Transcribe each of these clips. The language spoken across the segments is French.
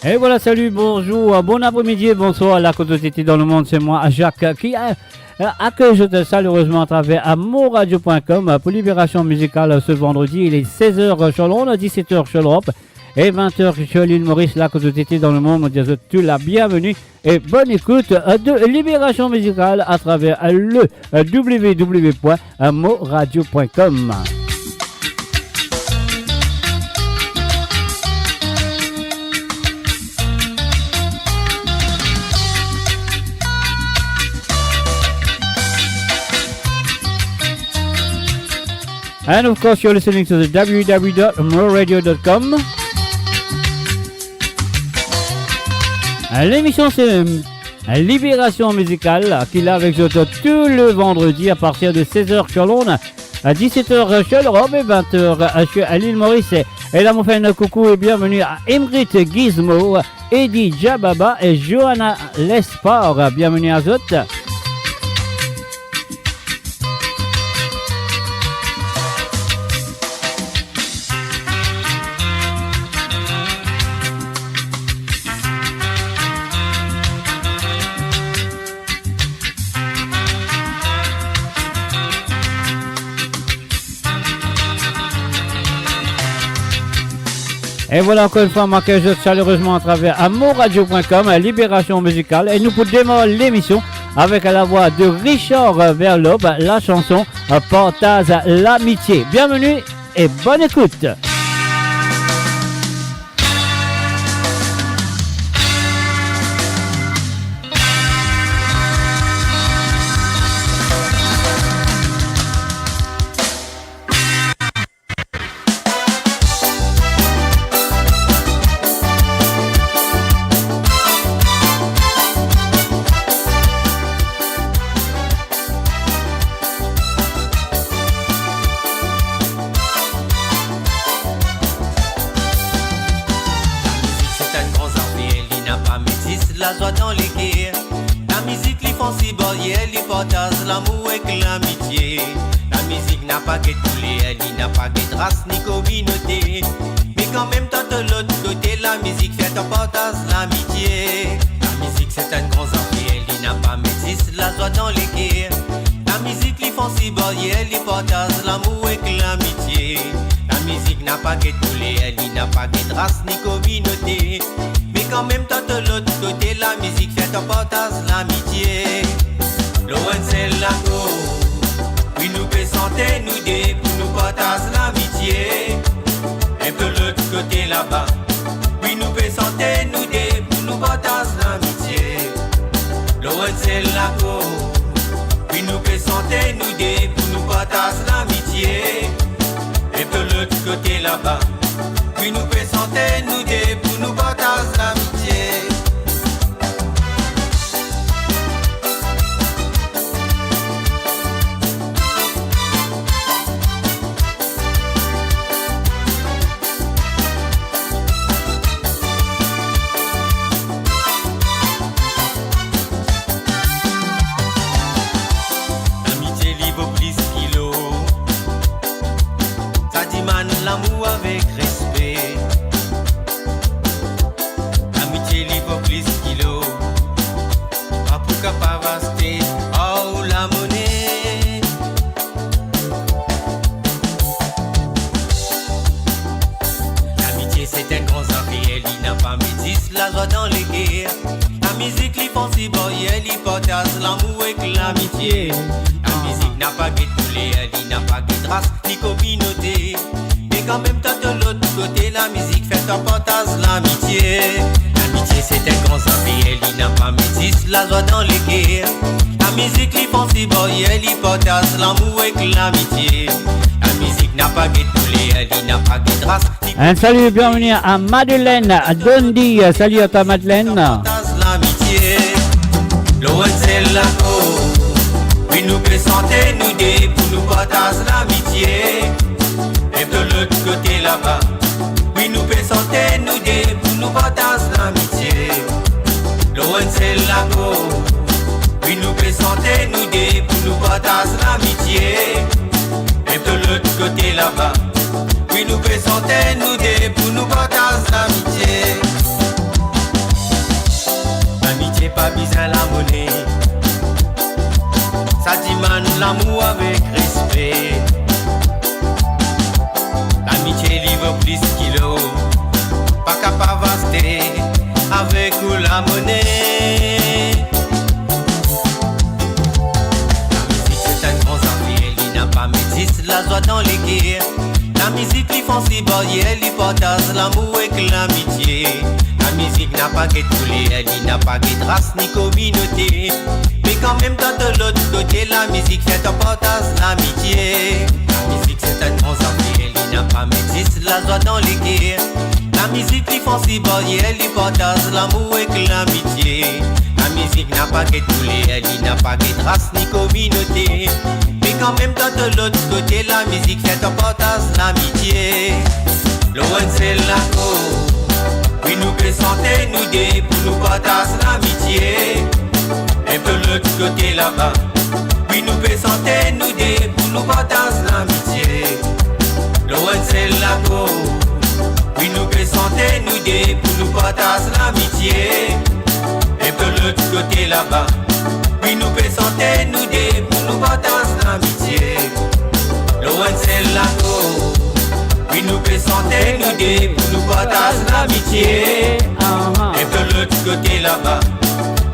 Et voilà, salut, bonjour, bon après-midi, bonsoir à la côte dans le monde, c'est moi, Jacques, qui accueille chaleureusement à travers amourradio.com pour Libération Musicale ce vendredi. Il est 16h sur Londres, 17h sur l'Europe et 20h sur l'île Maurice, la côte dans le monde. Je te souhaite la bienvenue et bonne écoute de Libération Musicale à travers le www.amourradio.com. And of course, you're listening to the www.amourradio.com. L'émission, c'est Libération Musicale qui est avec vous tout le vendredi à partir de 16h sur Londres, à 17h sur l'Europe et 20h sur l'île Maurice. Et là, mon fait un coucou et bienvenue à Imrit Gizmo, Eddie Jababa et Johanna Lespard. Bienvenue à vous. Et voilà encore une fois, je vous chaleureusement à travers amourradio.com, Libération Musicale. Et nous pour démarrer l'émission avec la voix de Richard Verlob, la chanson Partage l'amitié. Bienvenue et bonne écoute. L'amour et l'amitié. La musique n'a pas que tous les elle n'a pas que de race ni communauté. Mais quand même tant de l'autre côté, la musique fait un partage l'amitié. La musique c'est un grand empire, elle n'a pas métis, la joie dans les guerres. La musique lui font si barrière, elle partage l'amour et l'amitié. La musique n'a pas que tous les elle n'a pas que de race ni communauté. Mais quand même tant de l'autre côté, la musique fait un partage l'amitié. Loin c'est la cause, oui nous peut santé nous deux pour nous partager l'amitié. Un peu l'autre côté là-bas, oui nous peut santé nous deux pour nous partager l'amitié. Loin c'est la cause, oui nous peut santé nous deux pour nous partager l'amitié. Un peu l'autre côté là-bas, oui nous peut santé nous deux pour nous partager l'amitié. L'amour avec respect, l'amitié libre plus kilo, pas pour capable rester, oh la monnaie. L'amitié c'est un grand empire, il n'a pas métis, la joie dans les guerres. La musique lui pense si bon, il partage l'amour avec l'amitié. La musique n'a pas que tous les il n'a pas que de race ni communauté. En même temps de l'autre côté, la musique fait un partage l'amitié. L'amitié c'est un grand empire, il n'a pas métis, la joie dans les guerres. La musique lui pense si bon, il partage l'amour avec l'amitié. La musique n'a pas que tous les il n'a pas que de race. Un salut, bienvenue à Madeleine, à Dundee, salut à ta Madeleine. Partage l'amitié, loin c'est la cause, oui nous peut santé nous deux pour nous partager l'amitié. Et de l'autre côté là-bas, oui nous peut santé nous deux pour nous partager l'amitié. Loin c'est la cause, oui nous peut santé nous deux pour nous partager l'amitié. Et de l'autre côté là-bas, oui nous peut santé nous deux pour nous partager l'amitié. pas besoin la monnaie. Ça demande l'amour avec respect. L'amitié livre plus kilo, pas capable de rester avec ou la monnaie. La musique c'est un grand affaire, il n'a pas métis, la joie dans les guerres. La musique lui font si barrière, lui partage l'amour avec l'amitié. La musique n'a pas que tous les il n'a pas que race ni communauté. Mais quand même dans de l'autre côté, la musique fait un partage l'amitié. La musique c'est un grand affaire, il n'a pas métis, la joie dans les guerres. La musique lui font si barrière, lui partage l'amour avec l'amitié. La musique n'a pas que tous les il n'a pas que race ni communauté. Mais quand même dans de l'autre côté, la musique fait un partage l'amitié. Loin c'est la cause. Oui, nous peut santé, nous deux, pour nous partager l'amitié. Un peu l'autre côté là-bas. Oui, nous peut santé, nous deux, pour nous partager l'amitié. Loin c'est la cause. Oui, nous peut santé, nous deux, pour nous partager l'amitié. Un peu l'autre côté là-bas. Oui, nous peut santé, nous deux, pour nous partager l'amitié. Loin c'est la cause. Oui, nous peut santé, nous deux, pour nous partager l'amitié. Et de l'autre côté là-bas.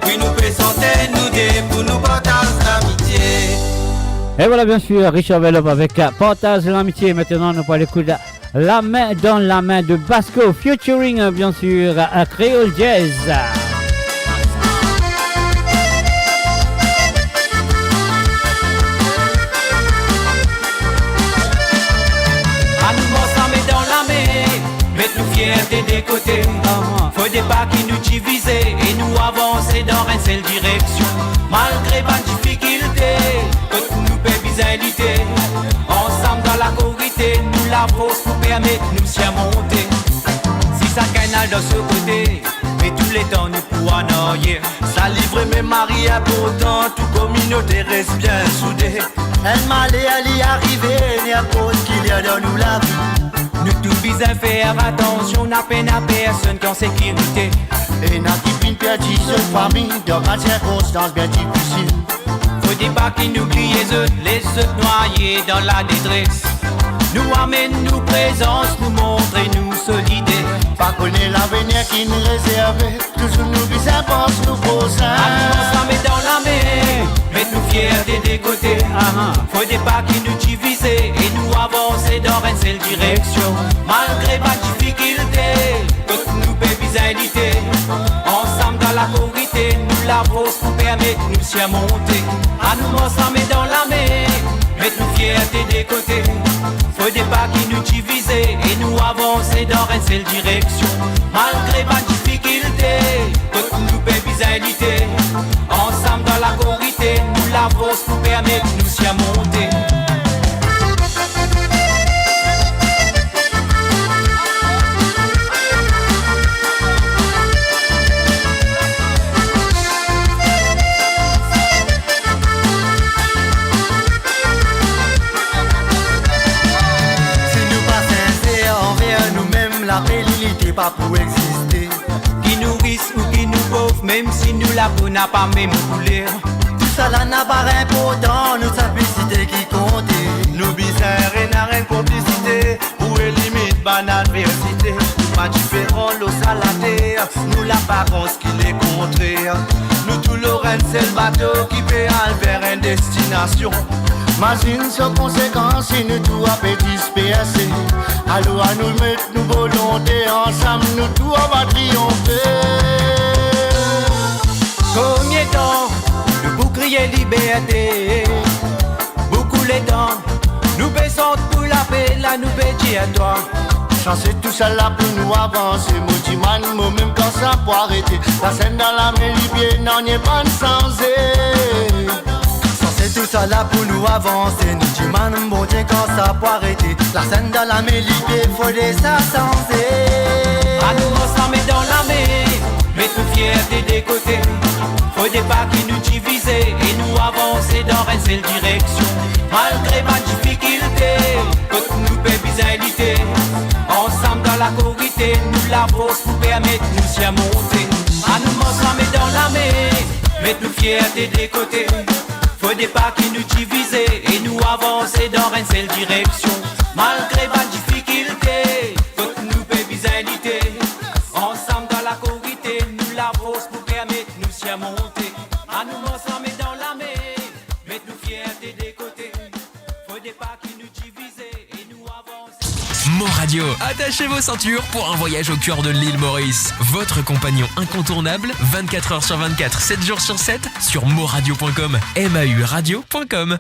Oui, nous peut santé, nous deux, pour nous partager l'amitié. Et voilà, bien sûr, Richard Velop avec Partage l'amitié. Maintenant, nous allons écouter La main dans la main de Basco, featuring, bien sûr, à Creole Jazz. Des côtés, faut des pas qui nous divisaient et nous avancer dans une seule direction. Malgré pas de difficultés, que nous pévisalité, ensemble dans la corité, nous la force pour permettre nous s'y monter. Si ça gagne de ce côté, mais tous les temps nous pourrons en arrière. Ça livre mes maris à pourtant, toute communauté reste bien soudée. Elle m'a allé y arriver, ni à cause qu'il y a dans nous la vie. Nous tous besoin faire attention, n'a peine à personne qui en sécurité. Et n'a qui fin perdu cette famille, dans une circonstance bien difficile. Faut des pas qui nous oublient les autres noyés dans la détresse. Nous amène nous présence, nous montre et nous solidaires. Pas connaître l'avenir qui nous réserve, toujours nous besoin pense nous prochains. À nous ensemble dans la main, mais nous fierté des côtés. Faut des pas qui nous divisent et nous avancer dans une seule direction. Malgré pas de difficultés, que nous pévisalité. Ensemble dans la corité, nous la force pour permettre nous s'y monter. À nous ensemble dans la main, mais nous fierté des côtés. Faut des pas qui nous divisent et nous avancer dans une seule direction. Malgré pas de difficultés, que nous pévisalité. Ensemble dans la corité, nous la force pour permettre nous s'y monter. La périllité pas pour exister. Qui nous risque ou qui nous pauvre, même si nous la peau n'a pas même couleur. Tout ça là n'a pas important, nous simplicité qui compte. Nous bizarres et n'a rien complicité, pour éliminer ban adversité. Pas différent l'eau salatée, nous l'apparence qui les contraire. Nous tout Lorraine c'est le bateau qui peut aller vers une destination. Imagine sans conséquence si nous tout a fait disperser. Alors à nous mettre nos volontés ensemble, nous tout va triompher. Combien de temps nous pour crier liberté? Beaucoup les temps, nous baissons pour la paix, là nous bédis à toi. Chancer tout ça là pour nous avancer. Moi dis man, moi même quand ça peut arrêter. La scène dans la mélibie, n'en est pas sans. C'est tout ça là pour nous avancer. Nous dis man, bon Dieu quand ça peut arrêter. La scène dans la mélibie, faut des ça sensé. À nous ensemble dans la main, mais tout fierté des côtés. Faut des pas qui nous divisent et nous avancer dans une seule direction. Malgré ma difficulté, que nous pévisalité. Ensemble dans la corité, nous la force pour permettre nous s'y monter. À nous ensemble dans la main, mais nous fierté des côtés. Faut des pas qui nous divisent et nous avancer dans une seule direction. Malgré pas de difficultés, faut nous pévisalité. Ensemble dans la corité, nous la force pour permettre nous s'y monter. À nous ensemble dans la mer, mais nous fierté des côtés. Faut des pas qui nous divisent et nous avancer. Mon Radio, attachez vos ceintures pour un voyage au cœur de l'île Maurice. Votre compagnon incontournable, 24 heures sur 24, 7 jours sur 7, sur moradio.com, mauradio.com.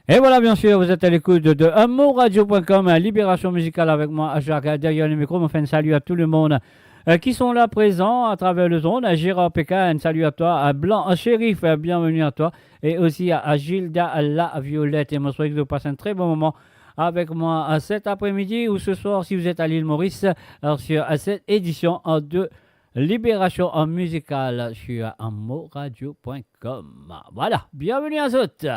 Et voilà, bien sûr, vous êtes à l'écoute de amourradio.com, Libération musicale avec moi, Jacques, derrière le micro. On fait un salut à tout le monde qui sont là présents à travers le zone. À Gérard Pékin, un salut à toi. À Blanc Chérif, bienvenue à toi. Et aussi à Gilda La Violette. Et moi, je souhaite que vous passez un très bon moment avec moi cet après-midi ou ce soir si vous êtes à l'île Maurice sur cette édition de Libération musicale sur amourradio.com. Voilà, bienvenue à toutes.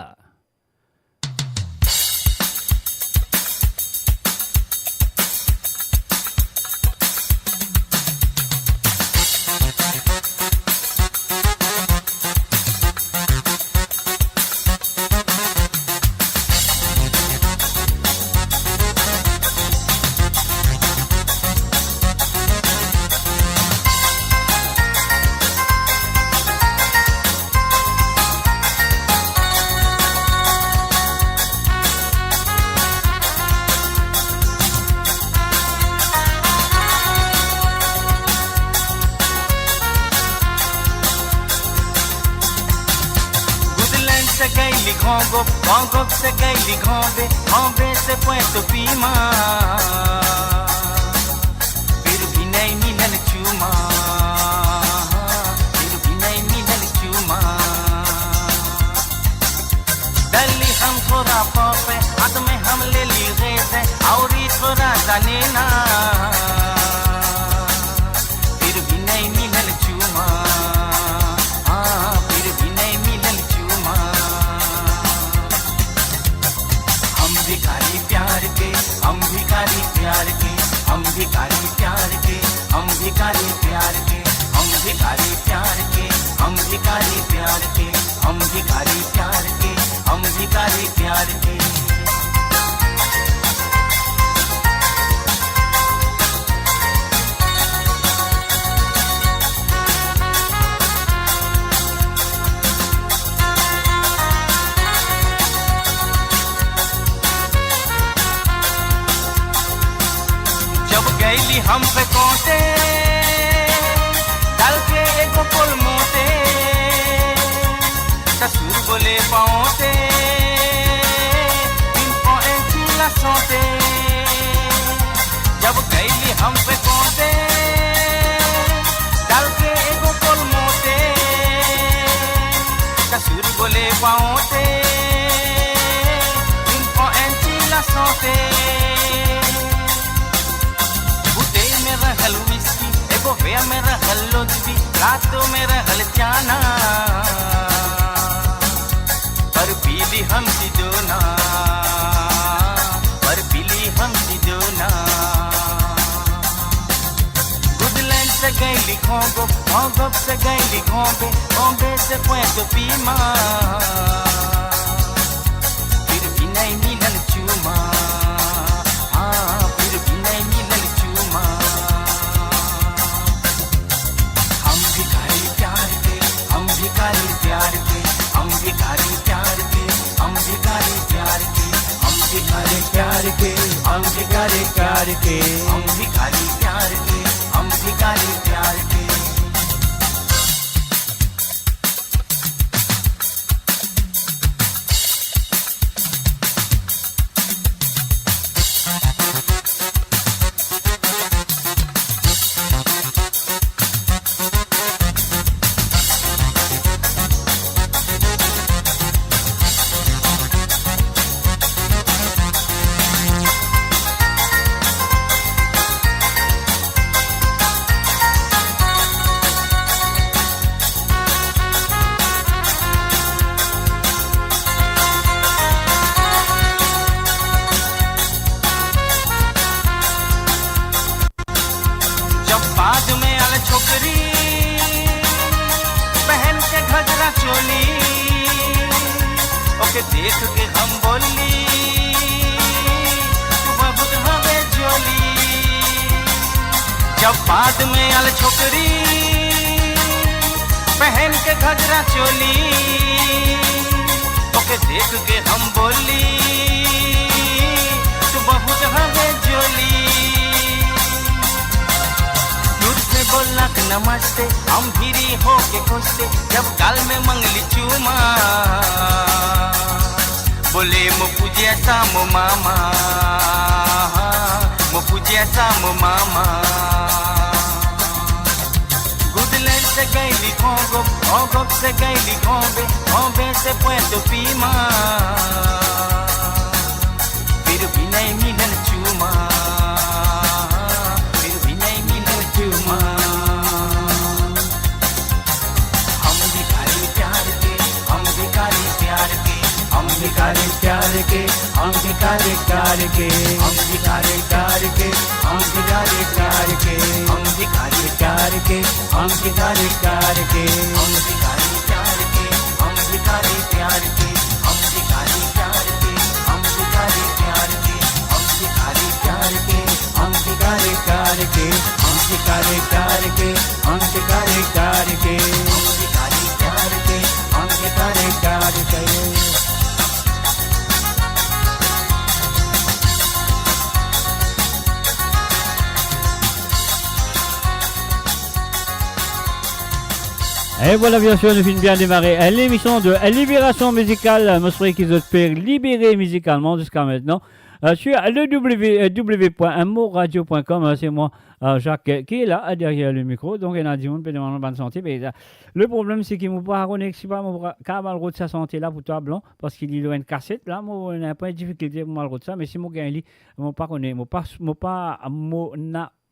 Grand gop se gay li grand B se pointe pima Piru binay minal chuma Piru binay minal chuma Dalli hum thora pape hath mein hum le li geze auri thora जाने ना फिर भी नहीं मिलन चूमा फिर भी नहीं मिलन चूमा हम भिखारी प्यार के हम भिखारी प्यार के हम भिखारी प्यार के हम भिखारी प्यार के हम भिखारी प्यार के हम भिखारी प्यार के हम भिखारी प्यार के हम भिखारी प्यार के जब गईली हम पे कोटे डाल के एगो पुल मोटे ससुर बोले पाओते सोते जब गईली हम पे कोते डाल के एगो कोल मोते ससुर बोले पाओते इनको एंचीला सोते बुटे में रहल विस्की एगो वे में रहल लोजबी रातों में रहल चाना पर पीली हम सिदोना गुडलैंड से गईली घोंगो घोंगो से गईली घोंबे घोंबे से पुएंटो पीमा फिर भी नहीं मिलन चूमा फिर भी नहीं मिलन चूमा हम भिखारी प्यार के हम भिखारी प्यार के हम भिखारी प्यार के हम भिखारी प्यार के हम भिखारी प्यार के हम भिखारी प्यार के हम भिखारी प्यार के हम भिखारी प्यार के देख के हम बोली तू बहुत हवे जोली जब बाद में आल छोकरी पहन के घजरा चोली ओके देख के हम बोली तू बहुत हवे जोली दूर से बोला कि नमस्ते हम भीरी हो के खुशते जब गाल में मंगली चूमा बोले मो पूजे सामो मामा मो पूजे सामो मामा गुडलैंड से गईली घोंगो घोंगो से गईली घोंबे घोंबे से पुएंटो पीमा फिर भी नहीं मिलन चूमा फिर भी नहीं मिलन चूमा हम भिखारी प्यार के हम भिखारी प्यार के हम भिखारी प्यार के हम भिखारी प्यार के हम भिखारी प्यार के हम भिखारी प्यार के हम भिखारी प्यार के हम भिखारी प्यार के हम भिखारी प्यार के हम भिखारी प्यार के हम भिखारी प्यार के हम भिखारी प्यार के हम भिखारी प्यार के हम भिखारी प्यार के हम भिखारी प्यार के हम भिखारी प्यार के हम भिखारी प्यार के हम भिखारी प्यार के Et voilà, bien sûr, nous finissons bien démarrer l'émission de Libération musicale. Je suis qui vous fait libérer musicalement jusqu'à maintenant. sur le www.moradio.com. C'est moi, Jacques, qui est là, derrière le micro. Donc, il y a du monde qui demande bonne santé. Mais, le problème, c'est qu'il ne m'a pas reconnaître mal de sa santé là pour toi, blanc, parce qu'il y a une cassette là. Moi, on n'a pas de difficulté pour mal de ça. Mais si moi, je ne pas connaître,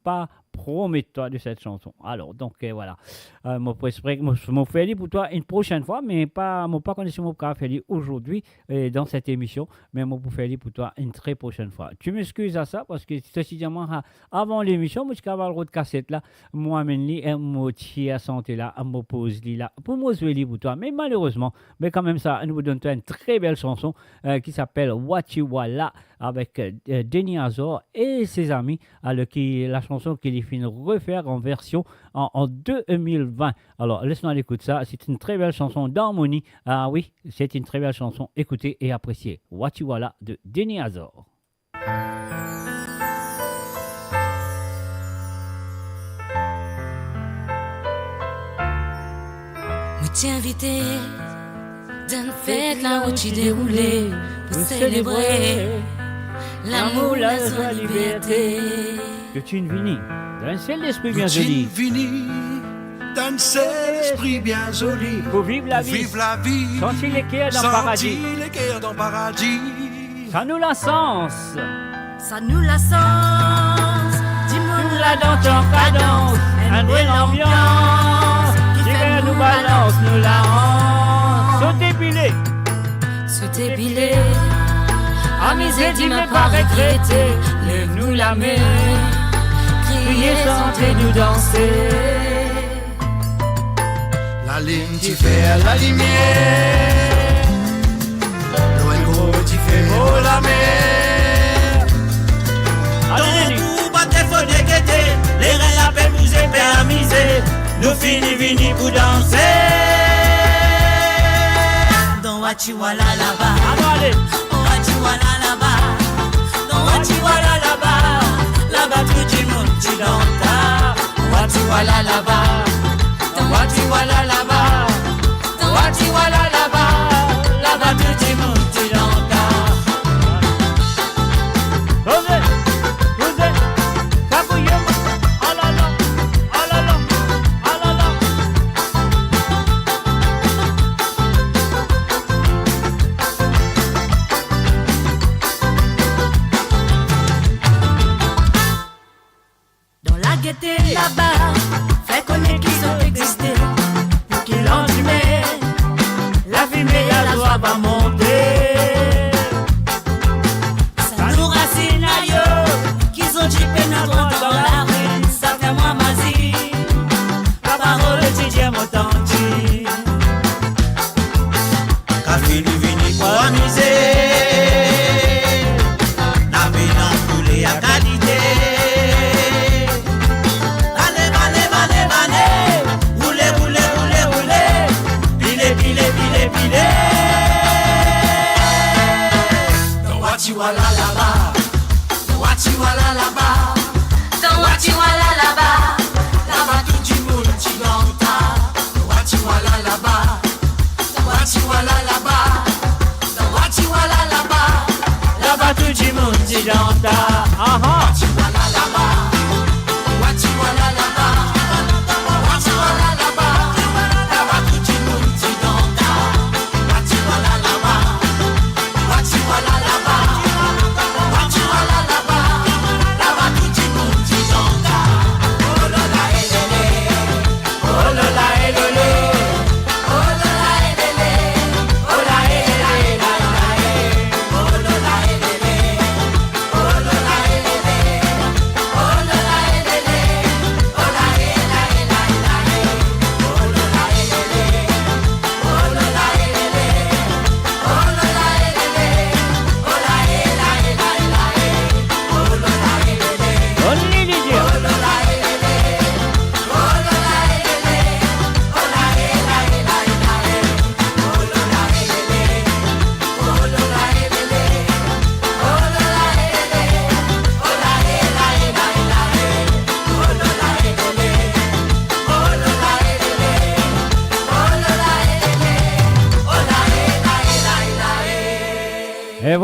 pas promets-toi de cette chanson. Alors, donc, voilà. Mon fait pour toi une prochaine fois, mais pas connaissance mon cas fait aujourd'hui dans cette émission, mais mon faire pour toi une très prochaine fois. Tu m'excuses à ça parce que précisément avant l'émission, moi je avais le de cassette là, moi amène li et moi à santé là, à me pose li là pour moi jouer pour toi, mais malheureusement, mais quand même ça nous donne une très belle chanson qui s'appelle Watiwala avec Denis Azor et ses amis, alors qui la chanson qu'il finit refaire en version en 2020. Alors, laisse-nous aller écouter ça. C'est une très belle chanson d'harmonie. Ah oui, c'est une très belle chanson. Écoutez et appréciez. Watiwala de Denis Azor. Je t'ai invité dans une fête là où tu déroulais pour célébrer l'amour, la joie, la liberté. Que tu ne vinis d'un seul esprit bien joli. D'un seul esprit bien joli. Pour vivre la vie. Sentir les cœurs dans le paradis. Ça nous la sens. Ça nous la sens. Dis-moi là dans ton cadence. Un belle ambiance. Qui fait nous balance, nous la rend. Se dépiler. Amuser, dis-moi pas regretter. Lève-nous la main. Crier, chanter, nous danser. La ligne tu fais la lumière. Loin gros tu fais beau la mer. Dans tout bâtiment faut déguetter. Les reins la paix nous est permisés. Nous finis pour danser. Dans Watiwala là-bas. Watiwala là-bas. Dans Watiwala là-bas. Là-bas tout le monde tu l'entends. Watiwala là-bas. Watiwala là-bas, Watiwala là-bas, là-bas tout le monde tu l'entends. Osez, Kabouye, oh là là, oh là là, oh là là. Dans la gaieté là-bas, fais connaître qu'ils ont existé. Pour qu'ils l'endument, la fumée à la joie va monter. Ça nous racine ailleurs, qu'ils ont chipé notre droit dans la rue. Ça fait moi mazie, la parole de Dieu m'authentique. Quand fini pour amuser, la vie dans tous les qualité. Dans Watiwala là-bas. Dans Watiwala là-bas. Dans Watiwala là-bas, Là-bas tout le monde tu l'entends. Dans Watiwala là-bas. Dans Watiwala là-bas. Dans Watiwala là-bas. Là-bas tout le monde dit j'entends. Watiwala là-bas. Watiwala là-bas. Watiwala là-bas. Là-bas tout le monde tu l'entends. Watiwala là-bas. Watiwala là-bas. Watiwala là-bas. Là-bas tout le monde tu l'entends. Oh là là, elele. Oh là là, elele. Oh là là, elele. Oh là, elele, la la. Oh là là, elele. Oh là là, elele.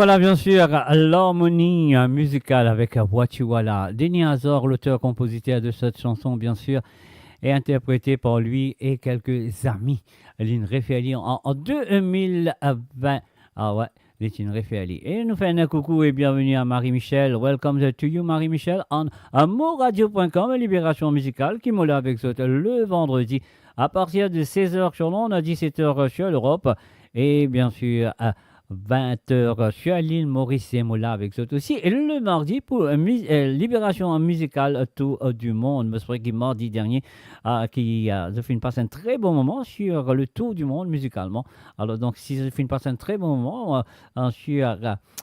voilà bien sûr l'harmonie musicale avec Wachiwala. Denis Azor, l'auteur-compositeur de cette chanson, bien sûr, est interprété par lui et quelques amis. Lynn Réféali en 2020. Ah ouais, Lynn Réféali. Et nous faisons un coucou et bienvenue à Marie-Michel. Welcome to you, Marie-Michel, on amourradio.com, Libération musicale, qui molle avec vous le vendredi à partir de 16h sur Londres, à 17h sur l'Europe. Et bien sûr, à 20h sur l'île Maurice et Mola avec ça aussi. Et le mardi pour Libération musicale tout du monde. Je crois que mardi dernier, qui a fait une passe un très bon moment sur le tour du monde musicalement. Alors donc, si je fais une passe un très bon moment sur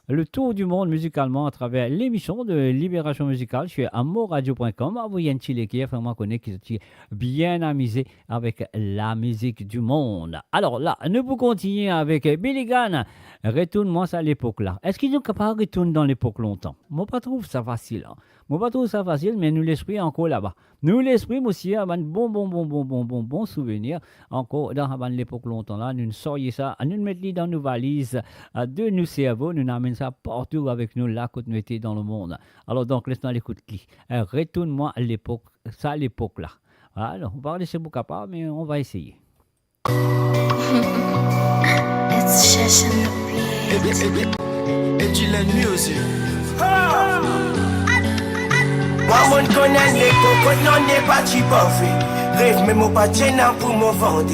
le tour du monde musicalement à travers l'émission de Libération musicale sur amourradio.com. Vous y a un chile qui est vraiment connu, qui est bien amusé avec la musique du monde. Alors là, nous pouvons continuer avec Billy Gunn. Retourne-moi ça à l'époque là. Est-ce qu'ils sont capables de retourner dans l'époque longtemps? Moi, pas trouve ça facile. Hein. Moi, pas trouve ça facile, mais nous l'esprit encore là-bas. Nous l'esprit aussi, a un bon souvenir encore dans l'époque longtemps là. Nous sortons ça, nous mettons dans nos valises de nos cerveaux, nous amènons ça partout avec nous là quand nous étions dans le monde. Alors donc, laisse-nous l'écoute. Retourne-moi à l'époque, ça à l'époque là. Alors, on va laisser beaucoup capable, mais on va essayer. It's just in the Et tu l'ennuies aussi. Moi, mon connaît l'époque, non n'est pas tu parfait. Rêve, mais mon pas tient pour me vendre.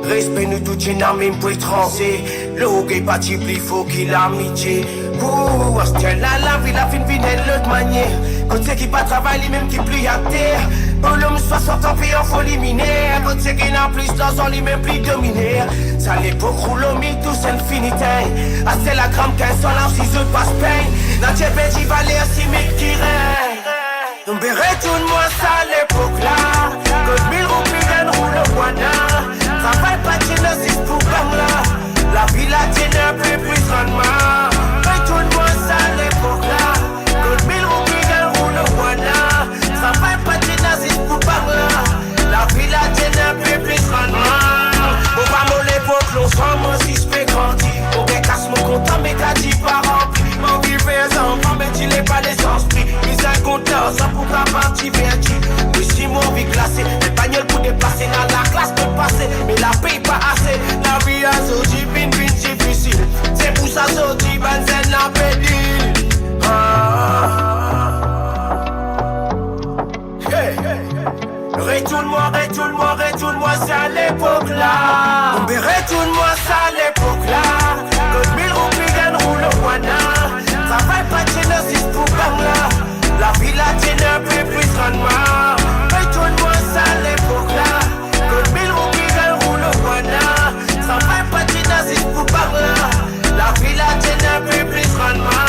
Respect, nous tout tient même pour étranger. L'eau est pas tu plus faux qu'il l'amitié. Ouh, c'est là, la vie, la fin de l'autre manière. Quand c'est qui pas travailler, même qui plus à terre. Pour l'homme 60 ans, puis il faut éliminer. Quand c'est qui n'a plus d'argent, lui même plus dominer. Ça l'époque roule au mythe, tout c'est l'infinité. Ah, c'est la gramme 15 $, si je passe peine. Dans tes bêtes, il va aller à 6 000 qui règne. Donc, retourne-moi ça à l'époque là. Code 1000 roupies, gagne roule au Guana. Travaille pas, tu n'as 6 pour là. La vie la tienne un peu plus grandement. Retourne-moi ça à l'époque là. Code 1000 roupies, gagne roule au Guana. Travaille pas, tu n'as 6 pour là. La vie la tienne un peu plus grandement. Bon, pas mon l'époque, l'on s'en moi si je fais grandir. On casse mon content, mais t'as dit pas rempli. Mon vie fait un enfant, mais tu n'es pas les esprits. Mis un compteur, ça pour qu'à partir vertu. Mais si mon vie glacée, les bagnoles pour déplacer dans la classe de passer. Mais la paye pas assez, la vie a sorti, bin difficile. C'est pour ça sorti, banzen la pédile. Hey, retourne-moi, c'est à l'époque là. Mais retourne-moi ça à l'époque là. Code 1000 roupies, gagne roule au Guana. Travaille pas, tu n'as 6 pour là. La vie la tienne un peu plus grandement. Retourne-moi ça à l'époque là. Code 1000 roupies, gagne roule au Guana. Travaille pas, tu n'as 6 pour là. La vie la tienne un peu plus grandement.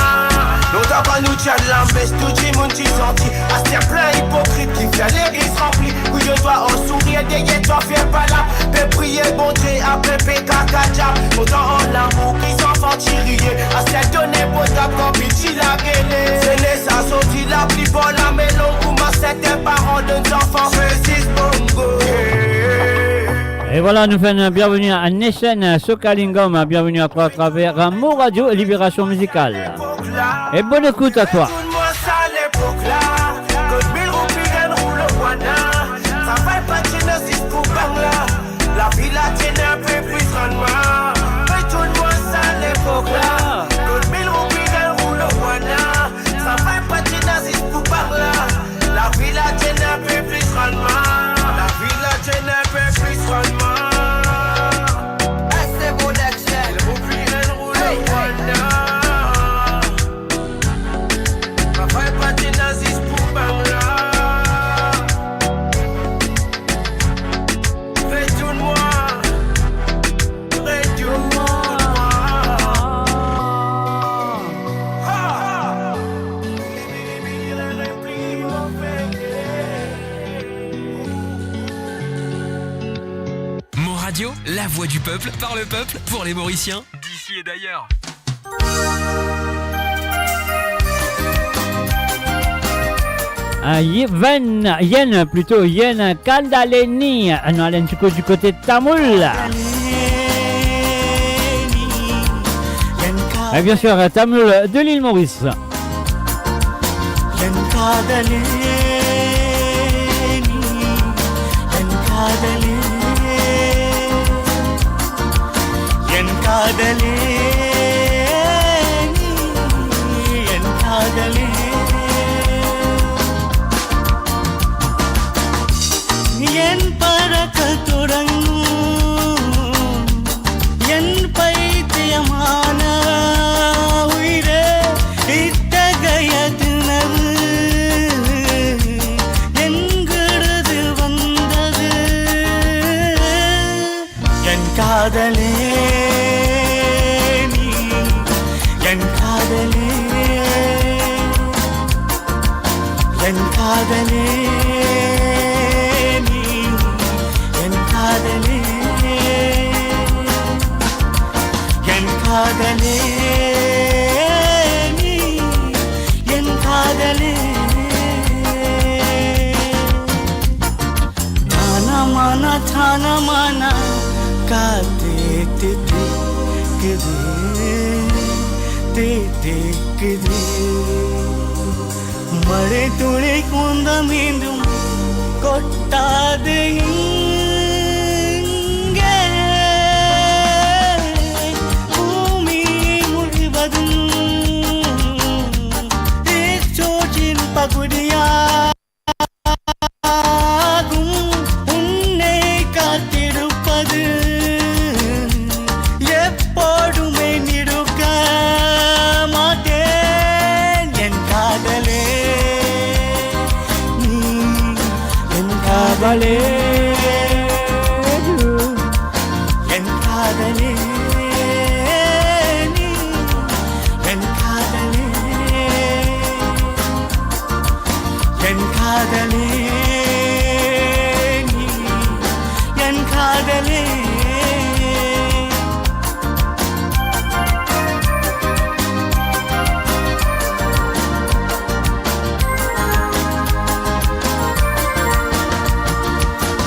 Longtemps qu'on nous tient la messe, tout le monde t'y senti. À ce plein hypocrite qui vient l'église remplie. Où je dois en sourire, derrière toi faire pas là. Peut prier, bon Dieu, après pécacaja. Longtemps en l'amour, qui s'enfant tiriller. À ce donner, potable, comme il la gueule. C'est les ça sorti la plus bonne, la mélon. Pour ma certains parents de nos enfants. Francis Bongo. Et voilà, nous faisons bienvenue à Neshen Sokalingom, bienvenue à toi à travers Mo Radio et Libération musicale. Et bonne écoute à toi. Retourne-moi ça à l'époque là. Code 1000 roupies, gagne roule au Guana. Travaille pas, tu n'as 6 pour là. La vie la tienne un peu plus grandement. Retourne-moi ça à l'époque là. Code 1000 roupies, gagne roule au Guana. Travaille pas, tu n'as 6 pour là. La vie la tienne un peu plus grandement. La vie la tienne un peu plus grandement. La voix du peuple, par le peuple, pour les Mauriciens, d'ici et d'ailleurs. Yen Kandaleni, nous allons du côté de Tamoul. Et bien sûr, Tamoul de l'île Maurice. என் காதலே நீ என் காதலே என் காதலே நீ என் காதலே என் பறக்க தொடங்கும் என் பைத்தியமான உயிரே இத்தகைய திணறு எங்கிருந்து வந்தது என் காதலே நீ என் காதலே என் காதலே நீ என் காதலே என் காதலே நீ என் காதலே தான மானா காத்தே தேக்குது மழை துளி குந்த மீண்டும் கொட்டாது இங்கே பூமி முழுவதும் தேச்சோற்றின் பகுதியாகும் உன்னை காத்திருப்பது எப்போதுமே நிறுக்க மாட்டேன் என் காதலே நீ என் காதலே என் காதலே நீ என் காதலே என் காதலே நீ என் காதலே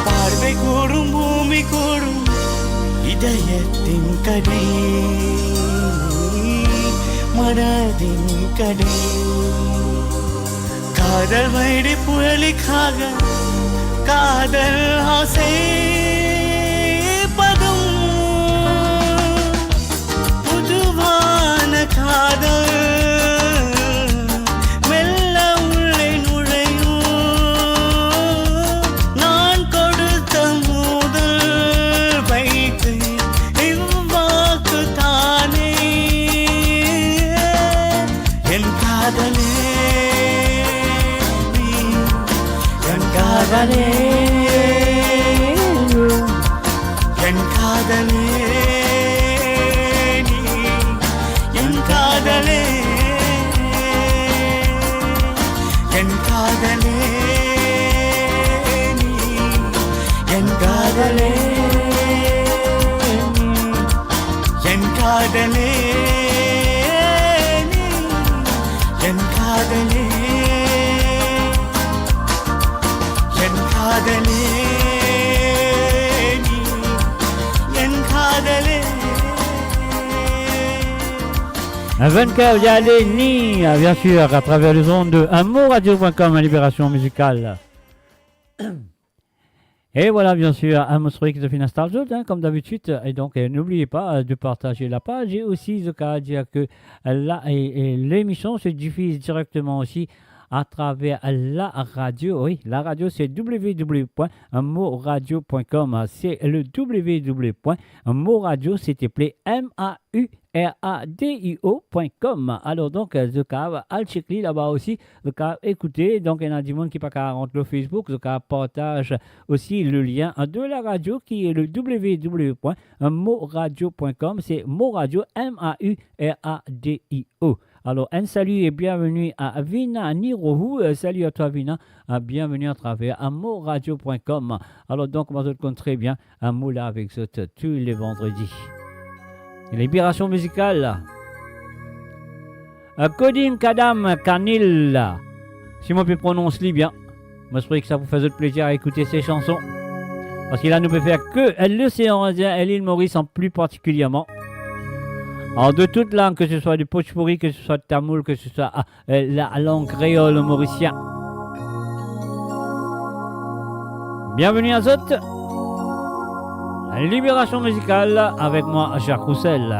பார்வை கூடும் பூமி கூடும் இதயத்தின் கடை மனதின் கடை காதல் வைடி புயலிக்காக காதல் ஆசை பதும் புதுவான காதல் மெல்ல உள்ளே நுழையும் நான் கொடுத்த முதல் வைத்து இவ்வாக்கு தானே என் காதலே நீ என் காதலே என் காதலே நீ என் காதலே என் காதலே நீ என் காதலே நீ என் காதலே நீ என் காதலே என் காதலே நீ என் காதலே 24 Yaleni, bien sûr, à travers les ondes de amourradio.com, Libération musicale. Et voilà, bien sûr, Amos Rick de Finastalzot, comme d'habitude. Et donc, n'oubliez pas de partager la page. Et aussi, je veux dire que l'émission se diffuse directement aussi à travers la radio. Oui, la radio, c'est www.moradio.com. C'est le www.moradio, s'il te plaît, MAURADIO.com. Alors, donc, je vais aller là-bas aussi. Je vais écouter. Donc, il y a du monde qui pas qu'à rentrer le Facebook. Je vais partage aussi le lien de la radio qui est le www.moradio.com. C'est Moradio, MAURADIO. Alors, un salut et bienvenue à Vina Nirohu. Salut à toi, Vina. Bienvenue à travers amourradio.com. Alors, donc, moi, je te compte très bien un moula avec ce tous les vendredis. Libération musicale. Kodim Kadam Kanil. Si moi, je prononce bien, moi, je crois que ça vous faisait plaisir à écouter ces chansons. Parce que là, nous ne pouvons faire que l'océan Indien et l'île Maurice en plus particulièrement. Alors, de toute langue, que ce soit du Bhojpuri, que ce soit du tamoul, que ce soit la langue créole mauricienne. Bienvenue à Zot. Libération musicale avec moi, Jacques Roussel.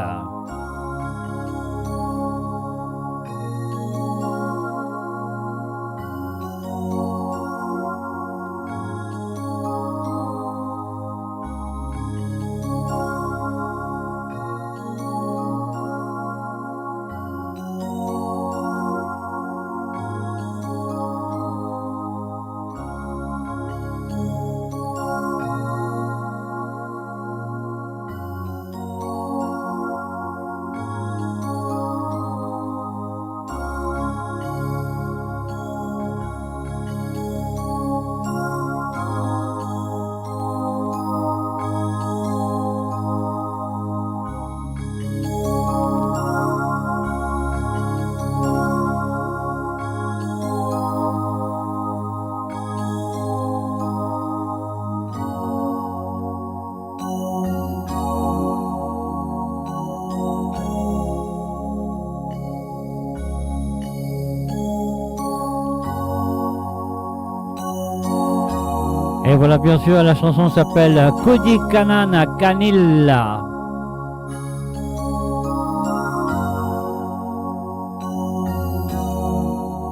Et voilà, bien sûr, la chanson s'appelle Kodi Kanana Kanilla.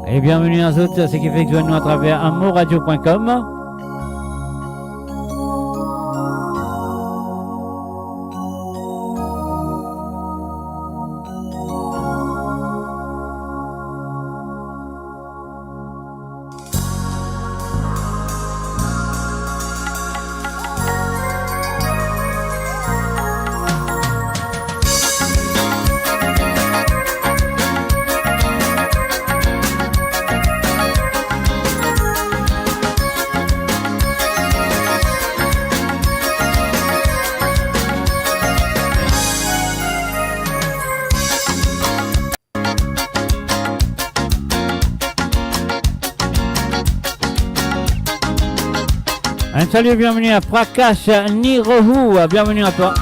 Et bienvenue à tous, ce qui fait que vous nous à travers amourradio.com. Un salut, bienvenue à Prakash Nirohu, bienvenue à toi.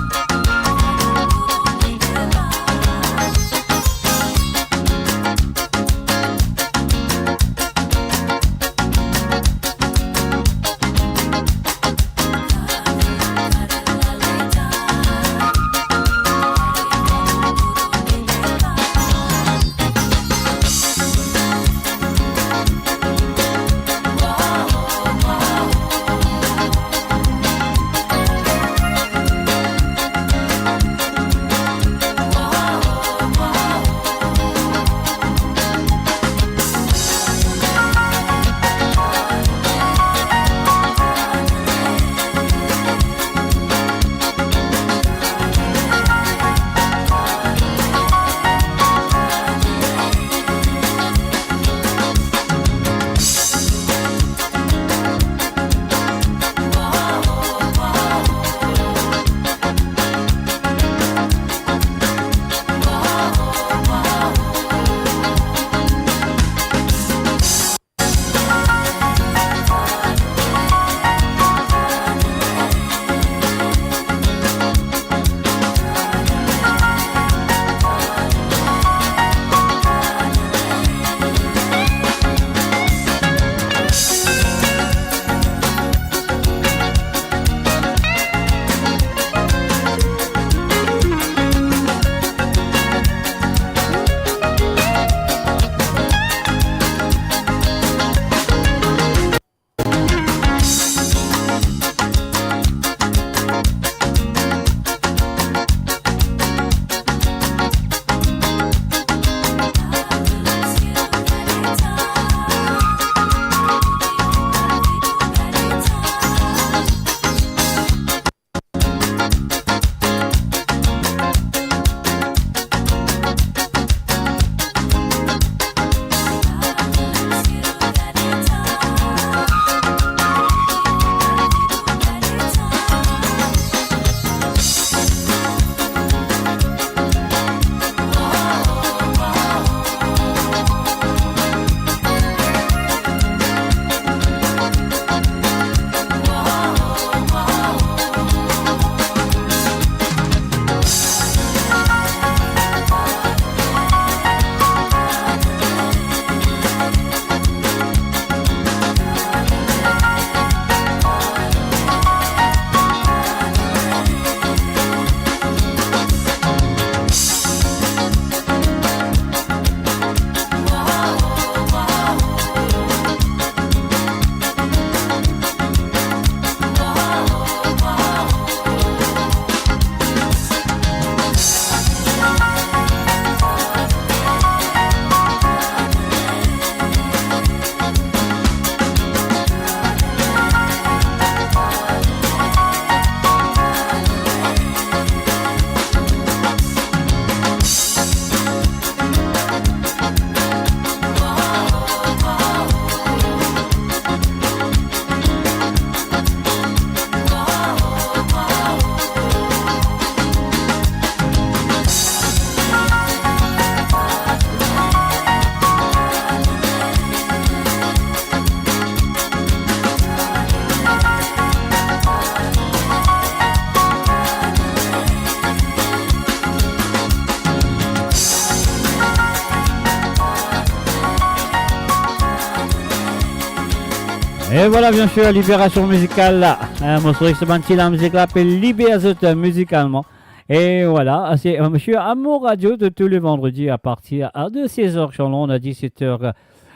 Et voilà, bien sûr, libération musicale là. Monsieur X la musique là, peut libérer musicalement. Et voilà, c'est monsieur Amour Radio de tous les vendredis à partir de 16h sur Londres, à 17h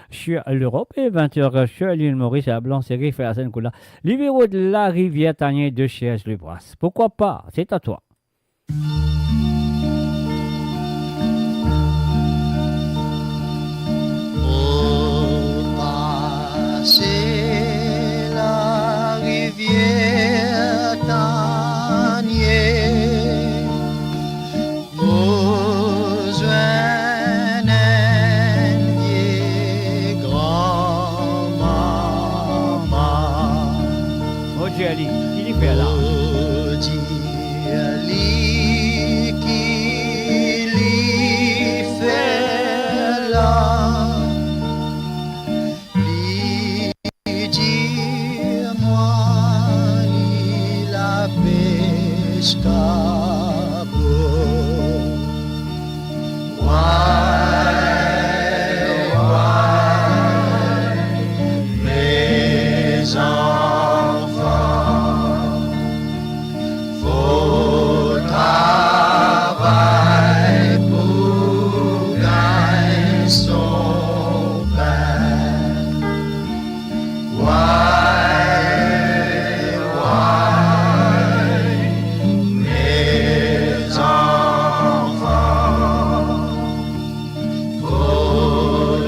sur l'Europe et 20h sur l'île Maurice à Blanc-Série, fait la scène là. Libéraux de la rivière Tanier de chez Le Bras. Pourquoi pas? C'est à toi. C'est la rivière Tanier, besoin d'un vieil grand-maman. Oh Jelly, il y fait là. Qu'il y fait là. Mes enfants, faut travailler pour gagner son pain. Mes enfants, faut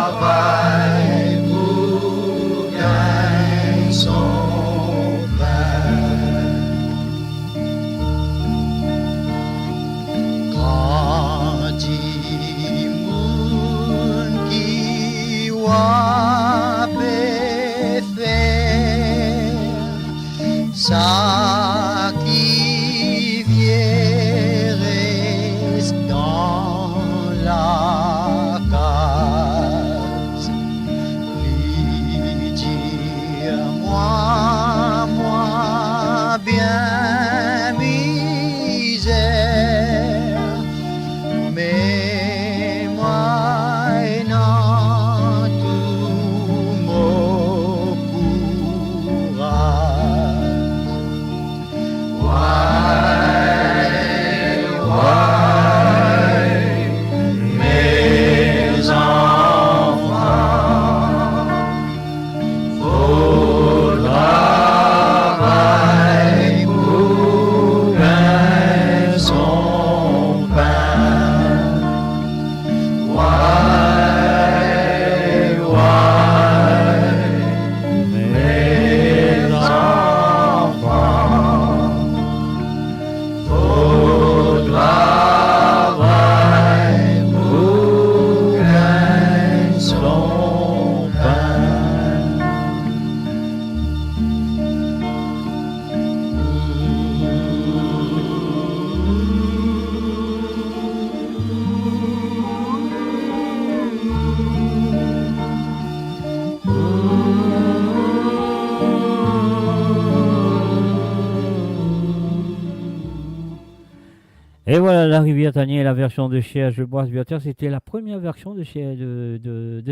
travailler pour gagner son pain. Quand il moun qui wa peut faire ça qui vient reste dans la case. Lui dire moi bien misère, mais moi non tout mon courage. Mes enfants, faut travailler pour gagner son pain. Mes enfants, faut travailler pour gagner son pain. Et voilà, la rivière Tanier, la version de Cher Je Bois Viateur, c'était la première version de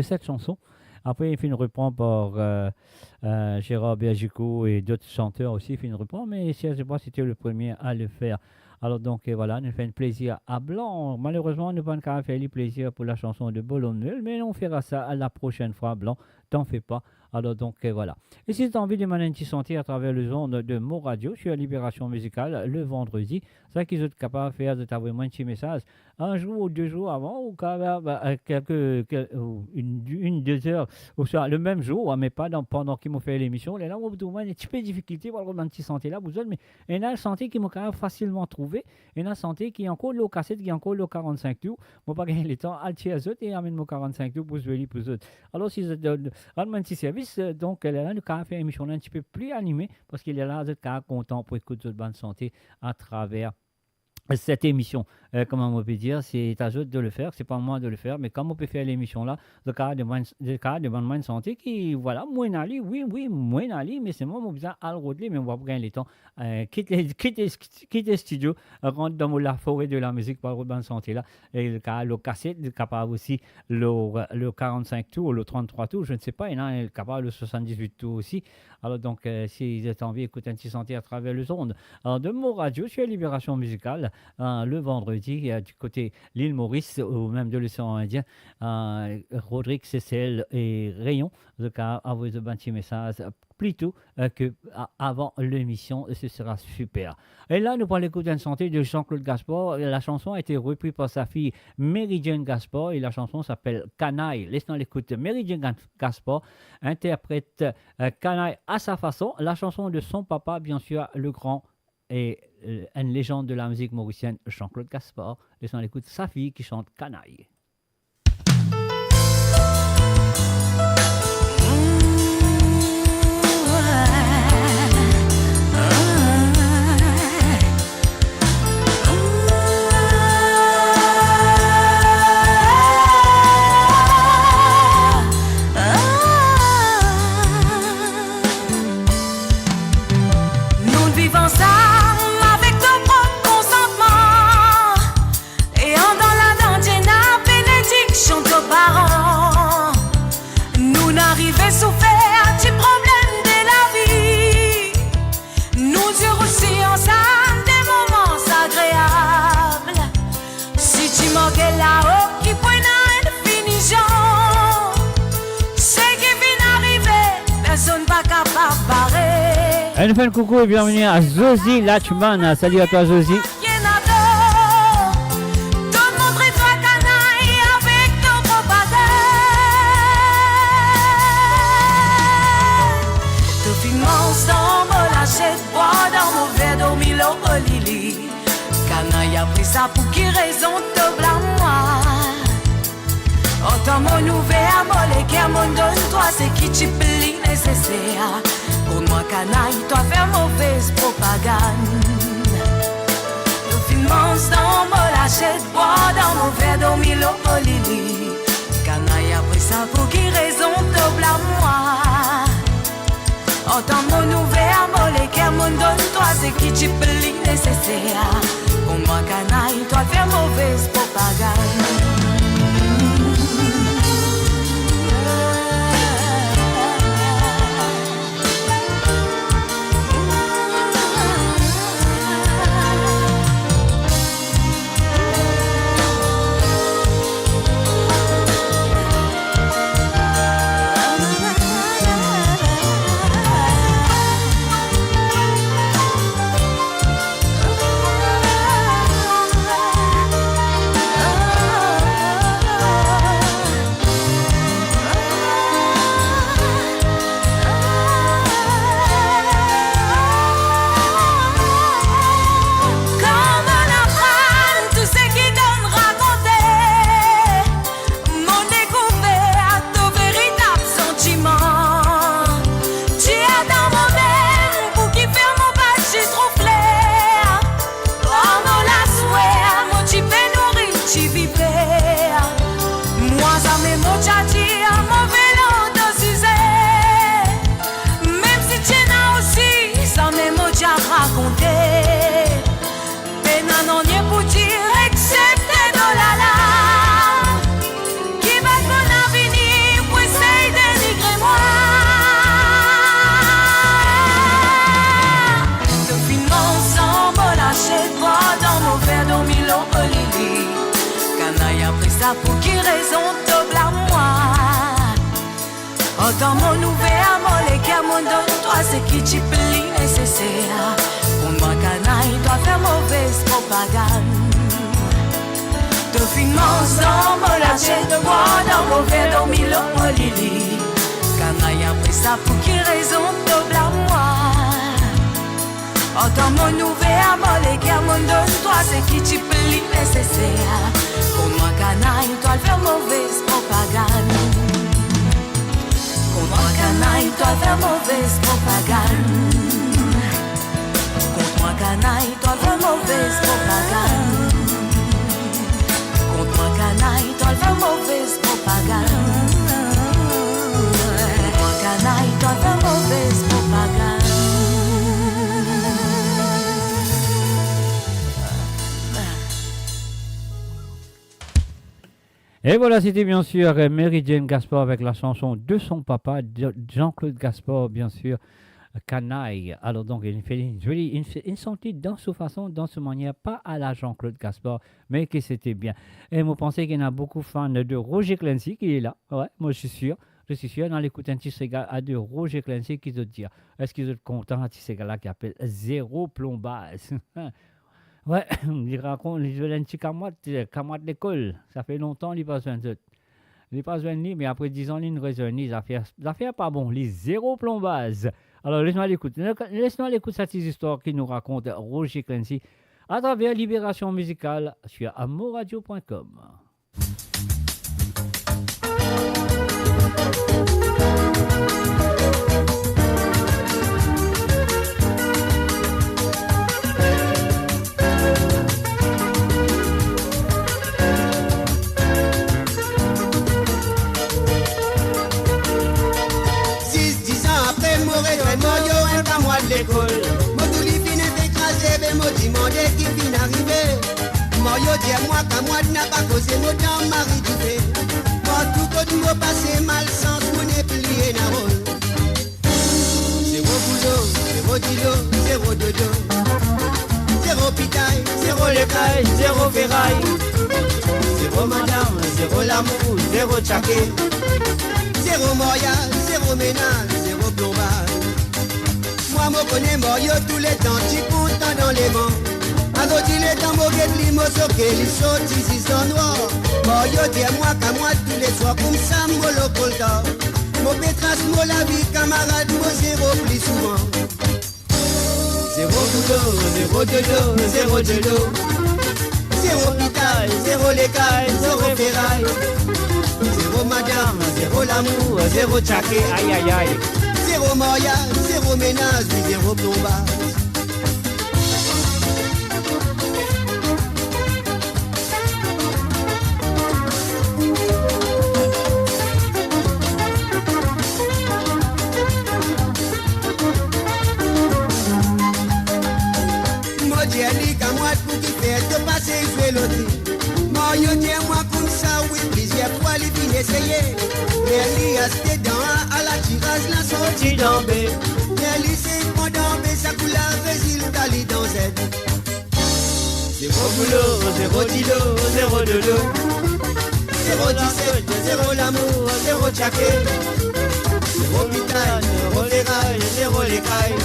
cette chanson. Après, il fait une reprend par Gérard Bergico et d'autres chanteurs aussi, il fait une reprend, mais Cher Je Bois, c'était le premier à le faire. Alors donc voilà, nous fait un plaisir à Blanc. Malheureusement, nous ne pouvons pas faire le plaisir pour la chanson de Bolognel, mais on fera ça à la prochaine fois, Blanc. T'en fais pas. Alors donc voilà. Et si tu as envie de m'en sentir à travers les ondes de Mo Radio, je suis à Libération Musicale le vendredi. C'est ça qu'ils sont capables de faire, de t'envoyer un petit message un jour ou 2 jours avant, ou quand même, une, 2 heures, ou soit le même jour, mais pas pendant qu'ils m'ont fait l'émission. Là, on a un petit peu de difficulté pour le petit santé là, mais il y a une santé qui m'a quand même facilement trouvé. Il y a une santé qui est encore le cassette, qui est encore le 45 tours. Moi, pas gagner le temps, à le et amène mon 45 tours pour se venir pour eux. Alors, si vous êtes un petit service, donc elle est là, nous avons fait une émission un petit peu plus animée, parce qu'il est là, vous êtes content pour écouter votre bonne santé à travers cette émission. Comment on peut dire, c'est à eux de le faire, c'est pas à moi de le faire, mais comme on peut faire l'émission là, le cas de bonne santé qui, voilà, moins ali, oui, moins ali, mais c'est moi, mon besoin à le roder, mais on va pas gagner le temps. Quitte le studio, rentre dans la forêt de la musique par le bonne santé là, et le cas, le cassette, le capable aussi, le 45 tours, le 33 tours, je ne sais pas, il y en a capable le 78 tours aussi. Alors donc, si vous êtes envie d'écouter un petit santé à travers le ondes, de Mo Radio, sur Libération Musicale, le vendredi, du côté l'île Maurice ou même de l'océan Indien, Rodrigue, Cécile et Rayon, le cas envoyez un petit message plutôt que avant l'émission, ce sera super. Et là, nous parlons d'écouter une santé de Jean-Claude Gaspard. La chanson a été reprise par sa fille Mary-Jane Gaspard et la chanson s'appelle Canaille. Laissons l'écouter. Mary-Jane Gaspard interprète Canaille à sa façon. La chanson de son papa, bien sûr, le grand et une légende de la musique mauricienne, Jean-Claude Gaspard. Laissons l'écouter sa fille qui chante Canaille. Nous vivons ça avec ton propre consentement. Et en dans la dentière, bénédiction de parents. Nous n'arrivons souffert du problème de la vie. Nous durons aussi ensemble des moments agréables. Si tu manquais là-haut, qui point une finition. C'est qui vient d'arriver, personne pas capable de barrer. Un fan coucou et bienvenue à Josie Lachman. Salut à toi Josie. Canaille a pris ça pour qui raison te blâme moi. Autant mon ouvert, mon l'équerre, mon donne toi c'est qui tu plis nécessaire. Pour moi canaille, toi faire mauvaise propagande. Le finance dans mon lâchette, bois dans mon verre, dormi l'eau lili. Canaille a pris ça pour qui raison te blâme moi. Autant mon ouvert, mon l'équerre, mon donne toi c'est qui tu plis nécessaire. Pour moi canaille, toi faire mauvaise propagande. Pour qui raison te blâme moi. Autant mon ouvert, mon l'équerre, mon donne toi c'est qui tu plis nécessaire. Pour moi canaille, toi faire mauvaise propagande. Te finement sans mon lâcher de bois dans mon verre, dormi l'eau lili. Canaille a pris ça pour qui raison te blâme moi. Autant mon ouvert, mon l'équerre, mon donne toi c'est qui tu plis nécessaire. Pour moi canaille, toi faire mauvaise propagande. Pour moi canaille, toi faire mauvaise propagande. Pour moi canaille, toi le fais mauvaise propagande. Contre moi canaille, toi le fais mauvaise propagande. Contre moi canaille, toi le fais mauvaise propagande. Et voilà, c'était bien sûr Mary Jane Gaspard avec la chanson de son papa, Jean-Claude Gaspard, bien sûr, Canaille. Alors donc, il fait une jolie, une sortie dans sa façon, dans sa manière, pas à la Jean-Claude Gaspard, mais que c'était bien. Et moi, je pensais qu'il y en a beaucoup de fans de Roger Clancy qui est là. Ouais, moi, je suis sûr, dans l'écoute un petit gars à de Roger Clancy qui se dit, est-ce qu'ils sont contents, ces gars-là qui appellent zéro plombage. Ouais, il raconte, il veut un petit camarade de l'école. Ça fait longtemps qu'il n'a pas besoin de ça. Il n'a pas besoin de lui, mais après 10 ans, il ne raisonne les affaires pas bon, les zéro plombage. Alors, laisse-moi l'écouter cette histoire qui nous raconte Roger Clancy à travers Libération Musicale sur amoradio.com. L'école, moi tout les fins écrasé, mais moi demandé qui vient arriver. Moi yo dis-moi qu'à moi n'a pas causé mon temps mari du fait. Moi tout côté moi passé mal sens mon plié na rôle. Zéro boulot, zéro dilo, zéro dodo. Zéro pitaille, zéro l'écaille, zéro ferraille. Zéro madame, zéro l'amour, zéro tchaké. Zéro mariage, zéro ménage, zéro plombage. Moi, me connais Morio tous les temps, tu content dans les vents. Alors, il est en mauvais de limo, sauf que les choses ici sont noirs. Morio, dis-moi qu'à moi tous les soirs, comme ça, moi, le colta. Mon pétrasse, moi, la vie, camarade, moi, zéro plus souvent. Zéro boulot, zéro dodo, zéro dodo. Zéro pitaille, zéro l'écaille, zéro ferraille. Zéro madame, zéro l'amour, zéro tchaké, aïe aïe aïe. Zéro mariage, zéro ménage, zéro plombage. Moi j'ai qu'à moi pour qui fait de passer jouer l'autre. Moi yo tiens-moi comme ça, oui, plusieurs fois les vignes essayer. Nelly a c'était dans à la tirage la sortie d'embé. Nelly c'est pas d'embé, ça coule la résultat li dans Z. Zéro boulot, zéro dilo, zéro dodo. Zéro 17, zéro l'amour, zéro tchaké. Zéro pitaille, zéro ferraille, zéro l'écaille.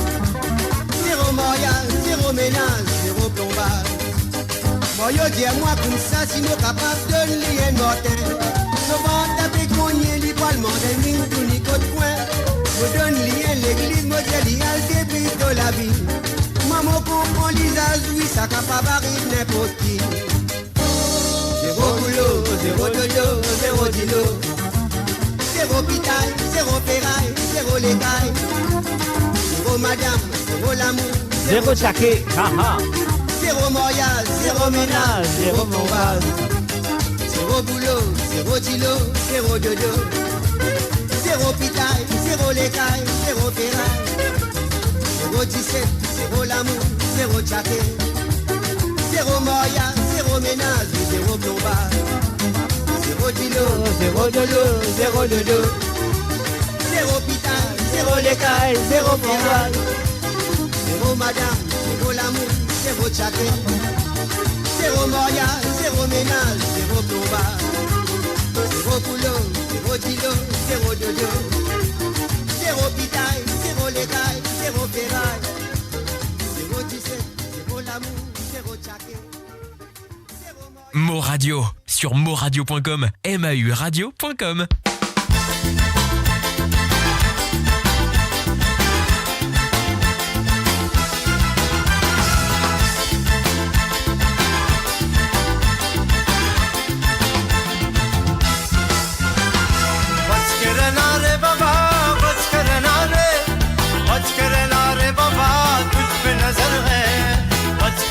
Zéro mariage, zéro ménage, zéro plombage. Moi yo dis-moi comme ça, si nous capables de lier mortel. Souvent taper cogner li parlement d'un ligne tout ni côte coin. Je donne lien l'église, moi j'ai lié le début de la vie. Maman comprend l'isage, oui, ça capable arrive n'importe qui. Zéro boulot, zéro dodo, zéro dilo. Zéro pitaille, zéro ferraille, zéro l'écaille. Zéro madame, zéro l'amour, Zéro tchaké, haha. zéro mariage, zéro ménage, zéro plombage. Zéro boulot, zéro dilo, zéro dodo. Zéro pitaille, zéro l'écaille, zéro ferraille. Zéro 17, zéro l'amour, zéro tchaké. Zéro mariage, zéro ménage, zéro plombage. Zéro dilo, zéro dodo, zéro dodo. Zéro pitaille, zéro l'écaille, zéro plombage. Zéro madame, zéro l'amour, zéro tchaké. Zéro mariage, zéro ménage, zéro plombage. Zéro boulot, zéro dilo, zéro dodo. Zéro pitaille, zéro l'écaille, zéro ferraille. Zéro 17, zéro l'amour, zéro tchaké. Mo Radio sur moradio.com, mauradio.com. नजर है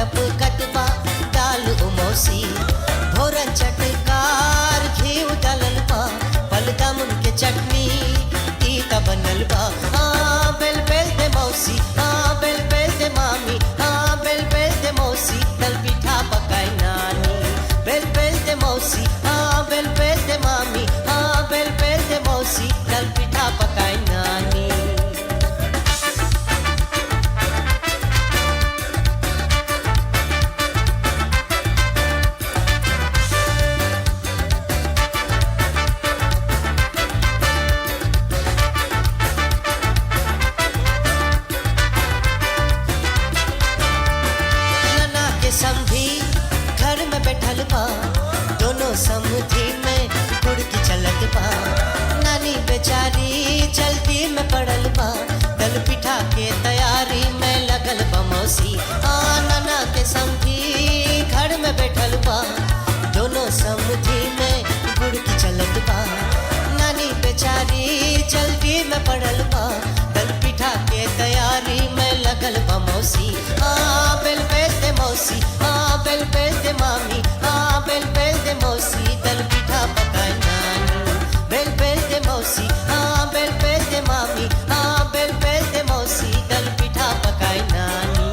नप कटबा दाल उमोसी भोरन चटकार घी उडलल बा पलदामुन के चटनी तीता बनल बा हाँ बेल बेल दे मौसी हाँ बेल बेल दे मामी हाँ बेल बेल दे मौसी तल पिठा पकाई नानी बेल बेल दे मौसी हाँ बेल बेल दे मामी हाँ बेल बेल दे मौसी तल पिठा पकाई नानी समधी घर में बैठल बा दोनों समधी में गुड़ की चलत बा नानी बेचारी जल्दी में पड़ल बा दल पिठा के तैयारी में लगल बा मौसी नाना के समधी घर में बैठल बा दोनों समधी में गुड़ की चलत बा नानी बेचारी जल्दी में पड़ल बा दल पिठा के तैयारी में लगल बा मौसी बेल बेल दे मौसी बेल बेल दे मामी बेल बेल दे मौसी दल पिठा पकाई नानी बेल बेल दे मौसी बेल बेल दे मामी बेल बेल दे मौसी दल पिठा पकाई नानी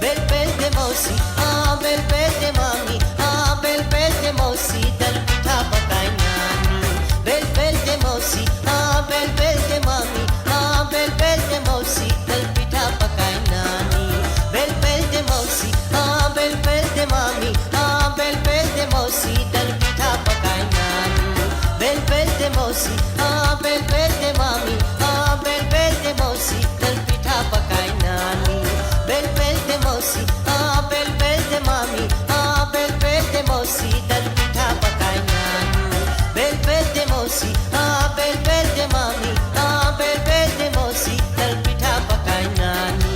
बेल बेल दे मौसी बेल बेल दे मामी बेल बेल दे मौसी दल पिठा पकाई नानी बेल बेल दे मौसी बेल बेल दे मामी बेल बेल दे मौसी दल पिठा पकाई नानी बेल बेल दे मौसी बेल बेल दे मामी बेल बेल दे मौसी दल पिठा पकाई नानी बेल बेल दे मौसी बेल बेल दे मामी बेल बेल दे मौसी दल पिठा पकाई नानी बेल बेल दे मौसी बेल बेल दे मामी बेल बेल दे मौसी दल पिठा पकाई नानी बेल बेल दे मौसी बेल बेल दे मामी बेल बेल दे मौसी दल पिठा पकाई नानी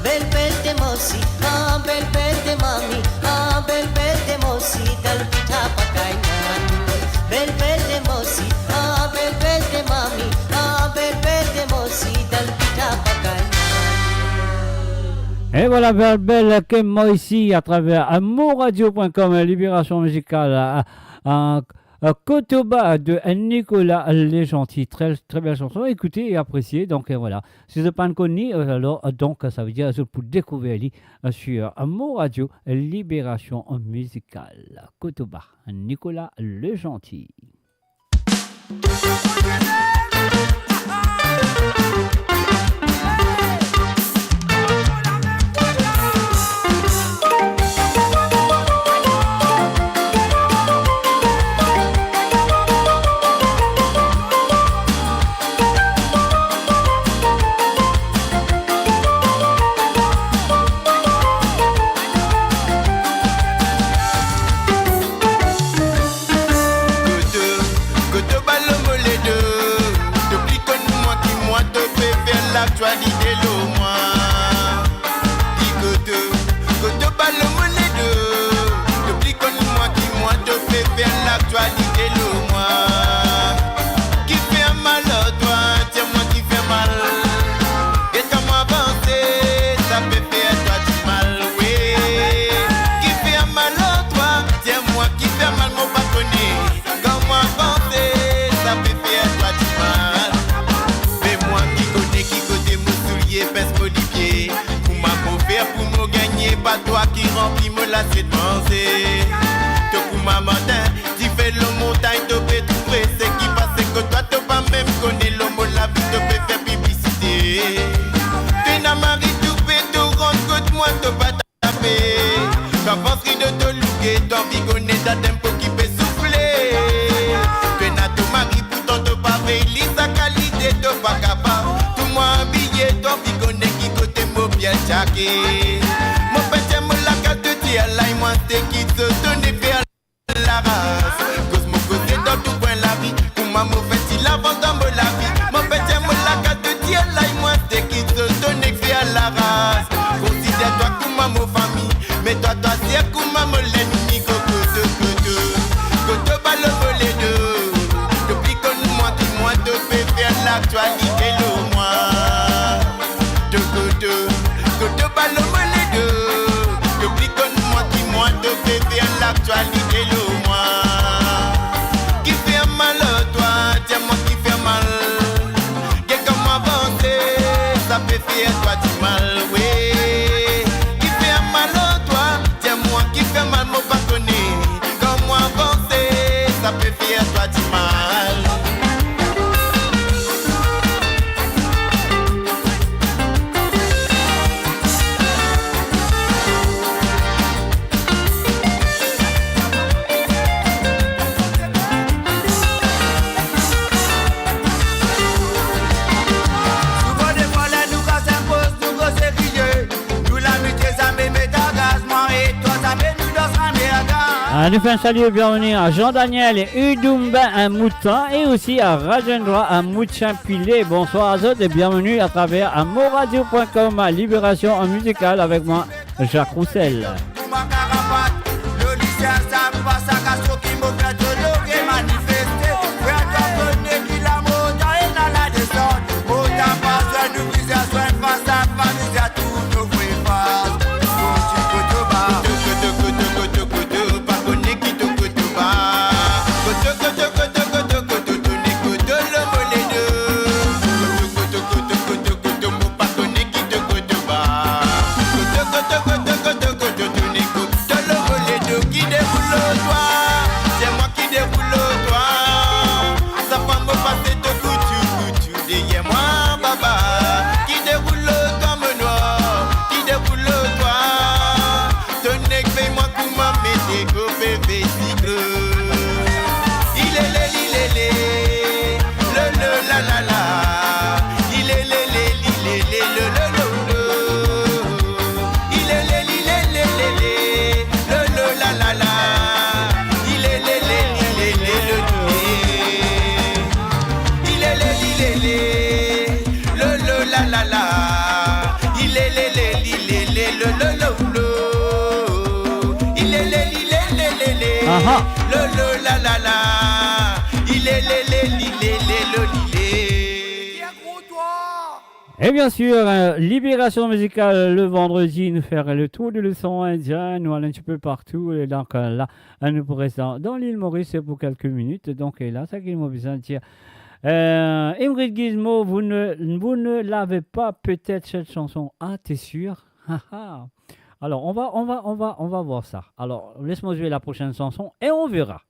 बेल बेल दे मौसी बेल बेल दे मामी बेल बेल दे मौसी दल पिठा पकाई नानी बेल बेल दे मौसी बेल बेल दे मामी बेल बेल दे मौसी दल पिठा पकाई Et voilà, Belle Belle que moi ici à travers amourradio.com, Libération musicale à Kotoba de Nicolas Les Gentils. Très, très belle chanson, écoutez et appréciez. Donc voilà, si vous n'avez pas connu, alors donc ça veut dire pour découvrir sur Amour Radio, Libération musicale. Kotoba, Nicolas Le Gentil. L'actualité le moi qui côté balle les deux depuis qu'on moi qui moi te fait faire l'actualité le moi qui fait mal à toi tiens moi qui fait mal et comment avancer ça peut faire toi du mal oui qui fait mal à toi tiens moi qui fait mal mon pas connaît comment avancer ça peut faire toi du mal mais moi qui côté mon soulier pince modifié pour ma faire pour me gagner pas toi qui remplis me la de penser te pour ma matin tu fais le montagne te peux trouver ce qui passe que toi te pas même connaître le mot la vie te peut faire publicité tu n'as mari tout peut te rendre compte moi te pas taper ta penserie de te louer ton vigonner ta tempo qui peut souffler tu n'as ton mari pourtant te pas veiller sa qualité te pas capable moi habillé, toi vigonné qui côté mon bien chaqué. Mon père me la carte de tir, là il m'a qui se donne vers la race. Cause mon côté dans tout point la vie, pour ma mauvaise il avance dans la vie. Mon père me la carte de tir, là il m'a qui se donne vers la race. Considère-toi comme ma famille, mais toi c'est comme ma l'ennemi que balle les deux. Depuis que moi qui moi te fais faire l'actualité le moi. Que te balle les deux, depuis qu'on l'actualité le moi. Qui fait mal toi, tiens moi qui fait mal. Quelqu'un m'a avancé, ça peut faire toi du mal, oui. Qui fait mal toi, tiens moi qui fait mal, mon pas connaît. Comme moi avancer, ça peut faire toi du mal. Nous faisons un salut et bienvenue à Jean-Daniel et Udumba à Moutan et aussi à Rajendra à Moutchampilé. Bonsoir à tous et bienvenue à travers amoradio.com à Libération musicale avec moi, Jacques Roussel. Et bien sûr, Libération musicale le vendredi, nous faire le tour de leçon indien, nous allons un petit peu partout. Et donc là, nous pourrons rester dans l'île Maurice pour quelques minutes. Donc là, c'est qu'il m'a besoin de dire. Ingrid Gizmo, vous ne l'avez pas peut-être cette chanson. Ah, t'es sûr? Alors, on va voir ça. Alors, laisse-moi jouer la prochaine chanson et on verra.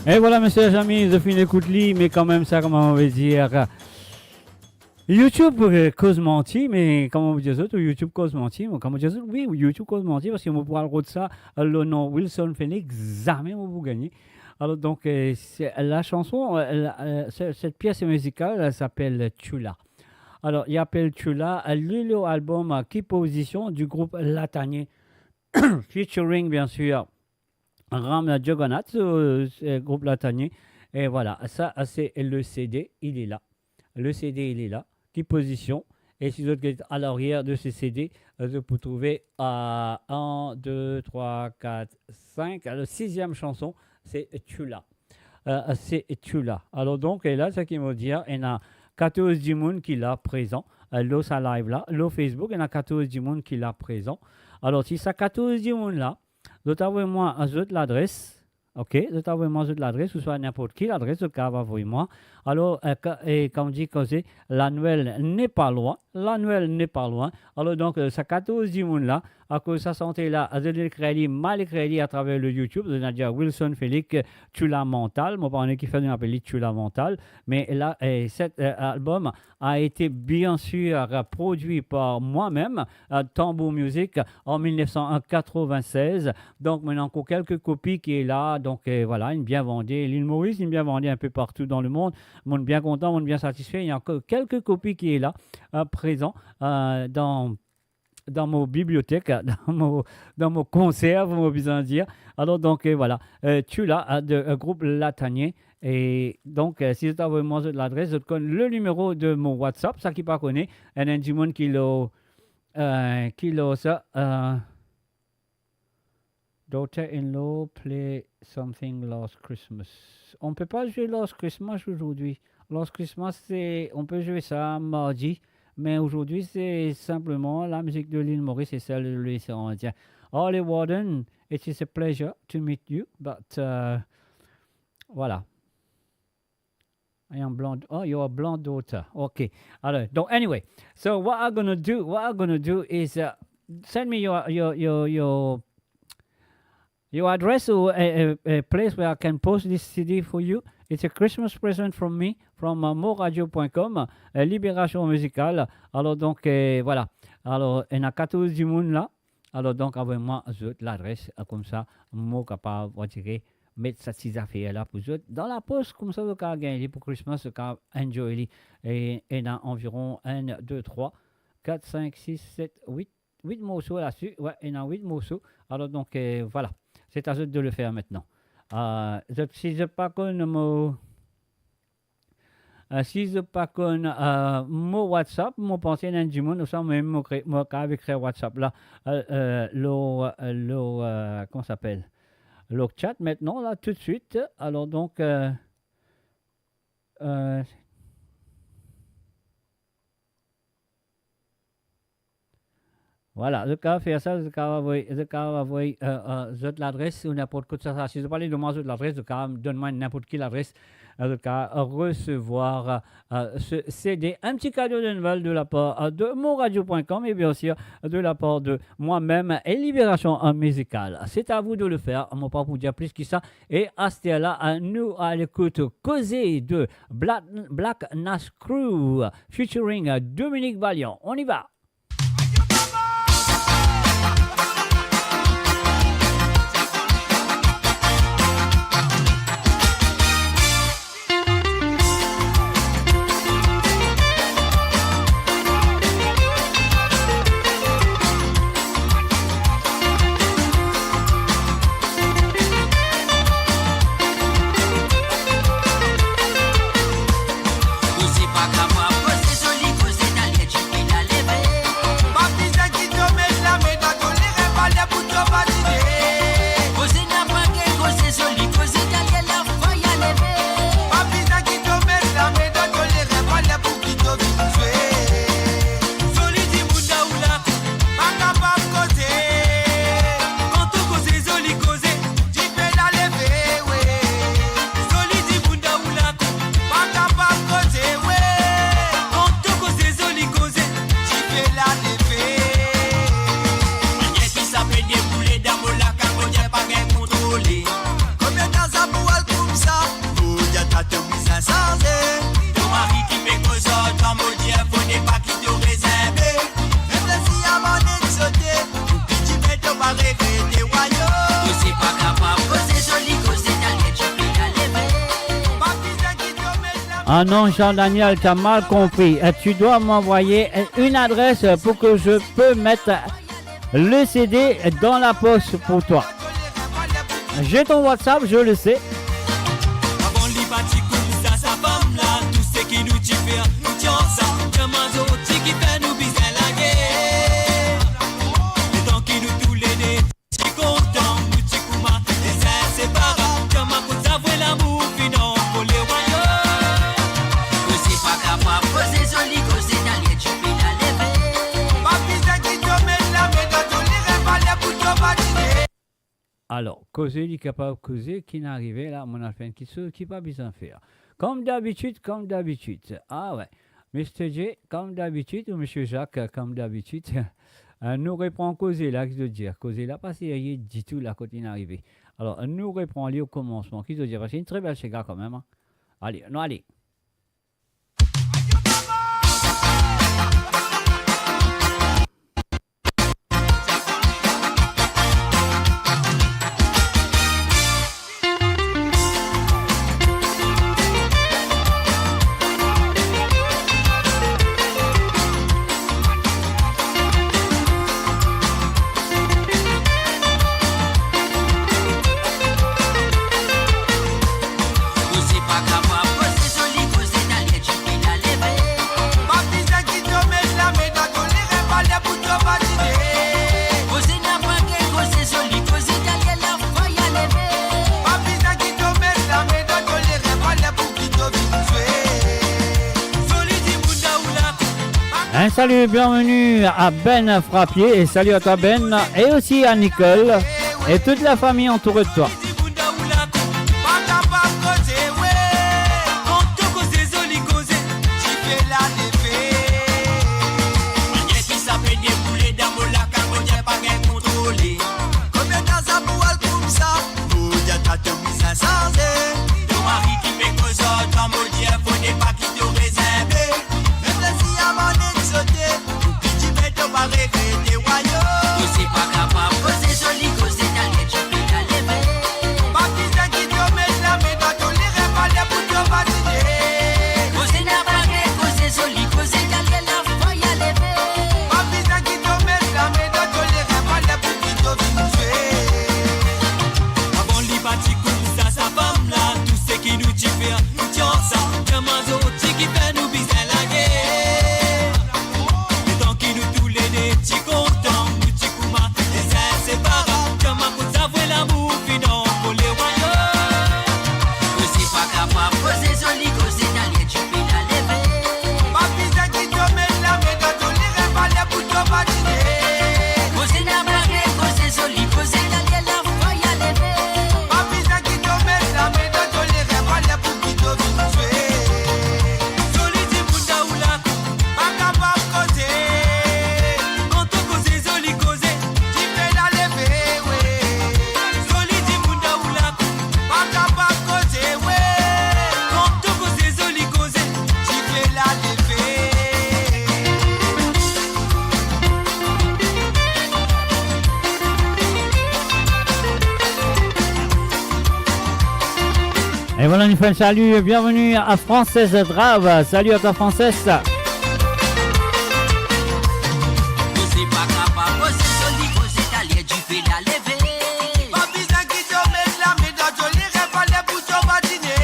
Et voilà, mes chers amis, je finis d'écouter lui, mais quand même, ça, comment on va dire. YouTube cause menti, mais comment on dit ça, YouTube cause menti, mais comment on dit ça, oui, YouTube cause menti, parce que on pourra le de ça, le nom Wilson Phoenix, jamais on va gagner. Alors, donc, la chanson, cette pièce musicale, elle s'appelle Chula. Alors, il appelle Chula, le album qui position du groupe Latanier, featuring, bien sûr, Ram Juggernaut, groupe Latanier. Et voilà, ça, c'est le CD, il est là. Le CD, il est là. Qui position. Et si vous êtes à l'arrière de ce CD, vous pouvez trouver 1, 2, 3, 4, 5. La 6e chanson, c'est Chula. C'est Chula. Alors donc, et là, ce qui me dit, il y a 14 du monde qui l'a présent. L'eau, ça live là. L'eau Facebook, il y a 14 du monde qui l'a présent. Alors, si ça 14 du monde là, vous avez moi l'adresse. OK, vous avez moi l'adresse, ou soit n'importe qui l'adresse, le cas va vous moi. Alors, et comme dit, c'est l'annuel n'est pas loin. L'annuel n'est pas loin. Alors, donc, ça 14 du monde là, à cause de sa santé là, je l'ai créé, mal créé à travers le YouTube, de Nadia Wilson Félix, Chula Mental. Mon partenaire qui fait une appel Chula Mental. Mais là, cet album a été bien sûr produit par moi-même, Tambour Music, en 1996. Donc, maintenant, encore quelques copies qui est là. Donc, voilà, une bien vendue. L'île Maurice, une bien vendue un peu partout dans le monde. On est bien content, on est bien satisfait. Il y a encore quelques copies qui est là, présent dans mon bibliothèque, dans mon conserve, on va bien dire. Alors, donc, voilà, tu l'as de groupe Latanier. Et donc, si vous avez besoin de l'adresse, vous connaissez le numéro de mon WhatsApp, ça qui pas connaît. Il y a du monde qui l'a ça. Daughter-in-law play something last Christmas. On ne peut pas jouer last Christmas aujourd'hui. Last Christmas, on peut jouer ça mardi. Mais aujourd'hui, c'est simplement la musique de l'île Maurice et celle de l'océan Indien. Holly Warden, it is a pleasure to meet you, but voilà. I am blonde. Oh, you're a blonde daughter. Okay. Alors, donc, anyway, so what I'm gonna do is send me your address or a place where I can post this CD for you. It's a Christmas present from me, from moradio.com, Libération musicale. Alors donc, voilà. Alors, il y a 14 du monde là. Alors donc, avec moi, l'adresse, comme ça, moi capable de mettre ces affaires-là pour vous. Dans la poste, comme ça, vous pouvez gagner pour Christmas, vous pouvez enjoy. Et il y a environ 1, 2, 3, 4, 5, 6, 7, 8 morceaux là-dessus. Ouais, il y en a 8 morceaux. Alors donc, voilà. C'est à vous de le faire maintenant. Si je pas connais mon WhatsApp, mon pensée dans du monde, nous sommes même avec WhatsApp là, comment ça s'appelle, le chat maintenant là tout de suite. Alors donc voilà, je peux faire ça, je peux envoyer l'adresse ou n'importe quoi. Ça. Si je parle de moi de l'adresse, je peux donner n'importe quelle adresse, je peux recevoir ce CD. Un petit cadeau de nouvelles de la part de monradio.com et bien sûr de la part de moi-même et Libération musicale. C'est à vous de le faire, on ne pas vous dire plus que ça. Et à ce là nous à l'écoute causée de Black Nash Crew featuring Dominique Valiant. On y va! Cause c'est pas capable, cause c'est joli, cause c'est dans les chips, il a levé. Ah non, Jean-Daniel, tu as mal compris. Tu dois m'envoyer une adresse pour que je peux mettre le CD dans la poste pour toi. J'ai ton WhatsApp, je le sais. Avant les bâtis comme ça, sa femme là, tout ce qui nous diffère, nous tient ça. Diamant qui fait nous biser la guerre. Les temps qui nous tous les nez, si content, nous t'y kouma, et ça c'est pas grave. Diamant pour t'avouer l'amour, finant pour les royaumes. Cosé pas capable, cosé joli, cosé d'allier, tu peux la lever. Ma fille qui te met la main dans ton lit, révalé pour te patiner. Alors, causer, il est capable de causer, qui n'est arrivé là, mon affaire, qui pas besoin de faire. Comme d'habitude. Ah ouais. Mr. J, comme d'habitude, ou Monsieur Jacques, comme d'habitude, nous reprend causer là, qui veut dire. Causer là, pas sérieux du tout là, quand il est arrivé. Alors, nous reprend lui au commencement, qui veut dire. C'est une très belle chéga quand même. Hein. Allez, non, allez. Cosé pas capable, cosé joli, cosé d'allier, tu peux la lever. Ma fille qui te met la main dans ton lit, révalé pour te patiner. Cosé n'a pas gay, cosé joli, cosé d'allier, la foi y a lever. Ma fille qui te met la main dans ton lit, révalé pour qui te vienne tuer. Solidi Bouddha Oula. Un salut, bienvenue à Ben Frappier et salut à toi Ben et aussi à Nicole et toute la famille entourée de toi. Solidi Bouddha Oula. Pas capable de causer, ouais. Quand tu causes joli, causes. Tu fais la lever. Manière qui s'appelle déboulé dans mon lac, quand on pas qu'à contrôler. Combien de temps ça pour aller comme ça? Nous, y'a ta te mise à changer. Ton mari qui fait cause toi, mon Dieu, faut n'est pas qu'il te réserve. Même si y'a mon exoté, tu mets ton barré que t'es royaume. Cosé pas capable, cosé joli, cosé d'allier, tu peux la lever. Ma fille qui te met la main dans ton lit, révalé pour te patiner. Cosé n'a pas gay, cosé joli, cosé d'allier, la foi y a lever. Ma fille qui te met la main dans ton lit, révalé pour qui te vienne tuer. Avant les bâtis comme ça, sa femme là, tout ce qui nous diffère, nous tient ça. Diamant qui fait nous biser la guerre. Les temps qui nous tous les nez, t'y content, nous t'y kouma, et ça c'est pas grave. Diamant pour t'avouer l'amour, finant pour les royaumes. Cosé pas capable, cosé joli, cosé d'allier, tu peux la lever. Ma fille qui te met la main dans ton lit, révalé pour te patiner. Cosé n'a pas gay, cosé joli, cosé d'allier, la foi y a lever. Ma fille qui te met la main dans ton lit, révalé pour qui te vienne tuer. Solidi Bouddha Oula. Pas capable de causer. Quand tu causes joli, causes. Tu fais la lever, ouais. Solidi Bouddha Oula. Pas capable de causer, ouais. Quand tu causes joli, causes. Tu fais la lever. Et voilà, une fois salut, bienvenue à Française Drave. Salut à toi Française. Cosé pas capable, cosé joli, cosé d'allier, tu peux la lever. Ma fille qui te met la main dans ton lit, révalé pour te patiner.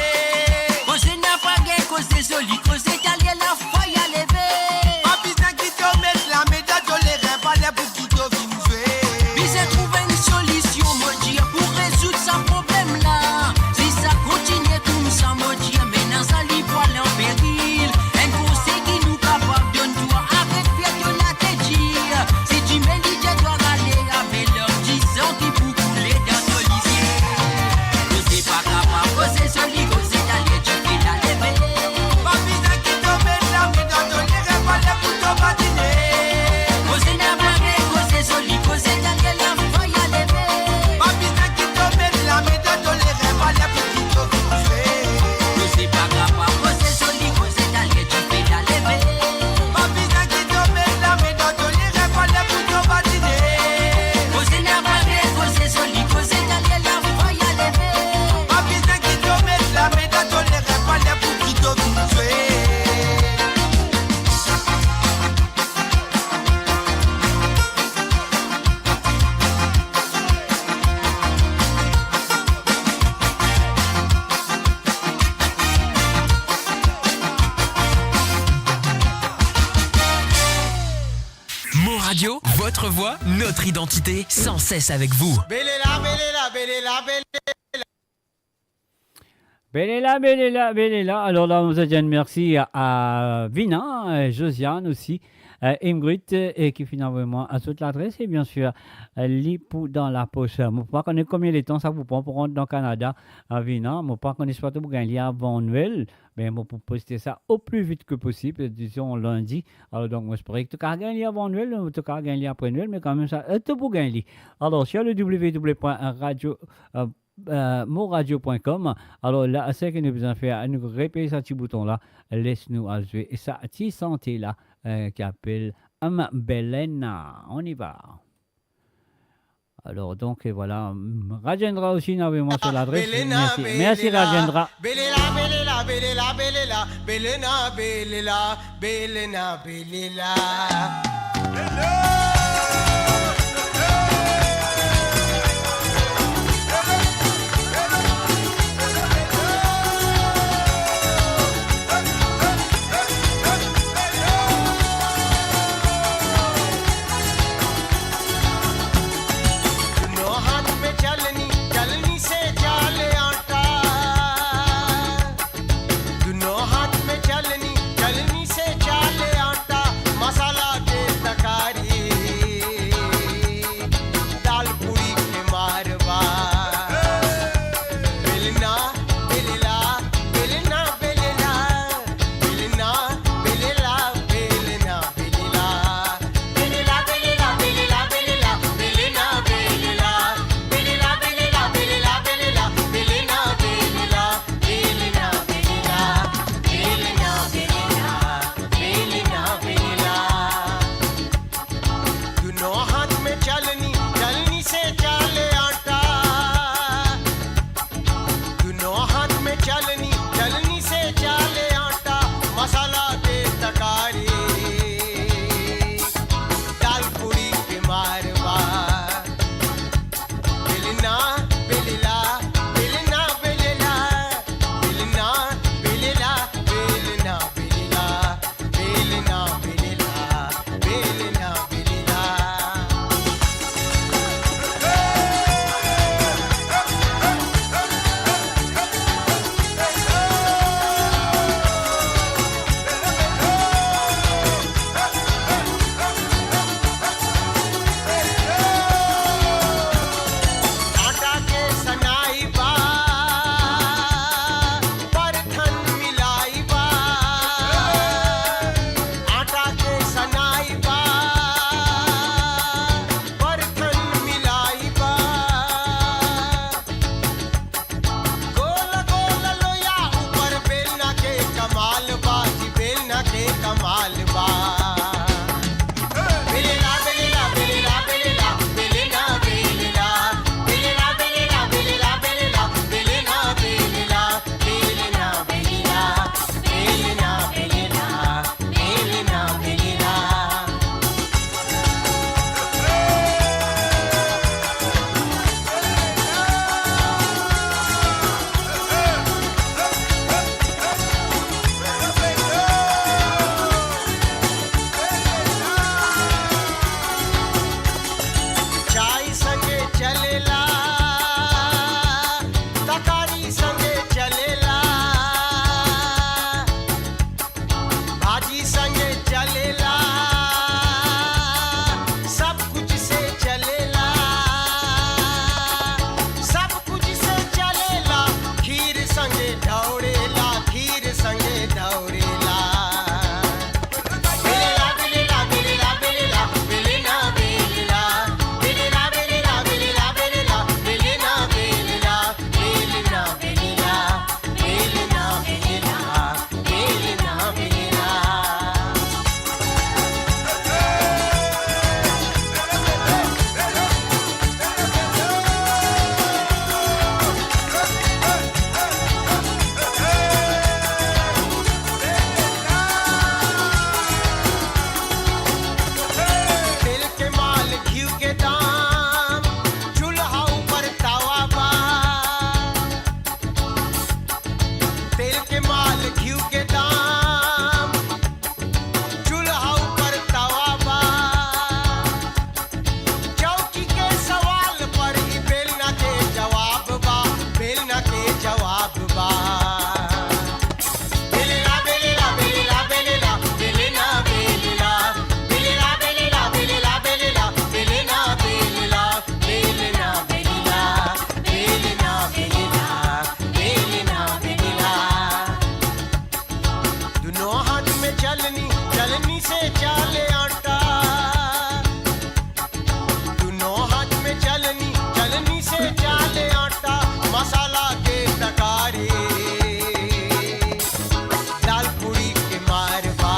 Cosé n'a pas gay, cosé joli, cosé d'allier, la foi y a lever. Ma fille qui te met la main dans ton lit, révalé pour qui te vienne tuer. Puis j'ai trouvé une solution, mon Dieu, pour résoudre ce problème-là. Si ça continue comme ça, mon Dieu, maintenant ça lui voile en péril. Un conseil qui nous Radio, votre voix, notre identité, sans cesse avec vous. Belela, belela, belela, belela. Belle Alors là, on vous dit un merci à Vina, Josiane aussi, Ingrid, et qui finalement a toute l'adresse et bien sûr, l'IPU dans la poche. Je ne sais pas combien de temps ça vous prend pour rentrer dans le Canada à Vina. Je ne sais pas pas pour gagner avant Noël. Mais bon, pour poster ça au plus vite que possible, disons lundi. Alors donc, moi, j'espère que tu as gagné avant Noël, tu as gagné après Noël, mais quand même, ça, tu peux gagner. Alors, sur le www.moradio.com, alors là, c'est que nous besoin faire, nous répéter ce petit bouton-là, laisse-nous jouer. Et ça, petite santé-là, qui appelle Belena. On y va. Alors donc et voilà, Rajendra aussi n'avait moi sur l'adresse. Merci, merci Rajendra. Belela, belela, belela, belela, belena, belela, belena, belela. मसाला के तकारी दोनों हाथ में चलनी चलनी से चाले आटा दोनों हाथ में चलनी चलनी से चाले आटा मसाला के तकारी दाल पूरी के मारवा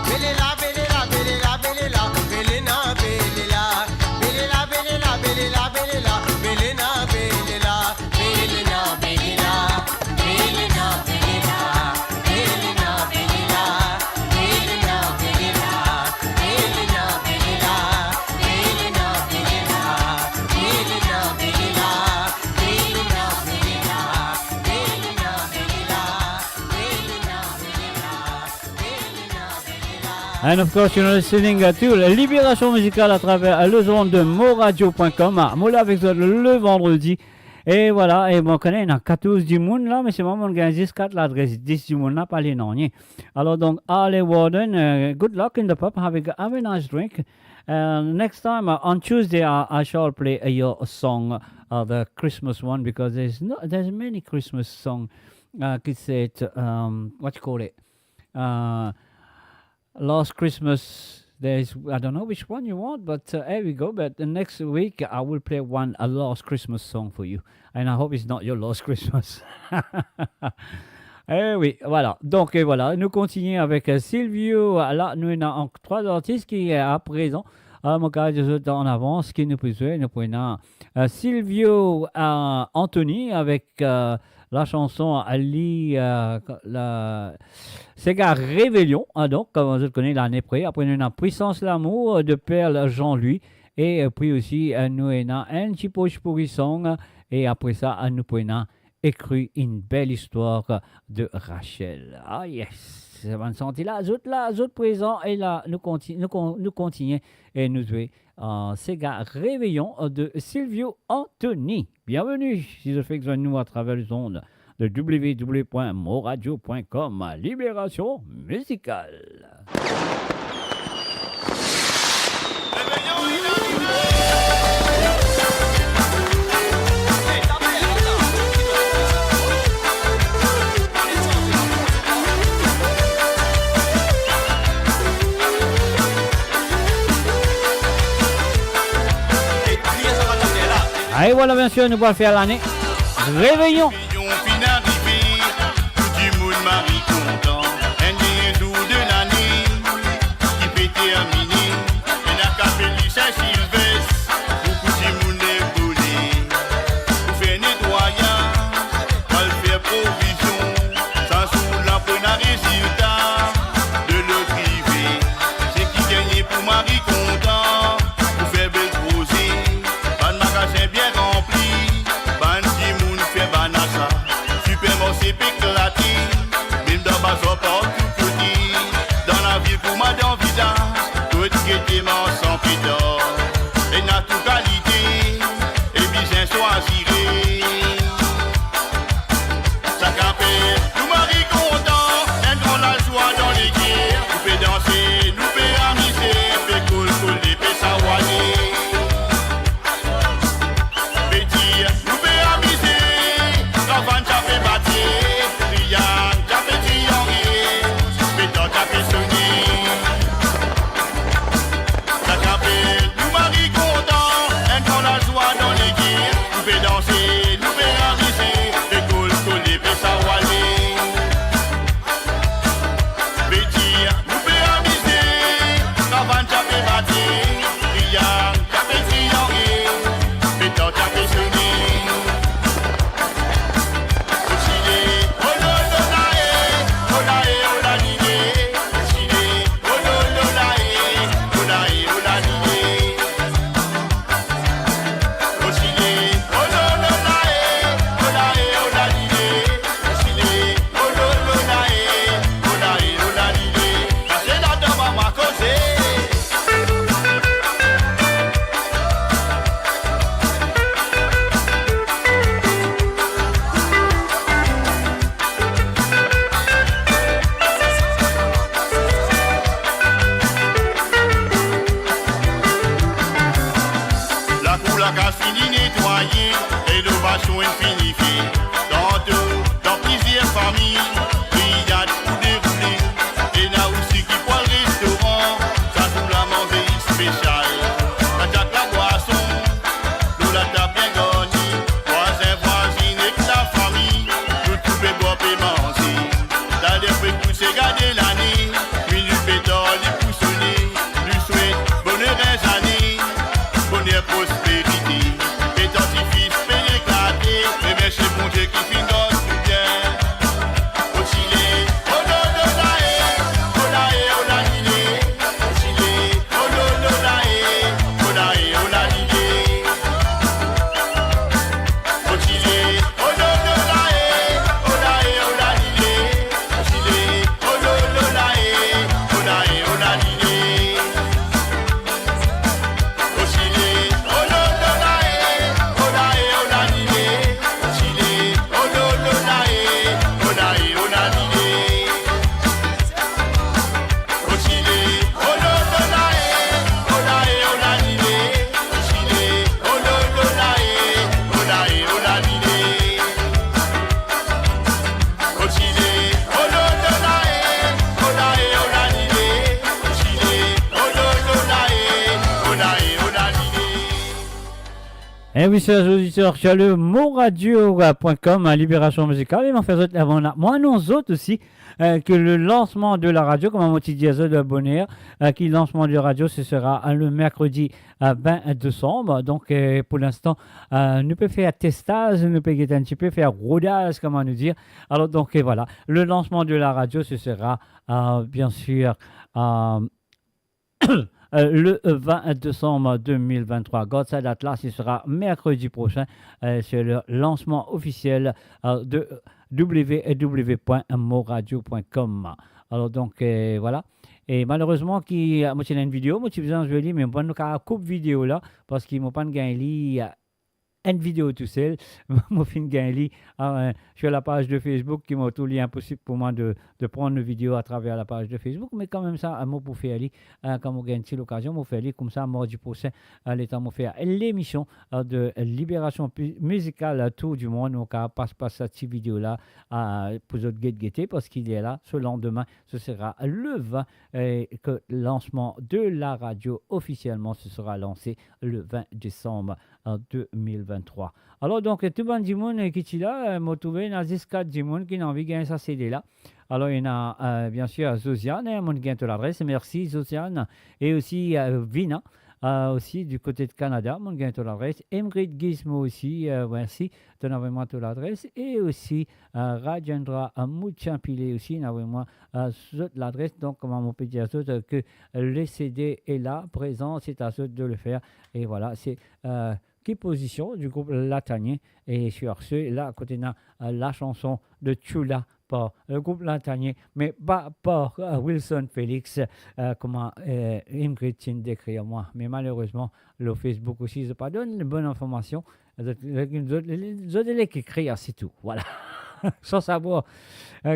बेलेला बेलेला बेलेला बेलेला बेलेना बेलेला बेलेला बेलेला बेलेला बेलेला बेलेना बेलेला बेलेना बेलेला बेलेना बेलेला बेलेना बेलेला बेलेना बेलेला बेलेना बेलेला बेलेना बेलेला बेलेना बेलेला बेलेना बेलेला बेलेना बेलेला And of course, you're listening to la Libération musicale à travers les ondes de moradio.com. Moula avec toi le vendredi. Et voilà, et bon, connaît, il y a 14 du monde là, mais c'est moi, mon gars, 4 l'adresse 10 du monde là, pas les noms. Alors donc, Ali Warden, good luck in the pub, have a nice drink. Next time, on Tuesday, I shall play your song, the Christmas one, because there's many Christmas songs. What you call it? Last Christmas, I don't know which one you want, but here we go. But the next week, I will play a last Christmas song for you. And I hope it's not your last Christmas. Eh oui, voilà. Donc, voilà, nous continuons avec Silvio. Là, nous avons 3 artistes qui est à présent. Mon cas, je en avance, qui nous prenons. Nous prenons Silvio Anthony avec la chanson Ali, Sega Réveillon, donc, comme je le connais l'année près. Après, nous avons Puissance l'amour de Perle Jean-Louis. Et puis aussi, nous avons un Chipoche Pourrissong. Et après ça, nous prenons Écrit une belle histoire de Rachel. Ah yes, ça va nous sentir là, autres présents. Et là, nous continuons et nous jouons Sega Réveillon de Silvio Anthony. Bienvenue, si je fais que nous à travers les ondes de www.moradio.com. Libération musicale. Et voilà, bien sûr, nous allons faire l'année. Réveillons. Bien rempli, ban qui moun fait banasa. c'est garder l'année, minute pétard, les poussonner, lui souhaite bonheur des années, bonheur prospérité, et tant si fils peut éclater, mais merci bon Dieu qui finit tout bien. Oscillé, oh là là là, oh là oh là l'idée, oscillé, oh là là là, oh là oh là l'idée, oscillé, oh là là là, oh là oh là l'idée, oscillé, oh là là là, oh là oh là l'idée, oscillé, oh là là là, oh là oh là l'idée, oscillé, oh là là là, oh là oh là l'idée, oscillé, oh là là là, oh là oh là l'idée, oscillé, oh là là là, oh là oh là l'idée, oscillé, oh là là là, oh là oh là l'idée, oscillé, oh là là là, oh là oh là l'idée. Et oui, chers auditeurs, sur le moradio.com, Libération musicale, et m'en faire autre avant là. Moi, non, autres aussi, que le lancement de la radio, comme on dit de Bonheur, qui lancement de radio, ce sera le mercredi 20 décembre. Donc, pour l'instant, nous pouvons faire testage, nous pouvons un petit peu faire rodage, comment nous dire. Alors, donc, voilà, le lancement de la radio, ce sera bien sûr le 20 décembre 2023. God side Atlas, il sera mercredi prochain. C'est le lancement officiel de www.moradio.com. Alors donc voilà. Et malheureusement, moi j'ai une vidéo, moi j'ai besoin de jouer, mais on ne peut pas coupe vidéo là parce qu'ils m'ont pas gagné une vidéo tout seul. Moi, fin gagné sur la page de Facebook qui m'a tout lié impossible pour moi de prendre une vidéo à travers la page de Facebook. Mais quand même ça, moi pour faire aller, quand on gagne l'occasion, moi faire aller comme ça, mardi prochain, l'état moi faire l'émission de libération musicale à tout du monde. Donc passe cette vidéo là pour votre guetter parce qu'il est là. Ce lendemain, ce sera le 20 que le lancement de la radio officiellement ce sera lancé le 20 décembre 2023. Alors donc tout le monde du monde qui est là, m'a trouvé dans 4 du monde qui a envie de gagner sa CD là. Alors il y en a bien sûr Zosiane, mon gagne l'adresse, merci Zosiane, et aussi Vina. Aussi du côté de Canada, mon gagne l'adresse. Emgrid Gizmo aussi, merci, tu as vraiment l'adresse. Et aussi Rajendra Mouchampile aussi, n'a vraiment l'adresse. Donc, comment on peut dire que le CD est là, présent, c'est à ceux de le faire. Et voilà, c'est qui position du groupe Latanier. Et sur ce, là, à côté de la chanson de Chula par le groupe Latanier, mais pas par Wilson Félix, comment Ingrid décrit à moi. Mais malheureusement, le Facebook aussi ne pas donne de bonnes informations. Les autres qui écrivent, c'est tout. Voilà. Sans savoir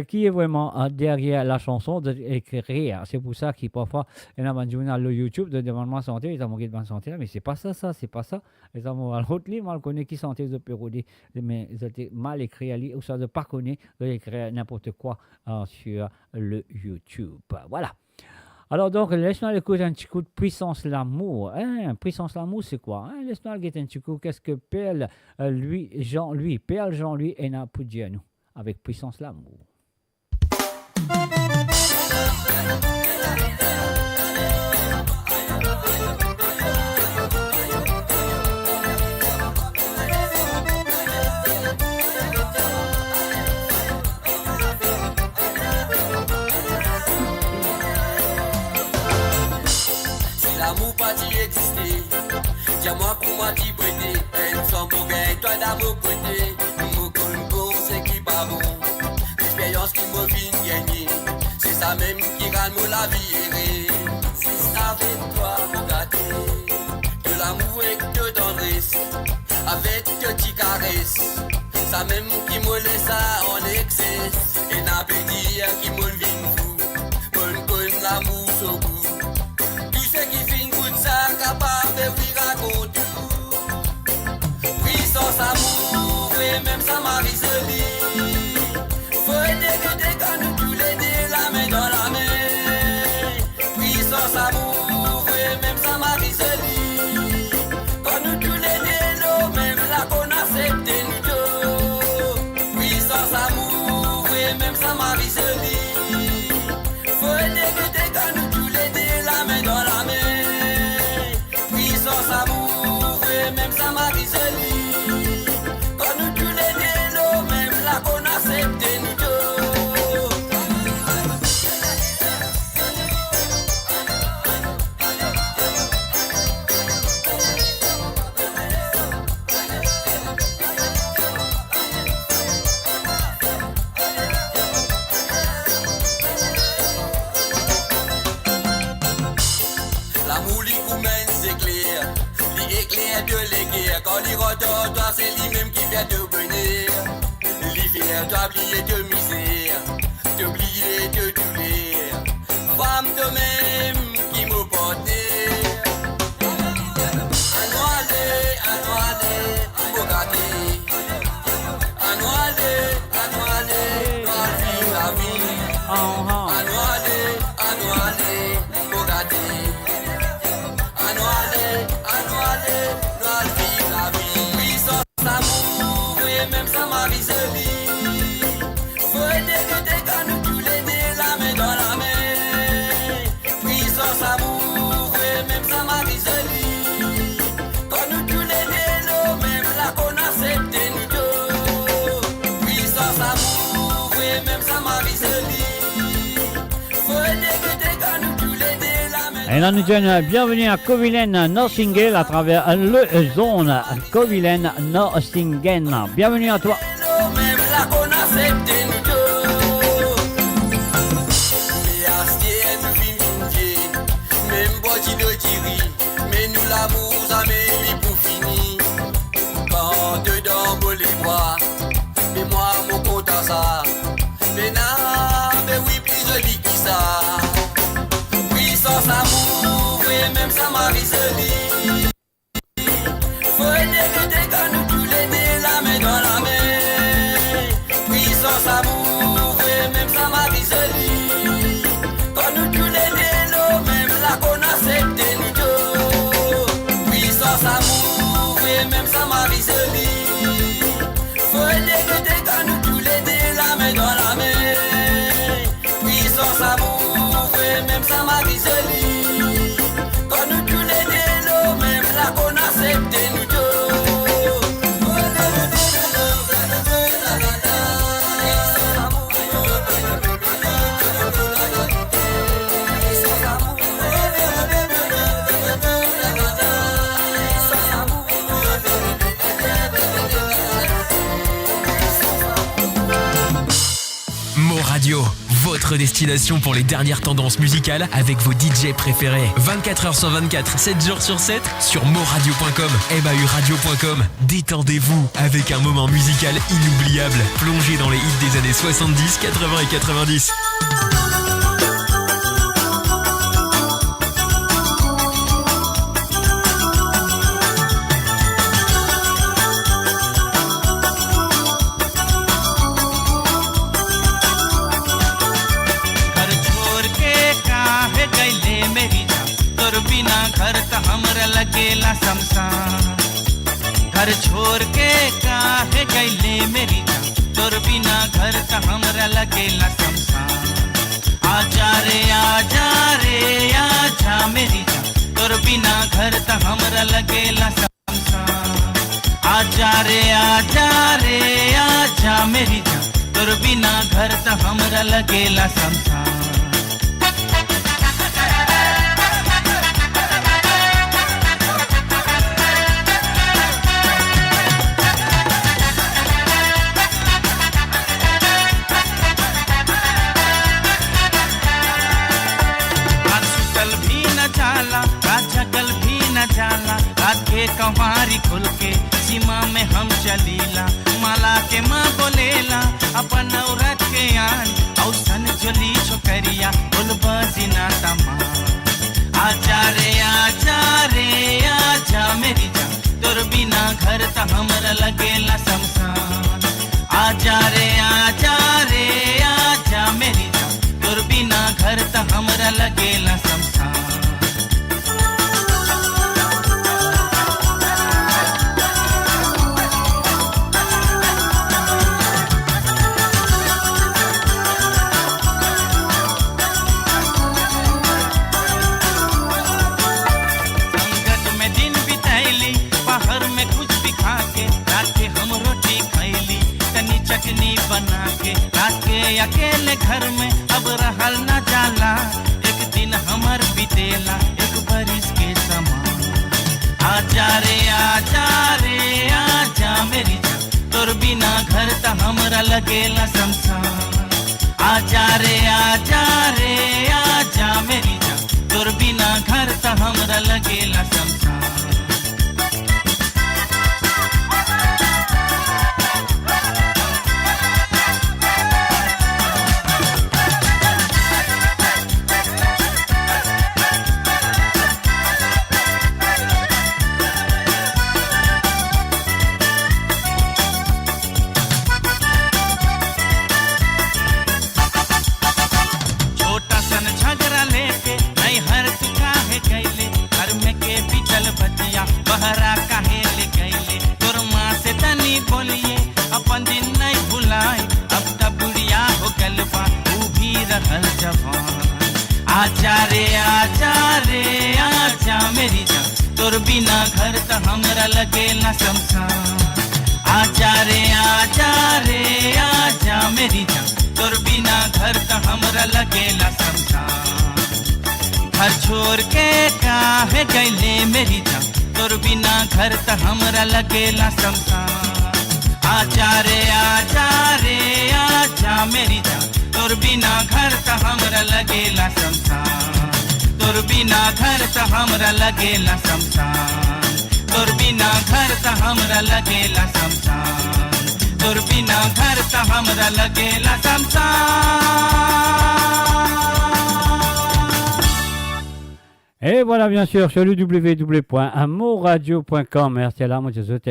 qui est vraiment derrière la chanson d'écrire. C'est pour ça qu'il parfois il y a un journal le YouTube de demandement santé, ils ont manqué de bonne santé, mais c'est pas ça, c'est pas ça. Ils ont l'autre livre, on connaît qui santé de pérodé, mais ils ont mal écrit ou ça de pas connaître d'écrire n'importe quoi sur le YouTube. Voilà. Alors donc, laisse-nous écouter un petit coup de Puissance l'amour. Puissance l'amour, c'est quoi? Laisse-nous écouter un petit coup. Qu'est-ce que Perle Jean-Louis est là pour dire nous, avec Puissance l'amour. L'amour pas d'y exister, dis-moi pour moi d'y prêter. Elle sans pour gagner, toi d'amour prêter. Mon bon, c'est qui pas bon. L'expérience qui m'a vu gagner, c'est ça même qui rend la vie. C'est avec toi, mon gâté, de l'amour et de tendresse, avec que tu caresses. Ça même qui me laisse en excès, et n'a pas dire qui me vient fou. Bon, l'amour au bout. Qui fait une goutte ça capable de lui raconter puissance amour et même ça m'a risé. Faut aider quand nous tous les deux la main dans la main. Puissance amour et même ça m'a risé. Quand nous tous les deux même la qu'on accepte nous deux. Puissance amour et même ça m'a risé. ça m'a résolu. Quand nous tous les deux, nous, même là qu'on accepte nous deux. L'amour lui coumène s'éclaire, lui éclaire de l'éguerre. Quand il retourne, toi c'est lui-même qui fait te bonheur. Lui fait t'oublier de misère, t'oublier de douleur. Femme de même qui me porte. Anoualé, Bogati. Anoualé, dans la vie. Anoualé, Bogati. Anoualé, doit vivre la vie. Puissance d'amour, et même ça m'a résolu. Faut aider que t'es quand nous tous les deux, la main dans la main. Puissance d'amour, et même ça m'a résolu. Quand nous tous les deux, nous, même là qu'on accepte nous deux. Puissance d'amour, et même ça m'a résolu. Faut aider que t'es quand nous tous les deux, la main. Et là, nous disons bienvenue à Covilen Norsingen à travers le zone Covilen Norsingen. Bienvenue à toi. Même là qu'on accepte nous deux. Mais à ce nous vivons, même body de tiri. Mais nous l'amour, ça met pour finir. Quand dedans, beau les bras. Mais moi, mon compte à ça. Mais non, mais oui, plus joli que ça. Puissance amour, et même ça m'a résolu. Faut aider que t'es quand nous tous les deux, la main dans la main. Puissance amour, et même ça m'a résolu. Quand nous tous les deux, nous, même là qu'on accepte nous deux. Puissance amour, et même ça m'a résolu. Faut aider que t'es quand nous tous les deux, la main dans la main. Puissance amour, et même ça m'a résolu. Quand nous tous les deux, nous, même là qu'on accepte nous deux. Radio, votre destination pour les dernières tendances musicales avec vos DJ préférés. 24h sur 24, 7 jours sur 7 sur moradio.com, mauradio.com. Détendez-vous avec un moment musical inoubliable, plongé dans les hits des années 70, 80 et 90. लगेला शमशान घर छोड़ के काहे गईले मेरी जान तोर बिना घर त हमरा लगेला शमशान आजा रे आजा रे आजा मेरी जान तोर बिना घर त हमरा लगेला शमशान आजा रे आजा रे आजा मेरी जान तोर बिना घर त हमरा लगेला शमशान के कंवारी खुल के सीमा में हम चलीला माला के माँ बोलेला अपन औरत के आन औसन जोली छोकरिया बोल बजिना तमा आजा रे आजा मेरी जान तोर बिना घर त हमरा लगेला शमशान आजा रे आजा मेरी जान तोर बिना घर त हमरा लगेला शमशान में कुछ अकेले घर में अब रहल न जाला एक दिन हमर बीतेला एक बरिस के समान आजा रे आजा रे आजा मेरी जान तोर बिना घर त हमरा लगेला शमशान आजा रे आजा रे आजा मेरी जान तोर बिना घर त हमरा लगेला शमशान बहरा काहे ले गईले तोर माँ से तनी बोलिए अपन दिन नहीं भुलाए अब तब बुढ़िया हो गल बा तू भी रहल जवान आजा रे आजा मेरी जान तोर बिना घर त हमरा लगेला शमशान आजा रे आजा मेरी जान तोर बिना घर त हमरा लगेला शमशान घर छोड़ के काहे गईले मेरी जान तोर बिना घर त हमरा लगेला शमशान आजा रे आजा मेरी जान तोर बिना घर त हमरा लगेला शमशान तोर बिना घर त हमरा लगेला शमशान तोर बिना घर त हमरा लगेला शमशान तोर बिना घर त हमरा लगेला शमशान Et voilà, bien sûr, sur le www.amourradio.com. Merci à la moi, je souhaite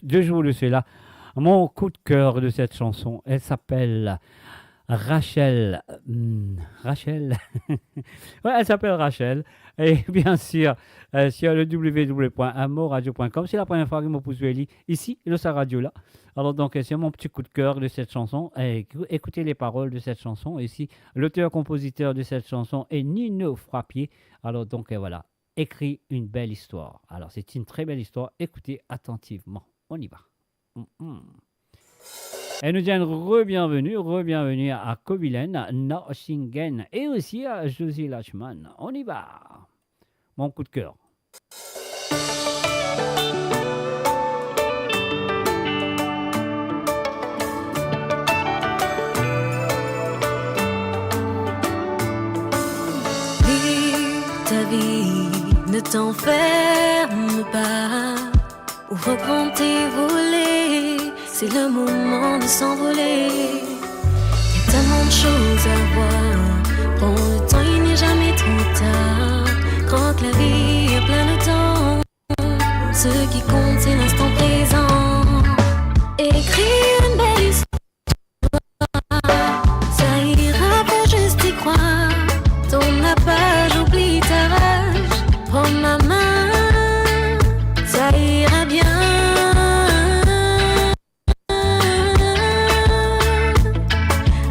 deux jours de cela. Mon coup de cœur de cette chanson, elle s'appelle Rachel. Rachel ouais, elle s'appelle Rachel. Et bien sûr, sur le www.amourradio.com, c'est la première fois que je me pose ici, le Sa Radio là. Alors donc, c'est mon petit coup de cœur de cette chanson. Et écoutez les paroles de cette chanson. Ici, l'auteur-compositeur de cette chanson est Nino Frappier. Alors donc, voilà, écrit une belle histoire. Alors, c'est une très belle histoire. Écoutez attentivement. On y va. Et nous disons re-bienvenue à Kovilen, Norsingen et aussi à Josie Lachman. On y va. Mon coup de cœur. Ta vie, ne t'enferme pas ou reprends tes volets, c'est le moment de s'envoler. Il y a tellement de choses à voir, prends le temps, il n'est jamais trop tard. Quand la vie est plein de temps, ce qui compte c'est l'instant présent. Écris une belle histoire, ça ira, faut juste y croire. Tourne la page, oublie ta rage, prends ma main, ça ira bien.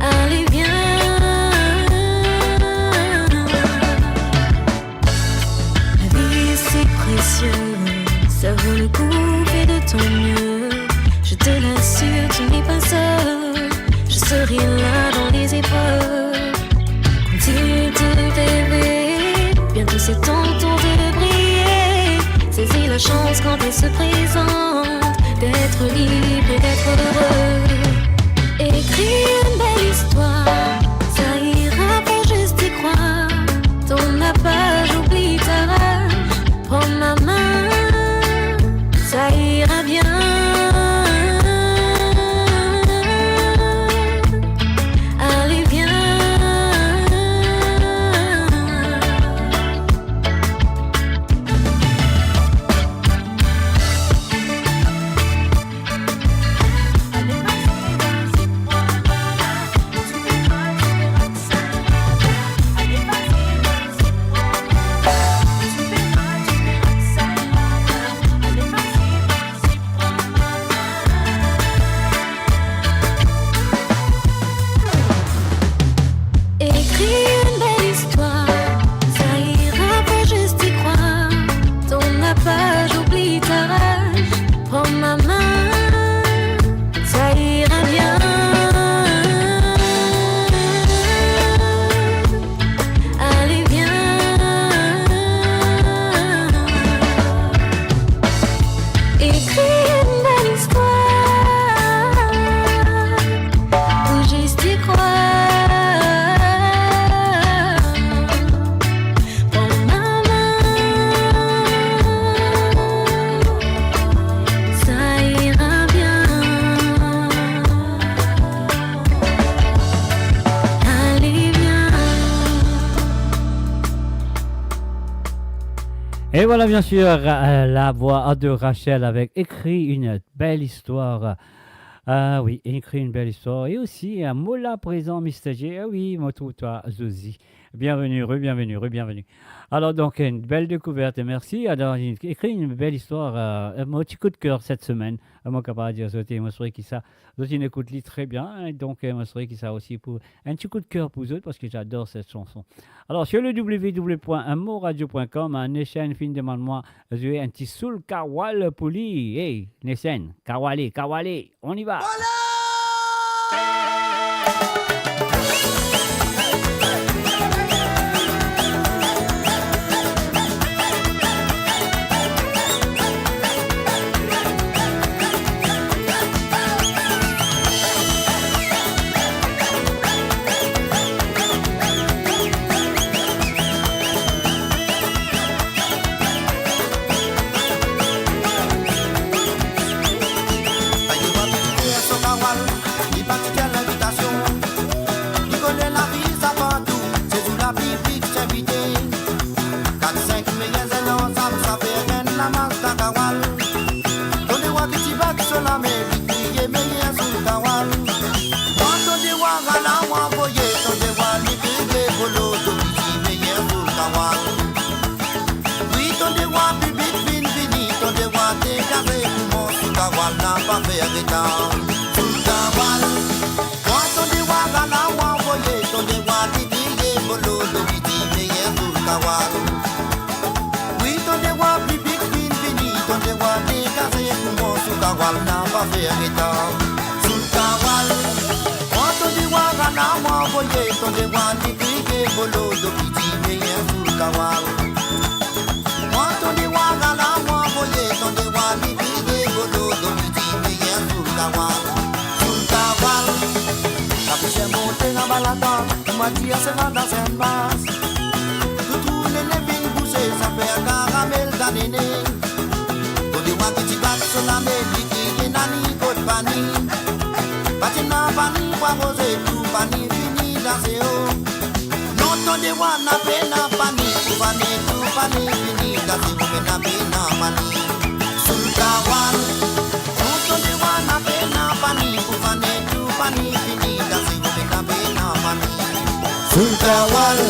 Allez viens, la vie est si précieuse, ça vaut le coup, fais de ton mieux. Je te l'assure, tu n'es pas seul, je serai là dans les épreuves. Continue de rêver, bientôt c'est ton tour de briller. Saisis la chance quand elle se présente, d'être libre et d'être heureux. Écris une belle histoire, ça ira, faut juste y croire. Tourne la page, oublie ta rage, prends ma main, ça ira bien. Et voilà bien sûr la voix de Rachel avec écrit une belle histoire. Ah oui, écrit une belle histoire. Et aussi un Mola présent, Mr. J. Ah oui, toi, Zozi. Bienvenue, bienvenue. Alors donc une belle découverte et merci. Alors il écrit une belle histoire. Mon petit coup de cœur cette semaine. Moi capable de dire sauter, moi serais qui ça. Zozi écoute lit très bien. Et donc moi serais qui ça aussi pour un petit coup de cœur pour eux parce que j'adore cette chanson. Alors sur le www.moradio.com, un chaîne fin demande-moi jouer un petit soul kawal pour lui. Hey, Nessen, kawale, on y va. Matia se va dans un basse. Tout tourne les vignes poussées, ça fait un caramel d'annéné. Pour des gens qui battent sur la médique, qui n'ani côte pani. Patina pani, bois rosé, tout pani, fini dans ses hauts. Non, ton des gens n'a pas pani, tout pani, fini dans ses hauts, mais n'a pas pani. Sous le kawal. Non, ton des gens n'a pas pani, tout pani, fini dans ses hauts, mais n'a pas pani. Sultawal.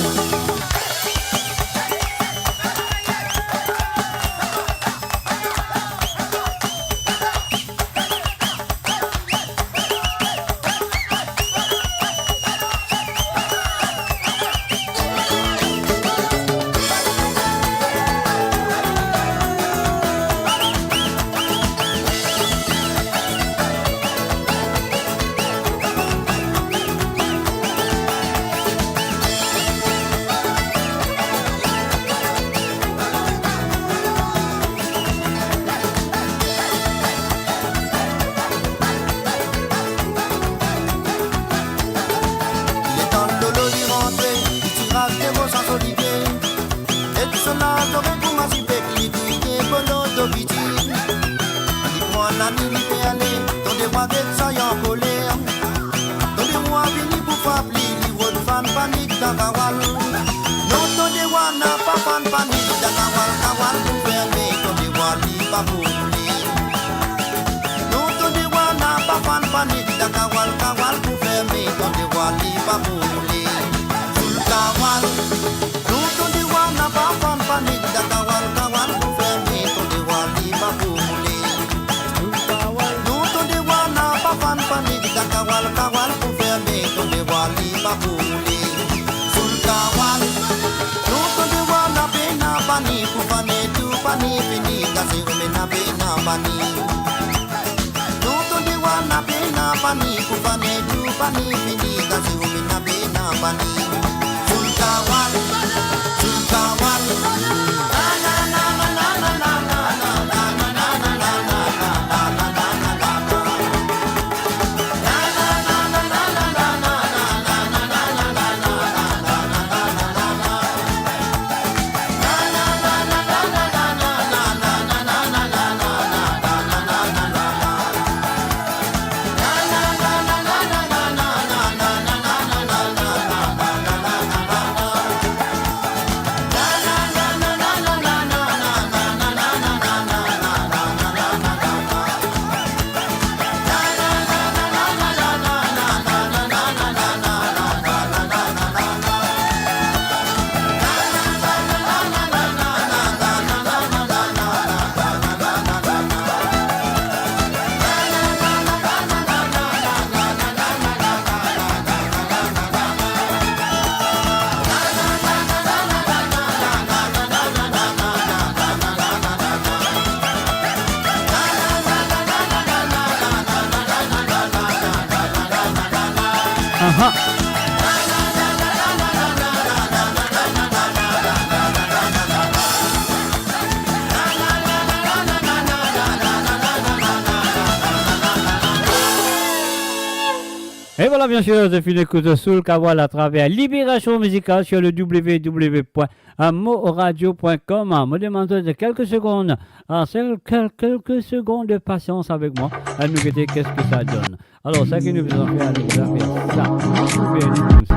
Et voilà, bien sûr, c'est une écoute de Soul Kawal à travers Libération Musicale sur le www.moradio.com. Me demande de quelques secondes, quelques secondes de patience avec moi à nous guetter qu'est-ce que ça donne. Alors, ça qui nous faisons faire, nous faisons faire ça. Nous pouvons faire tout ça.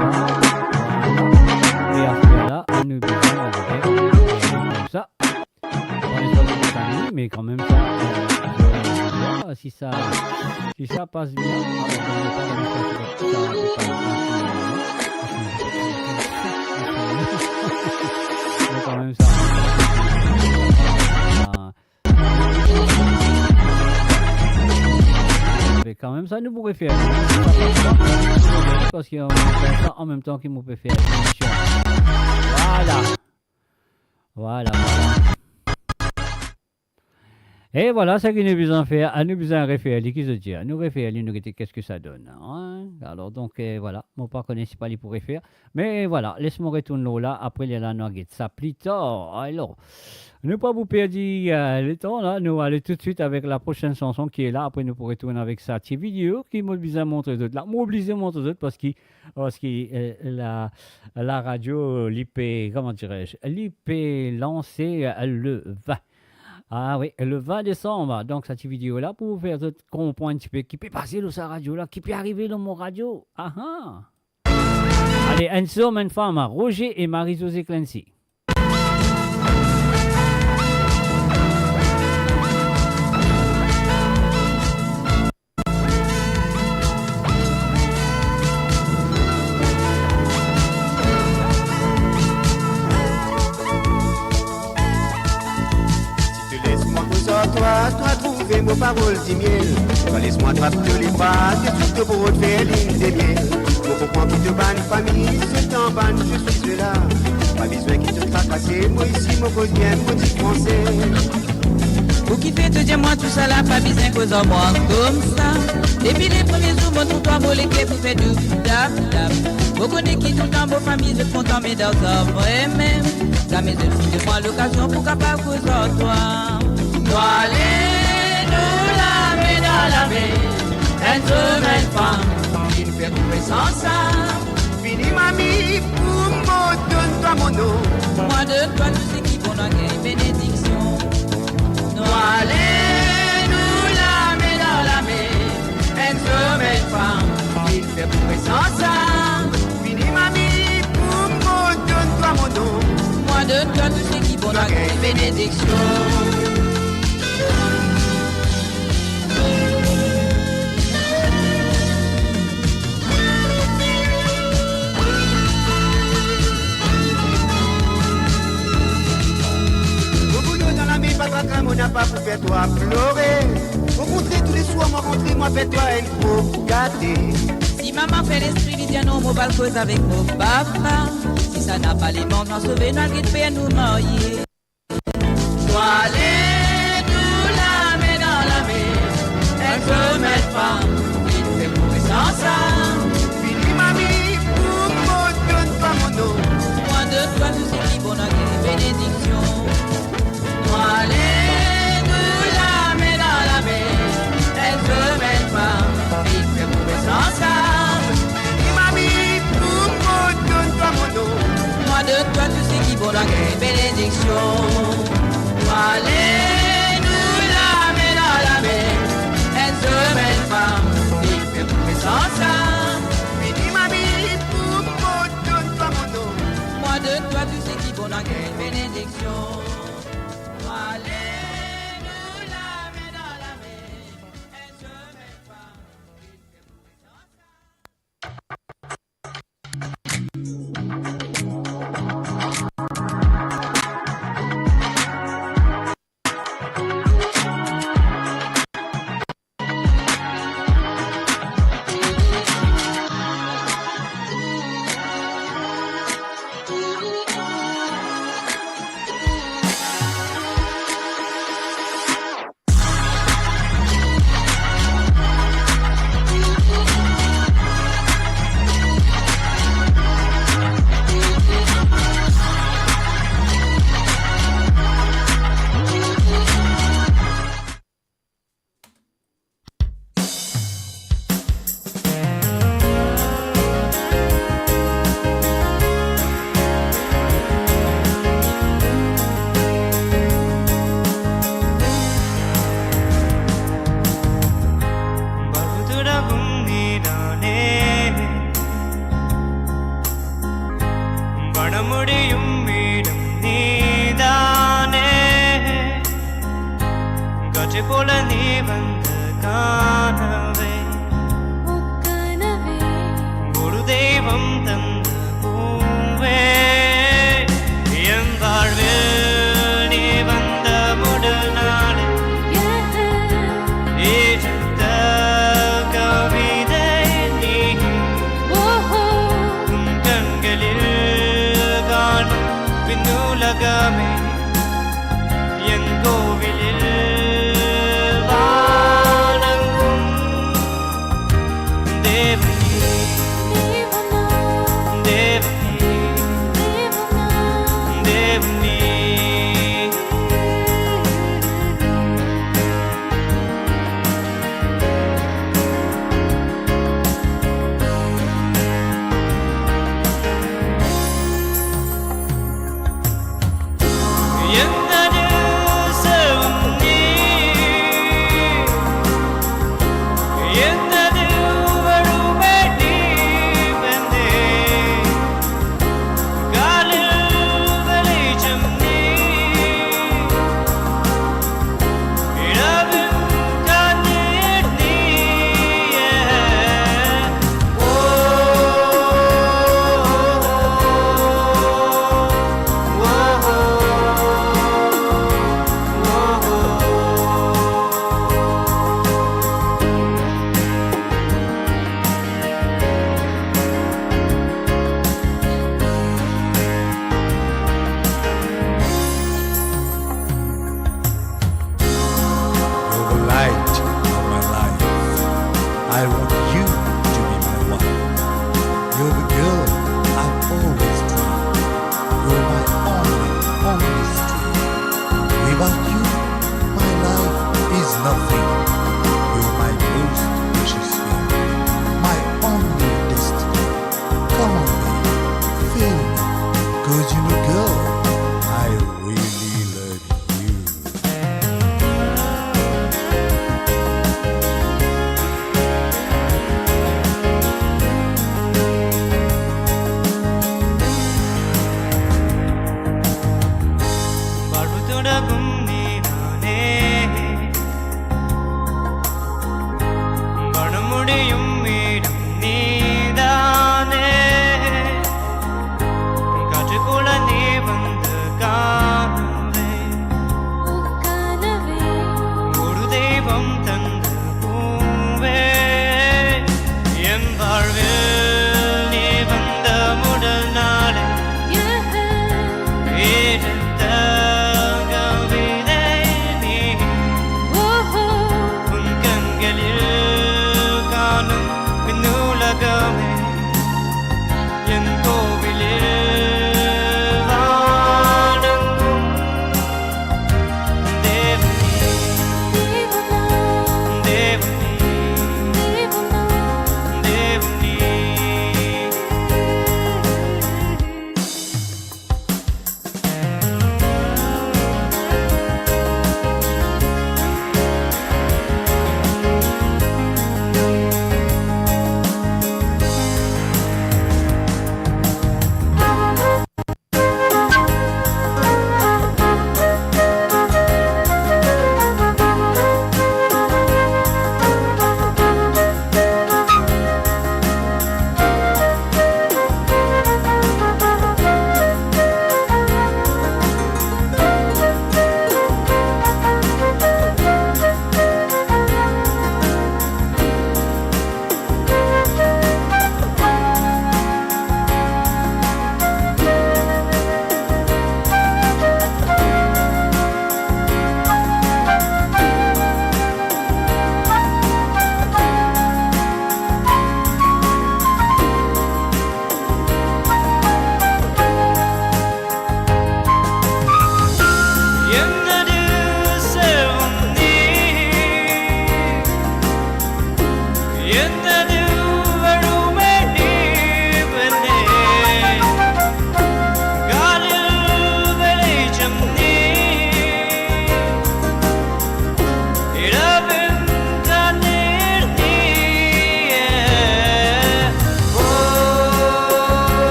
Voilà. Et à ce moment-là, nous faisons faire comme ça. On est sur le famille, mais quand même ça. Si ça passe bien, alors mais quand même ça. Mais quand même ça nous pourrait faire. Parce qu'on fait ça en même temps qu'il nous peut faire l'émission. Voilà. Et voilà, ce que nous besoin faire, nous besoin référer, qui se dit, nous référer, nous regarder qu'est-ce que ça donne. Hein? Alors donc voilà, mon pas connaît pas les pourrait faire, mais voilà, laisse-moi retourner là, après les nuggets, ça plus tard. Alors, ne pas vous perdre le temps là, nous allons tout de suite avec la prochaine chanson qui est là, après nous pourrons retourner avec sa petite vidéo qui m'a besoin de montrer d'autres là, m'obliger à montrer d'autres parce que la radio, l'IP, comment dirais-je, l'IP lancé le 20. Ah oui, le 20 décembre, donc cette vidéo-là, pour vous faire comprendre un petit peu qui peut passer dans sa radio-là, qui peut arriver dans mon radio. Ah ah! Allez, un homme, une femme, Roger et Marie-Josée Clancy. Toi trouver nos paroles du miel. Toi laisse-moi attraper les bras, c'est tout pour te faire l'île des miels. Moi comprends qui te banne famille, c'est en banne, je suis là. Pas besoin qui te tracasser, moi ici, mon cause bien, mon petit français. Pour qui fait te dire moi tout ça là, pas besoin cause en moi comme ça. Depuis les premiers jours, mon tout volé qui vous fait du tap tap. Vous connaissez qui tout le temps, vos familles, je suis content, mais dans un vrai même. La maison, de moi l'occasion pour capable cause en toi. Allez-nous la main dans la main, un homme, une femme, qui nous fait trouver sans ça. Fini mamie, pour moi, donne-toi mon nom. Moi de toi, tout ce qui bon a gagné bénédiction. Allez-nous la main dans la main, un homme, une femme, qui nous fait trouver sans ça. Fini mamie, pour moi, donne-toi mon nom. Moi de toi, tout ce qui bon a gagné bénédiction. On n'a pas pour faire toi pleurer. Au contraire, tous les soirs, moi rentrer, moi fais toi une trop gâtée. Si maman fait l'esprit, il dit non, mon bal cause avec mon papa. Si ça n'a pas les membres, on sauver, nous allons faire nous marier. Allez-nous la main dans la main, un homme, une femme, qui nous fait courir sans ça. Fini mamie, pour moi, donne-toi mon nom. Moi de toi, tout ce qui bon a gagné bénédiction. Allez-nous la main dans la main, un homme, une femme, qui nous fait courir sans ça. Fini mamie, pour moi, donne-toi mon nom. Moi de toi, tout ce qui bon a gagné bénédiction. Allez-nous la main dans la main, un homme, une femme, qui nous fait courir sans ça. Fini mamie, pour moi, donne-toi mon nom. Moi de toi, tout ce qui bon a gagné bénédiction. Allez-nous la main dans la main, un homme, une femme, qui nous fait courir sans ça. முடியும் இடம் நீதானே காற்றை போல நீ வந்த காணவே ஒரு தெய்வம் தந்த பூவே என் வாழ்வில் நீ வந்த முதல் நாள் ஏற்ற கவிதை நீ உன் கண்களில் காணும் விண்ணுலகமே என் கோவிலில் வானங்கும் தேவனே தேவனே தேவனே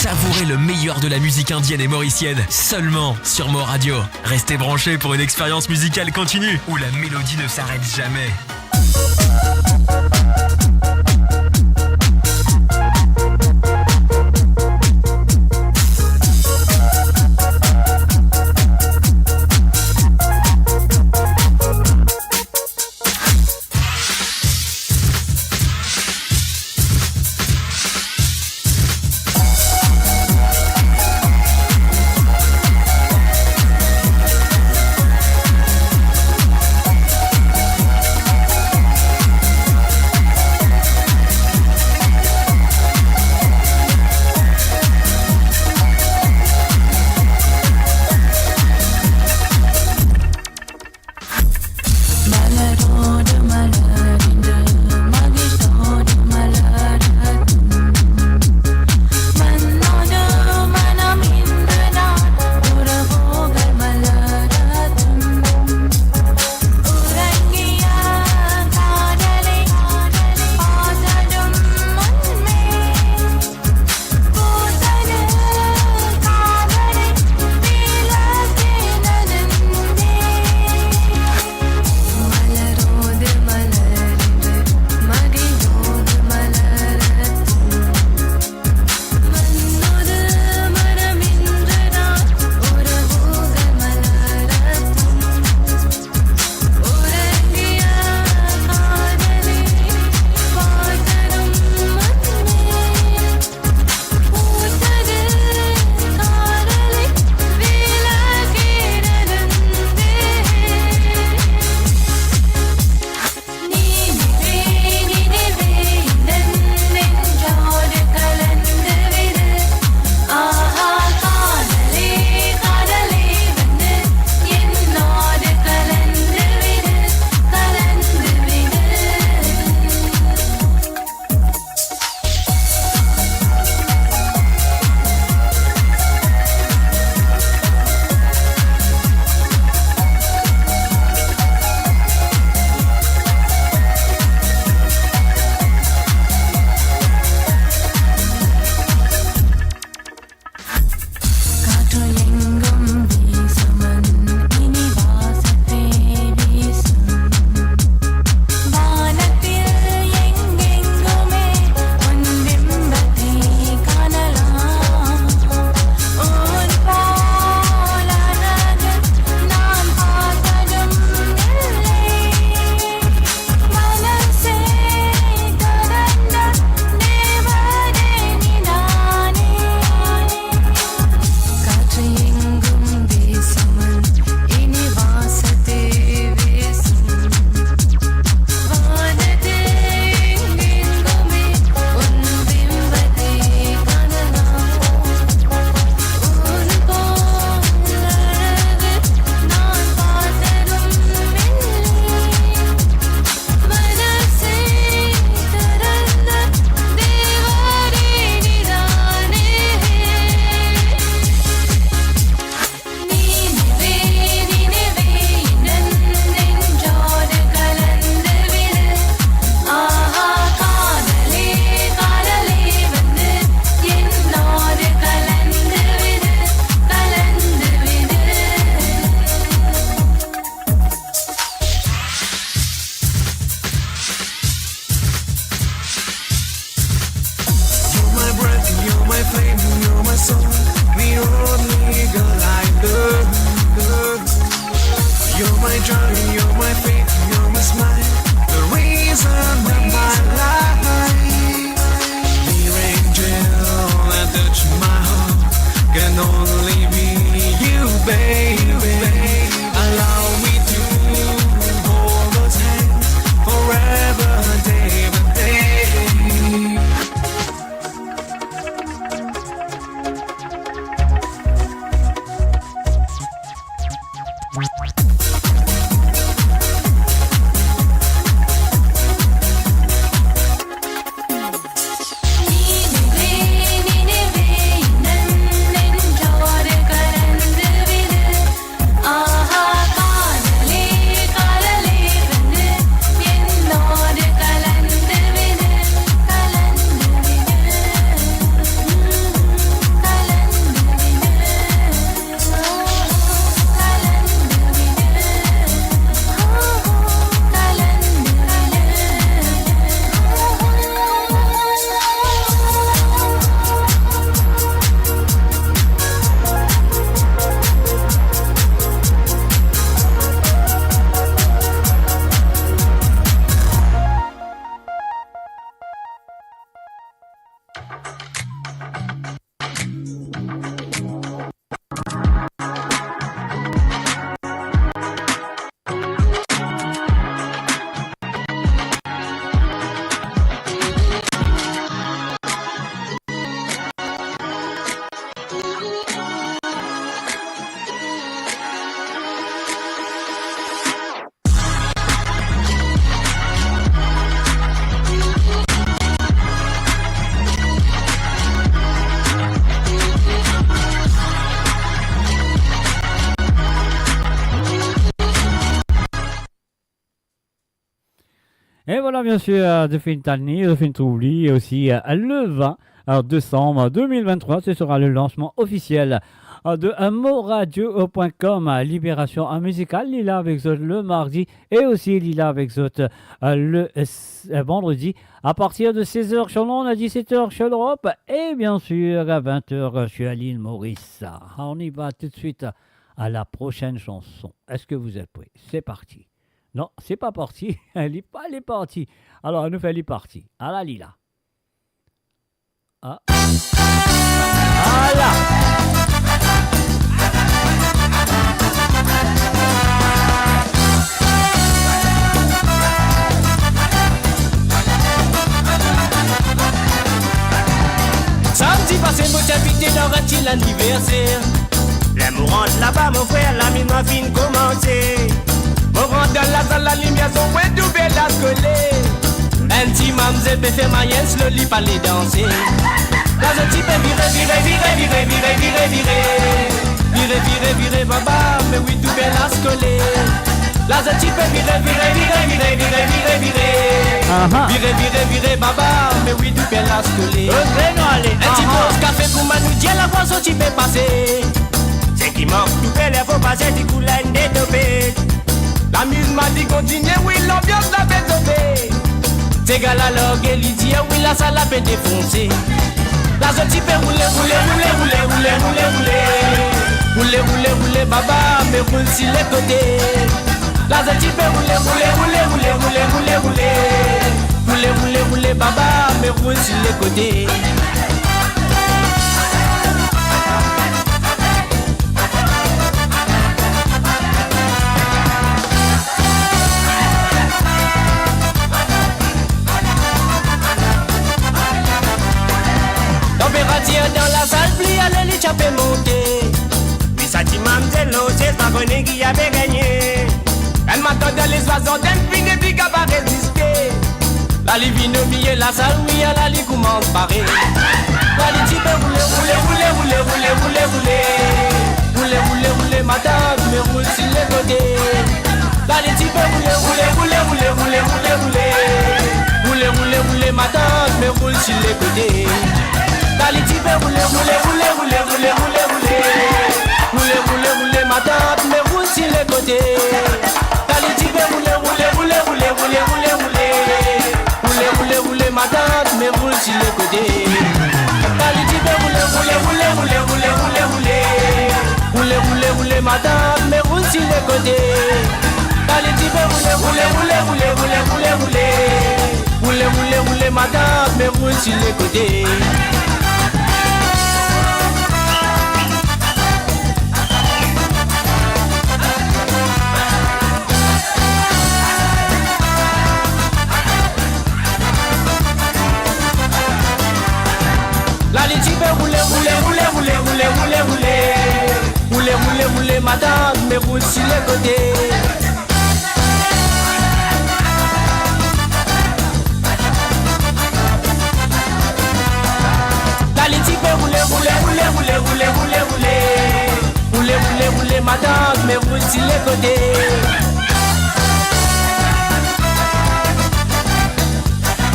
Savourez le meilleur de la musique indienne et mauricienne seulement sur Mo Radio. Restez branchés pour une expérience musicale continue où la mélodie ne s'arrête jamais. Et voilà, bien sûr, de Fintani, de Fintrouli, et aussi le 20 décembre 2023, ce sera le lancement officiel de moradio.com, Libération musicale, Lila avec Zot le mardi et aussi Lila avec Zot le vendredi à partir de 16h sur l'onde, à 17h sur l'Europe et bien sûr à 20h sur l'île Maurice. On y va tout de suite à la prochaine chanson. Est-ce que vous êtes prêts? C'est parti. Non, c'est pas parti. Elle est partie. Alors, elle nous fait les parties. À la Lila. Ah. Voilà. Samedi passé, moi j'habitais dans un petit anniversaire. L'amour rentre là-bas, mon frère, la mine m'a fin commencer. On rentre dans la salle, la lumière sont ouais, tout belle à coller. Un petit mamzelle peut faire ma yes, le lit pas les danser. Là je t'y peux virer, baba, mais oui, tout belle à se coller. Là je t'y peux virer, baba, mais oui, tout belle à se coller. Un petit peu de café pour m'annouiller, la boisson t'y peux passer. C'est qui manque, tout belle, faut passer du coup l'année de topé. L'amusement dit continue, oui, l'ambiance la fait tomber. Ces gars-là, l'orgue, il dit, oui, la salle la fait défoncer. Là, je t'y peux rouler, baba, mais roule sur les côtés. Là, je t'y peux rouler, baba, mais roule sur les côtés. Température dans la salle, plie à l'élite, ça fait monter. Puis ça dit mamzelle, non, c'est pas qu'on est qui avait gagné. Elle m'attend dans les oiseaux, d'un fin et puis qu'à pas résister. La livine au milieu, la salle, oui, à la lit commence pareil. La lit, tu peux rouler, madame, mais roule sur les côtés. La lit, tu peux rouler, madame, mais roule sur les côtés. La lit, tu peux rouler, madame, mais roule sur les côtés. La lit, tu peux rouler, madame, mais roule sur les côtés. La lit, tu peux rouler, madame, mais roule sur les côtés. La lit, tu peux rouler, madame, mais roule sur les côtés. La lit, tu peux rouler, madame, mais roule sur les côtés. La lit, tu peux rouler, madame, mais roule sur les côtés.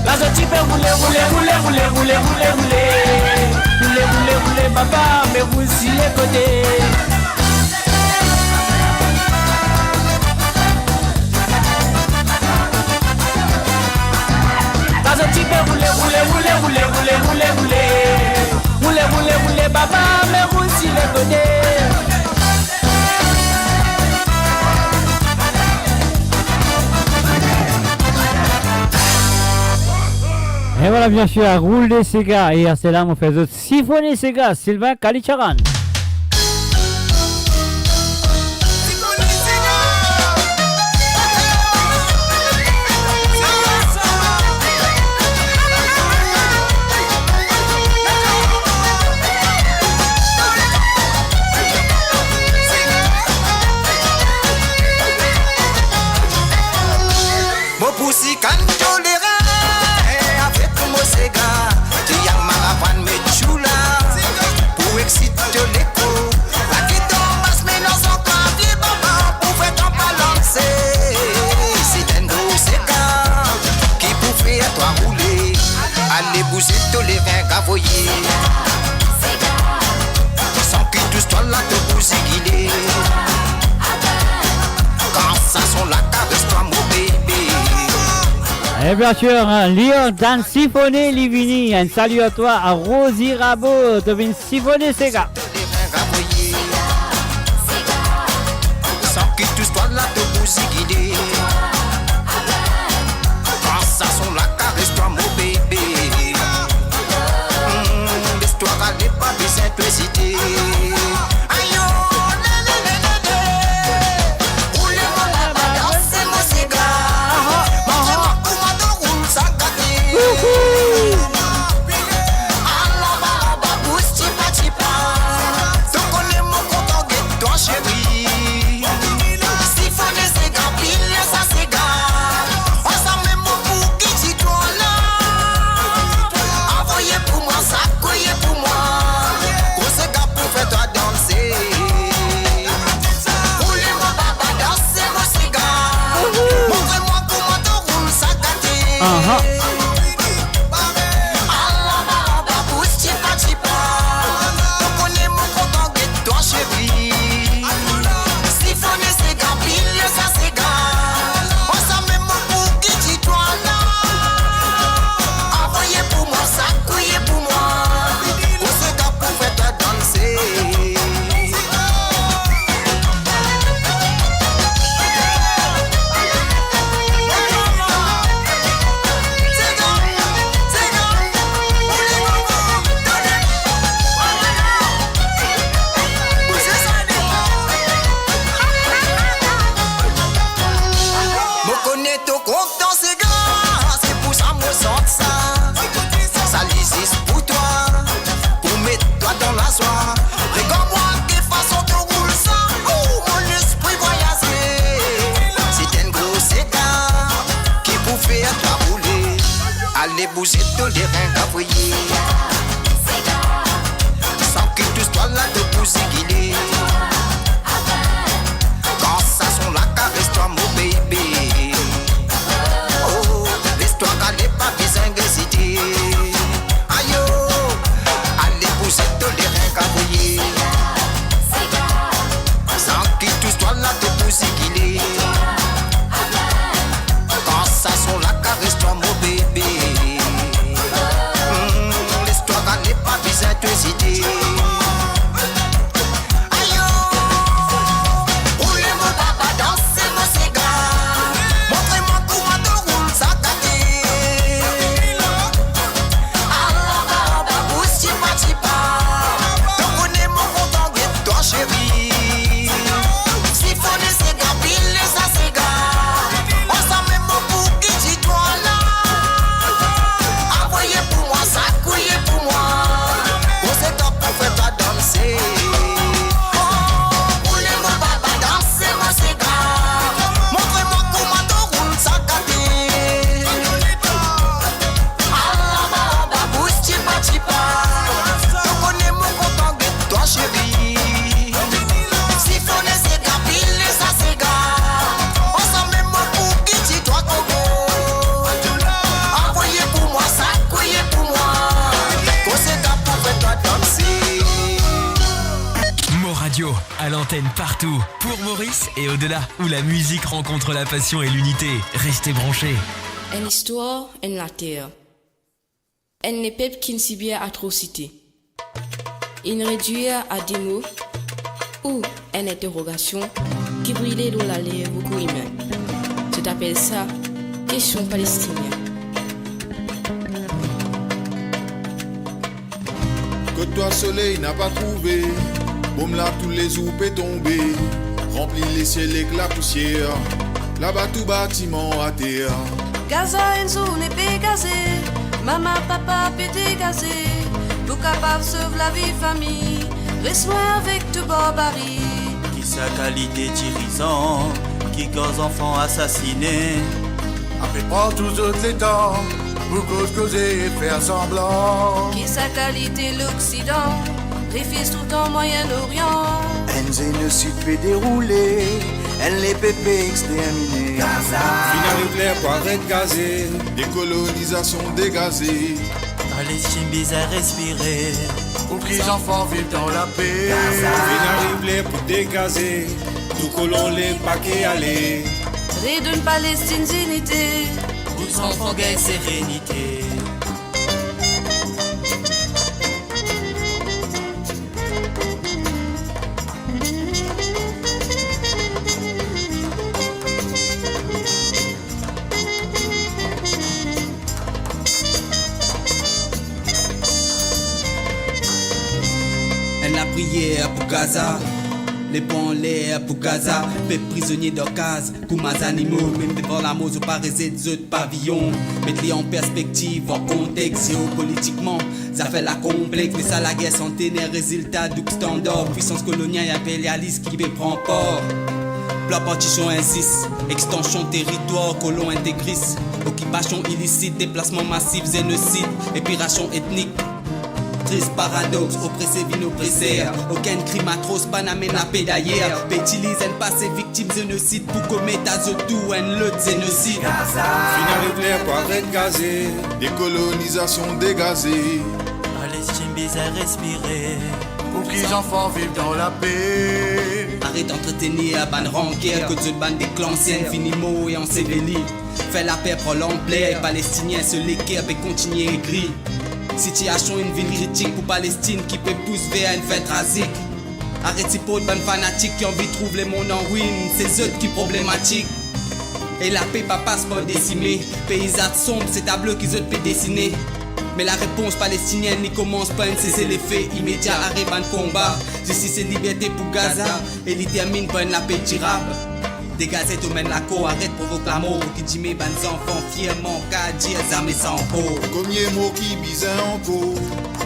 Là je t'y peux rouler, papa, mais roule sur les côtés. Là je t'y peux rouler, papa, mais roule sur les côtés. Et voilà, bien sûr, à rouler ces gars. Et à cela, on fait d'autres siphonner ces gars. Sylvain Kalicharan. Mon poussi quand tolérant, avec mon séga, tu y as ma me chula, pour exciter rouler. Allez bouger tous les reins gavoyer. Sans que tous toi là te bousiguiner. Quand ça son la caresse-toi mon bébé. Et bien sûr, Lyon dans Siphonné Livini. Un salut à toi, à Rosie Rabot. Tu viens siphonner ces gars. Sans que tous toi là te bousiguiner. Quand ça son la caresse-toi mon bébé. L'histoire n'est pas de simplicité. Allez bouger tous les reins gavoyer. Sans que tous toi là te bousiguiner. Quand ça son la caresse-toi mon bébé. Oh, l'histoire elle n'est pas besoin d'hésiter. Aïe oh, allez bouger tous les reins gavoyer. Sans que tous toi là te bousiguiner. Quand ça son la caresse-toi mon bébé. L'histoire n'est pas besoin d'hésiter. À l'antenne partout, pour Maurice et au-delà, où la musique rencontre la passion et l'unité. Restez branchés. Une histoire en la terre. Elle n'est pas qu'une si bien atrocité. Une réduire à des mots ou une interrogation qui brillait dans la lèvre beaucoup humain. Tu t'appelles ça question palestinienne. Que toi soleil n'a pas trouvé. Boum là tous les oupes tombés. Remplis les ciels avec la poussière. Là-bas tout bâtiment à terre. Gaza une zone épée gazée. Maman, papa pété gazé. Pour capable sauver la vie famille. Reste-moi avec tout barbarie. Qui sa qualité dirigeant. Qui cause enfants assassinés. Après pas tous autres les temps. Pour causer et faire semblant. Qui sa qualité l'Occident. Refuse tout en Moyen-Orient. Un génocide peut dérouler. elle les pépés exterminés. Finale clair pour arrêter gazé, décolonisation dégazée. Palestine bizarre respirer. Pour que les enfants vivent dans la paix. Finale clair pour dégazer, tout colon les paquets aller. Ré d'une Palestine unité. Aux enfants gagne sérénité. La prière pour Gaza, les ponts en l'air pour Gaza, fait prisonniers d'occasion, pour mes animaux, même devant la mose ou pas réser des autres pavillons. Mettre-les en perspective, en contexte géopolitiquement, ça fait la complexe, mais ça la guerre centenaire, résultat du standard, puissance coloniale et impérialiste qui veut prendre port. Plan partition insiste, extension territoire, colon intégriste, occupation illicite, déplacement massif, génocide, épiration ethnique. Triste paradoxe, oppressé vin oppresseur. Aucun crime atroce, pas n'amène la paix d'ailleurs. Pétilise un passé victime génocide pour commettre à tout un lot de génocide. Finale clair pour arrêter gazé, décolonisation dégazée. Palestine bizarre respirer. Pour que les enfants vivent dans la paix. Arrête d'entretenir à ban ranquère, que de ban des clans anciennes, finiment et ensevelis. Fait la paix pour l'emploi, les Palestiniens se léquer avec continuer aigri. Situation une ville critique pour Palestine qui peut pousser vers une fête rasique. Arrêtez pour de bonnes fanatiques qui ont envie de trouver le monde en ruine, c'est eux qui problématique. Et la paix pas passe par décimer, paysage sombre, c'est tableau qu'ils ont pu dessiner. Mais la réponse palestinienne n'y commence pas à cesser les faits immédiats, arrêt ban combat. Justice et liberté pour Gaza, et il termine par une la paix durable. Des gazettes au mène la cour, arrête provoque la mort. Qui dit mes bonnes enfants fièrement, qu'à dire armés sans peau. Combien mots qui bisent encore,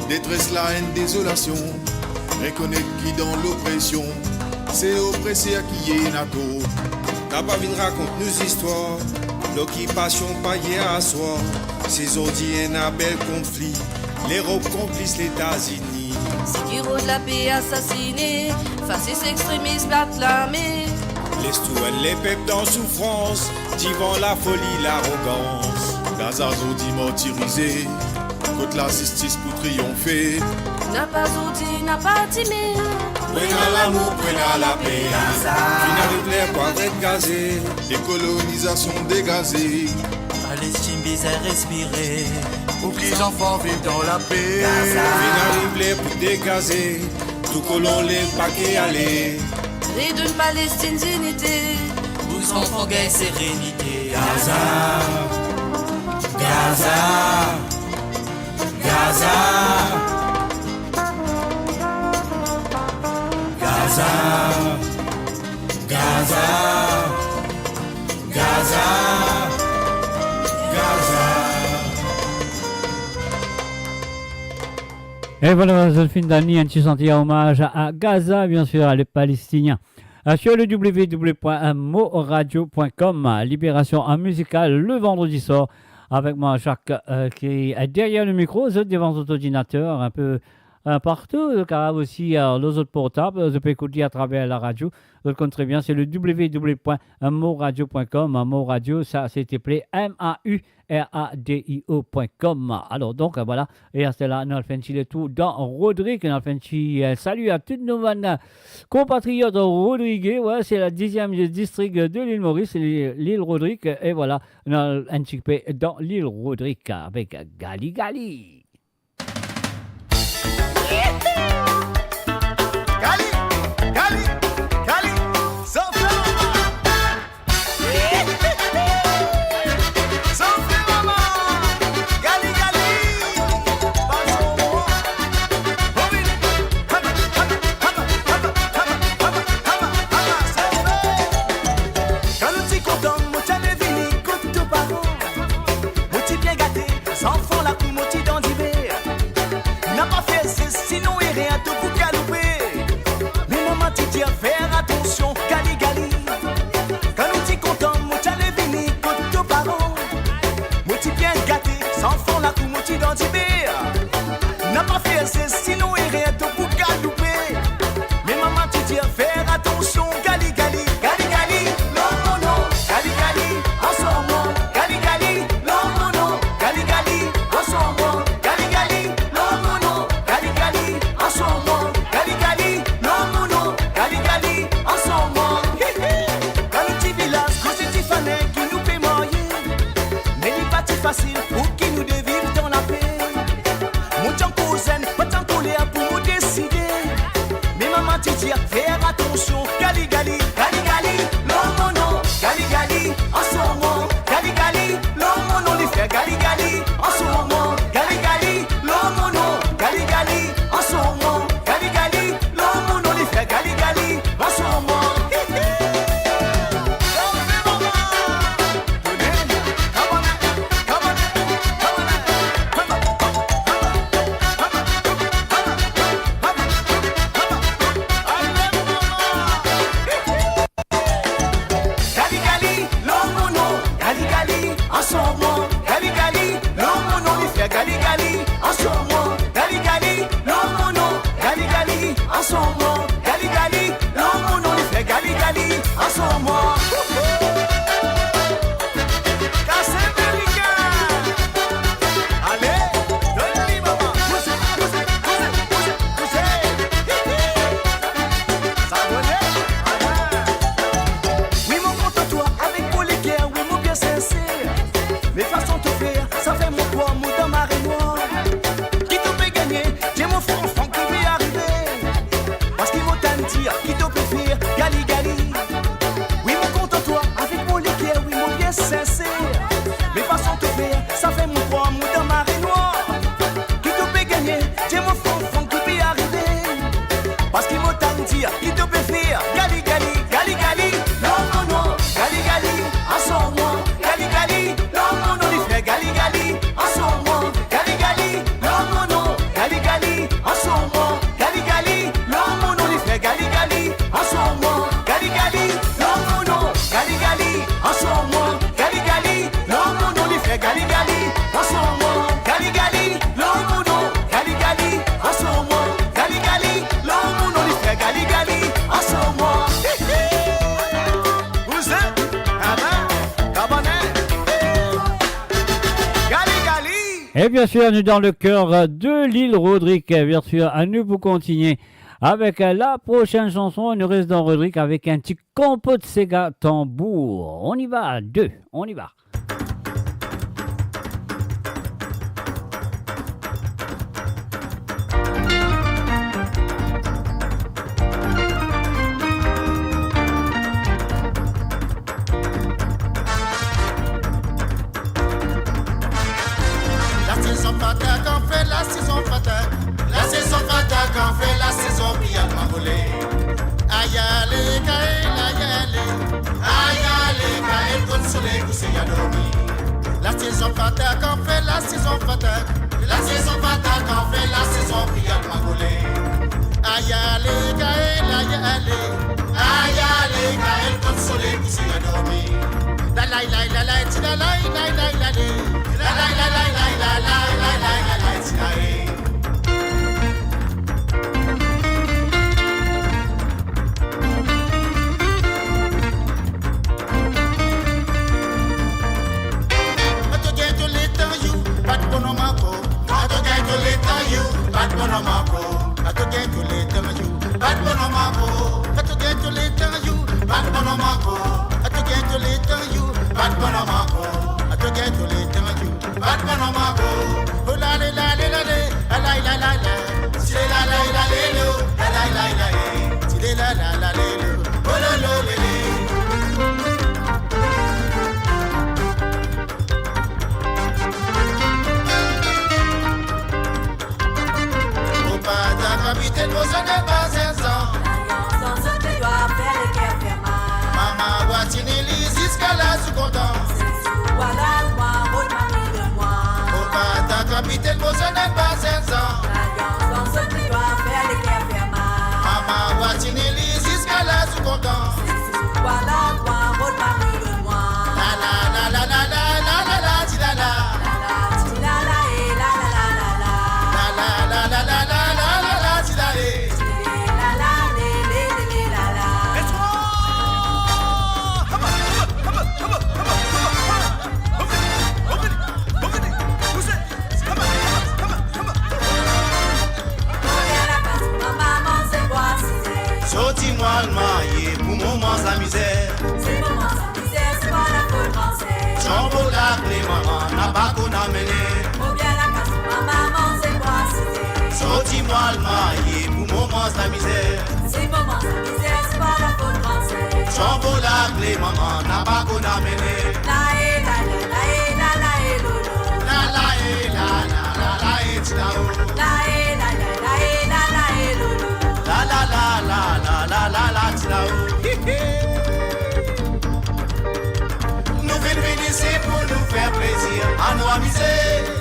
détresse, la haine, désolation. Reconnaître qui dans l'oppression, c'est oppressé à qui est nato. T'as pas venu raconter nos histoires, l'occupation pas hier à soir. Ces ordiers un bel conflit, l'Europe complice les États-Unis. Sécuro de la paix assassiné, fascistes extrémistes acclamés. Laisse tout les peuples dans souffrance, divant la folie, l'arrogance. Gaza dit martyrisé, contre la justice pour triompher. N'a pas outil, n'a pas timé. Prenez l'amour, prenez la paix. Finale clair pour arrêter gazé, décolonisation dégazée. Palestine bizarre respirer. Pour que les enfants vivent dans la paix. Finale clair pour dégazer, tout colon les paquets aller. Ré d'une Palestine unité. Aux enfants gagne sérénité. Gaza, Gaza, Gaza, Gaza, Gaza, Gaza, Gaza. Et voilà, Zolfine Dani, un petit senti hommage à Gaza, bien sûr, les Palestiniens. Sur le www.moradio.com, Libération en musicale, le vendredi soir, avec moi, Jacques, qui est derrière le micro, les autres devant votre ordinateur, un peu partout, car aussi les autres portables, je peux écouter à travers la radio. Vous le connaissez très bien, c'est le www.moradio.com. Moradio, ça s'est appelé MAURADIO.com. Alors donc voilà, et c'est là, nous allons faire tout dans Rodrigue. Nous allons faire salut à tous nos compatriotes Rodrigue. Ouais, c'est le 10e district de l'île Maurice, l'île Rodrigue. Et voilà, nous allons un petit peu dans l'île Rodrigue avec Gali Gali. Faire attention, Gali Gali. Quand nous t'y content, moutia les vini, côté nos parents. Mouti bien gâté, sans fond la coup, mouti dans du bière. N'a pas fait c'est sinon et rien tout pour galouper. Mais maman tu dis faire attention, Gali Gali, Gali Gali. dire, faire attention. Gali gali, gali gali, l'homme non. Gali gali, en ce moment. Gali gali, l'homme non, les fait gali gali, en ce moment. Gali gali, l'homme non. Gali gali, en ce moment. Gali gali, l'homme non, les fait gali gali, en ce moment. Et bien sûr, nous dans le cœur de l'île Rodrigue, bien sûr, à nous pour continuer avec la prochaine chanson. Nous reste dans Rodrigue avec un petit compo de Sega tambour. On y va, deux, on y va. La saison fatale quand fait la saison fatale. La saison fatale quand fait la saison prière magolé. Aïe allez Gaël, aïe allez. Aïe allez Gaël consolé pour s'y endormir. La la la la la la la la la la la la la la la la la la la. Bad Bonomako, I to get to later you. Bad Bonomako, I to get to later you. Bad Bonomako, I to get to later you. Bad Bonomako, I to get to later you. Bad Bonomako, oh la la la la la la la la la. Si la la la la la la la la. Si la la la la oh la la la la. Capitaine, vous en êtes pas 500. Sans ce que tu dois faire les cœurs fermés. Maman, voitine, jusqu'à la sous-content. Voilà, moi, votre mari de moi. Au pas ta capitaine, vous en êtes pas 500. Sans ce que tu dois faire les cœurs fermés. Maman, voitine, jusqu'à la sous-content. Voilà, moi, votre mari de moi. La la la la la la la la la ti la la. La la ti la la et la la la la la. La la la la la la. Sortis-moi le maillé pour moment sa misère. C'est moment sa misère, c'est pas la faute française. Jambon la clé, maman, n'a pas qu'on a mené. Faut bien la casse, maman, c'est quoi c'était. Sortis-moi le maillé pour moment commence la misère. Si commence la misère, c'est pas la faute française. Chambo la clé, maman, n'a pas qu'on a mené. La eh, la la la eh, la la eh, lolo. La la eh, la la la la eh, tchao. La eh, la la la eh, la la eh, lolo. La la la la la la la la tchao. Nous venons ici pour nous faire plaisir, à nous amuser.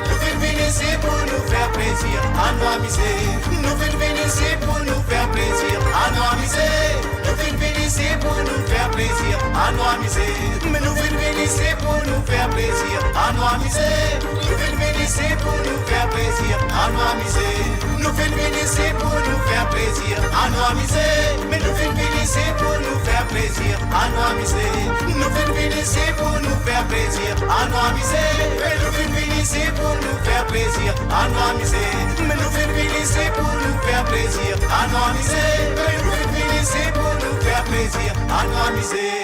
Nous venons ici pour nous faire plaisir, à nous amuser. Nous venons ici pour nous faire plaisir, à nous amuser. Nous venons ici pour nous faire plaisir, à nous amuser. Mais nous venons ici pour nous faire plaisir, à nous amuser. Nous venons ici pour nous faire plaisir, à nous amuser. Nous venons ici pour nous faire plaisir, à nous amuser. Mais nous venons ici pour nous faire plaisir, à nous amuser. Nous venons ici pour nous faire plaisir, à nous amuser. Mais nous venons ici pour nous faire plaisir, à nous amuser. Mais nous venons ici pour nous faire plaisir, à nous amuser. Mais nous venons ici pour nous faire plaisir, à nous amuser.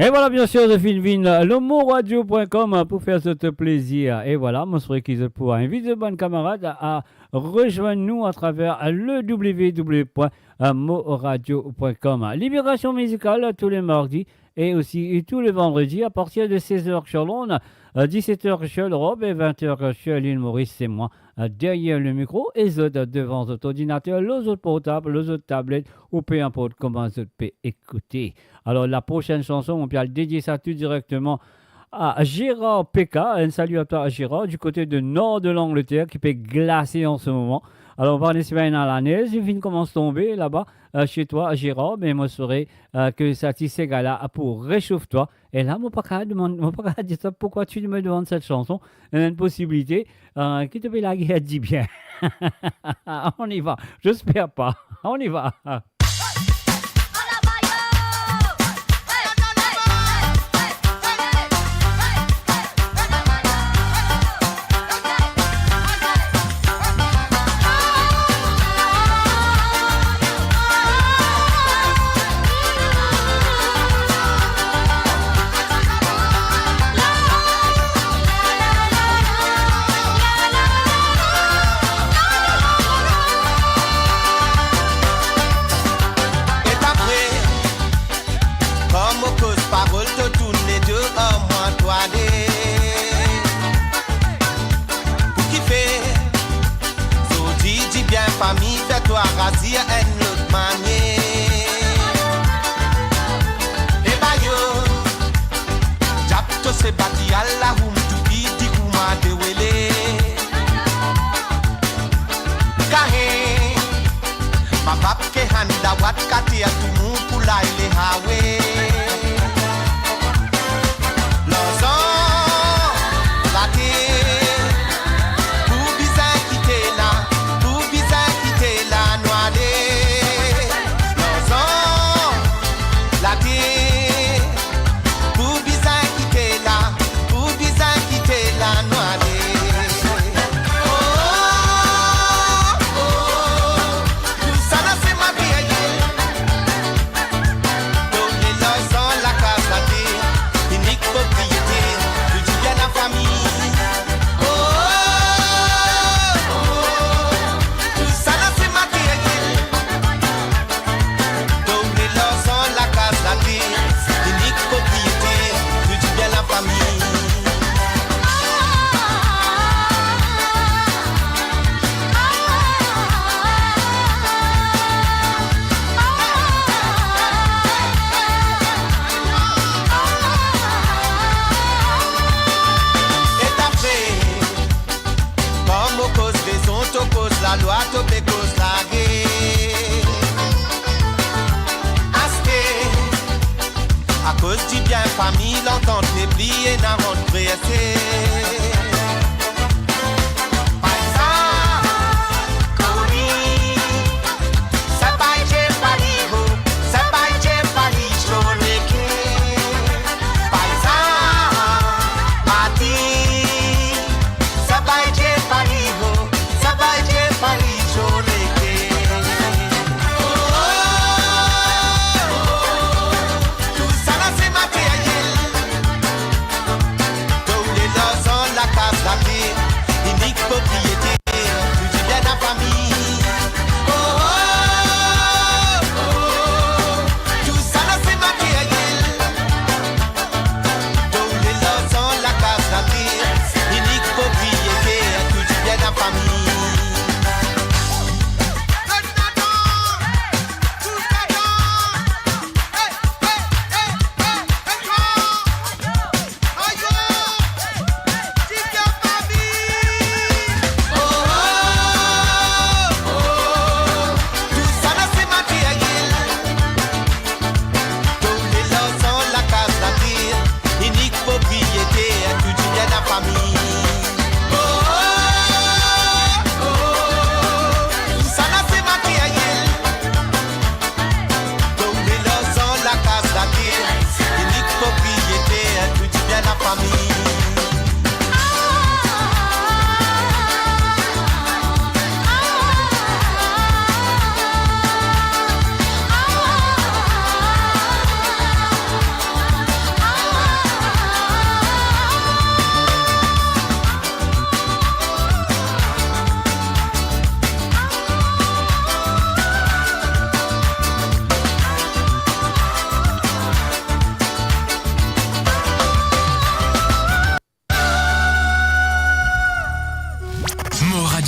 Et voilà, bien sûr, de Philvin, lemoradio.com pour faire ce plaisir. Et voilà, mon souhait qu'ils pour inviter de bonnes camarades à rejoindre nous à travers le www.moradio.com. Libération musicale tous les mardis et aussi tous les vendredis à partir de 16h sur Londres, 17h sur l'Europe et 20h sur l'île Maurice. C'est moi derrière le micro et les autres devant votre ordinateur, les autres portables, les autres tablettes ou peu importe comment vous pouvez écouter. Alors la prochaine chanson, on peut dédier ça tout directement à Gérard PK. Un salut à toi Gérard du côté du nord de l'Angleterre qui peut glacer en ce moment. Alors on va en Espagne à la neige, il vient commence à tomber là-bas chez toi Gérard, mais moi je saurais que ça tisse là pour réchauffe-toi. Et là, mon papa dit ça, pourquoi tu me demandes cette chanson? Il y a une possibilité qui te fait la guerre, dit bien. On y va, j'espère pas, on y va. Famille, fais-toi razzia en l'autre manière. Et bah yo, Japto se bati à la hum tu bidi kuma de wele. Kahe, ma bab ke handa wat kati a tumu pula ile hawe. Lozon, lati. La loi te cause la guerre. Aspect, à cause du bien famille, l'entente n'est pliée, n'a rentré assez.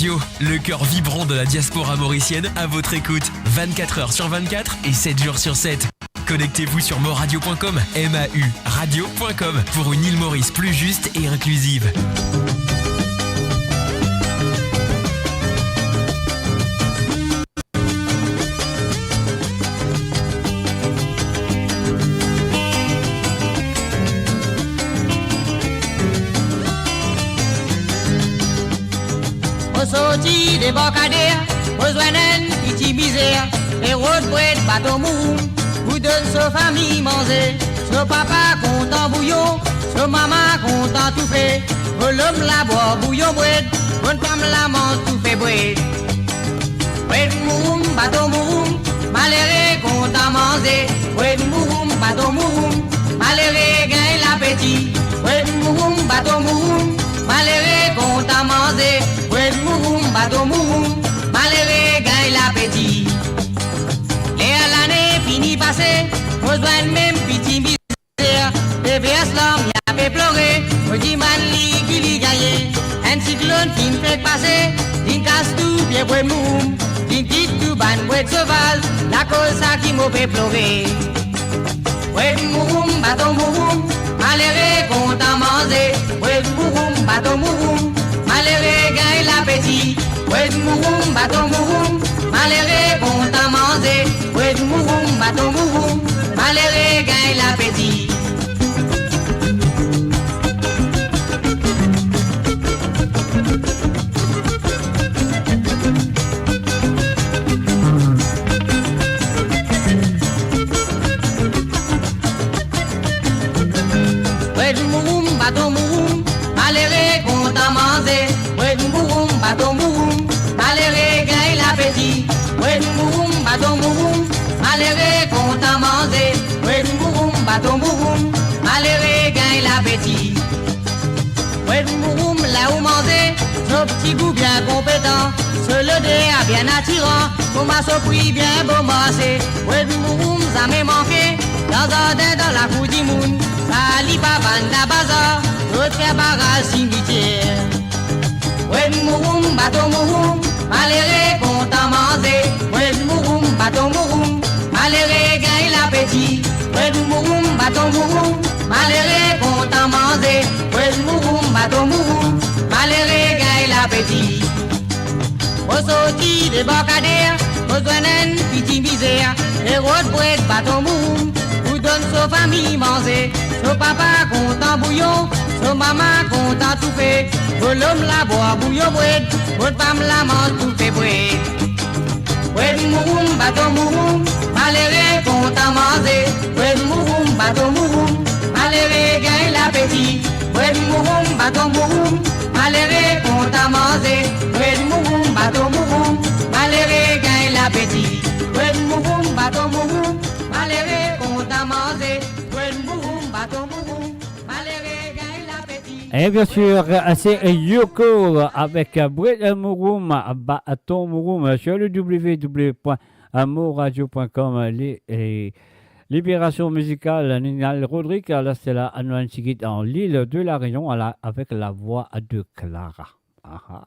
Radio, le cœur vibrant de la diaspora mauricienne à votre écoute 24h sur 24 et 7 jours sur 7. Connectez-vous sur moradio.com, MAU radio.com pour une île Maurice plus juste et inclusive. Sorti des bocadères, besoin d'un petit misère, et road bread, bateau mou, vous donne sa famille manger, son papa content bouillon, son maman content tout fait, l'homme la boire bouillon bread, bonne femme la mange tout fait bread. Bread mou, bateau mou, malheureux content manger, bread mou, bateau mou, malheureux gagne l'appétit, bread mou, bateau mou, malheureux content manger. Bateau mou, malheureux gagne l'appétit. Et à l'année finie passée, besoin même petit misère. Les vers l'homme y a fait pleurer, on dit man li qui li gagné. Un cyclone qui me fait passer, d'une casse tout bien pour mou, d'une petite tout ban pour sauvage, la cause ça qui m'a fait pleurer. Ouais mou, bateau mou, malheureux content manger. Ouais mou, bateau mou, malheureux gagne l'appétit. Ouais mouroum, bateau mouroum, malheureux content manger. Ouais mouroum, bateau mouroum, malheureux gagne l'appétit. Ouais mouroum, bateau mouroum, malheureux content manger. Ouais mouroum, bateau mouroum, malheureux gagne l'appétit. Ouais mouroum, bateau mouroum, malheureux content manger. Ouais mouroum, bateau mouroum, malheureux gagne l'appétit. Ouais mouroum, là où manger, nos petits goûts bien compétents, se le dé à bien attirant, pour ma surprise bien beau massé. Ouais mouroum, ça m'est manqué, dans un dé dans la cour du monde, ça lit pas banda bazar, l'autre fait barrage cimetière. Ouais mouroum, bateau mouroum, malheureux content manger. Ouais mouroum, bateau mouroum, malheureux gagne l'appétit. Ouais mouroum, bateau mouroum, malheureux content manger. Ouais mouroum, bateau mouroum, malheureux gagne l'appétit. Au sorti des bocadères, besoin d'un petit misère, et road bread, bateau mouroum, vous donne sa famille manger. Son papa content bouillon, son maman content tout fait. L'homme la boire bouillon bread, votre femme la mange tout fait bread. Ouais mouroum, bateau mouroum, malheureux content manger. Ouais mouroum, bateau mouroum, malheureux gagne l'appétit. Ouais mouroum, bateau mouroum, malheureux content manger. Ouais mouroum, bateau mouroum, malheureux gagne l'appétit. Ouais mouroum, bateau mouroum, malheureux content manger. Ouais mouroum, bateau mouroum, malheureux gagne l'appétit. Et bien sûr, c'est Yoko avec Bread Mouroum, Baton Mouroum sur le www.moradio.com. Les libérations musicales, Ninal Rodrigue, là c'est la Anouane Chigit en l'île de la Réunion avec la voix de Clara. Aha.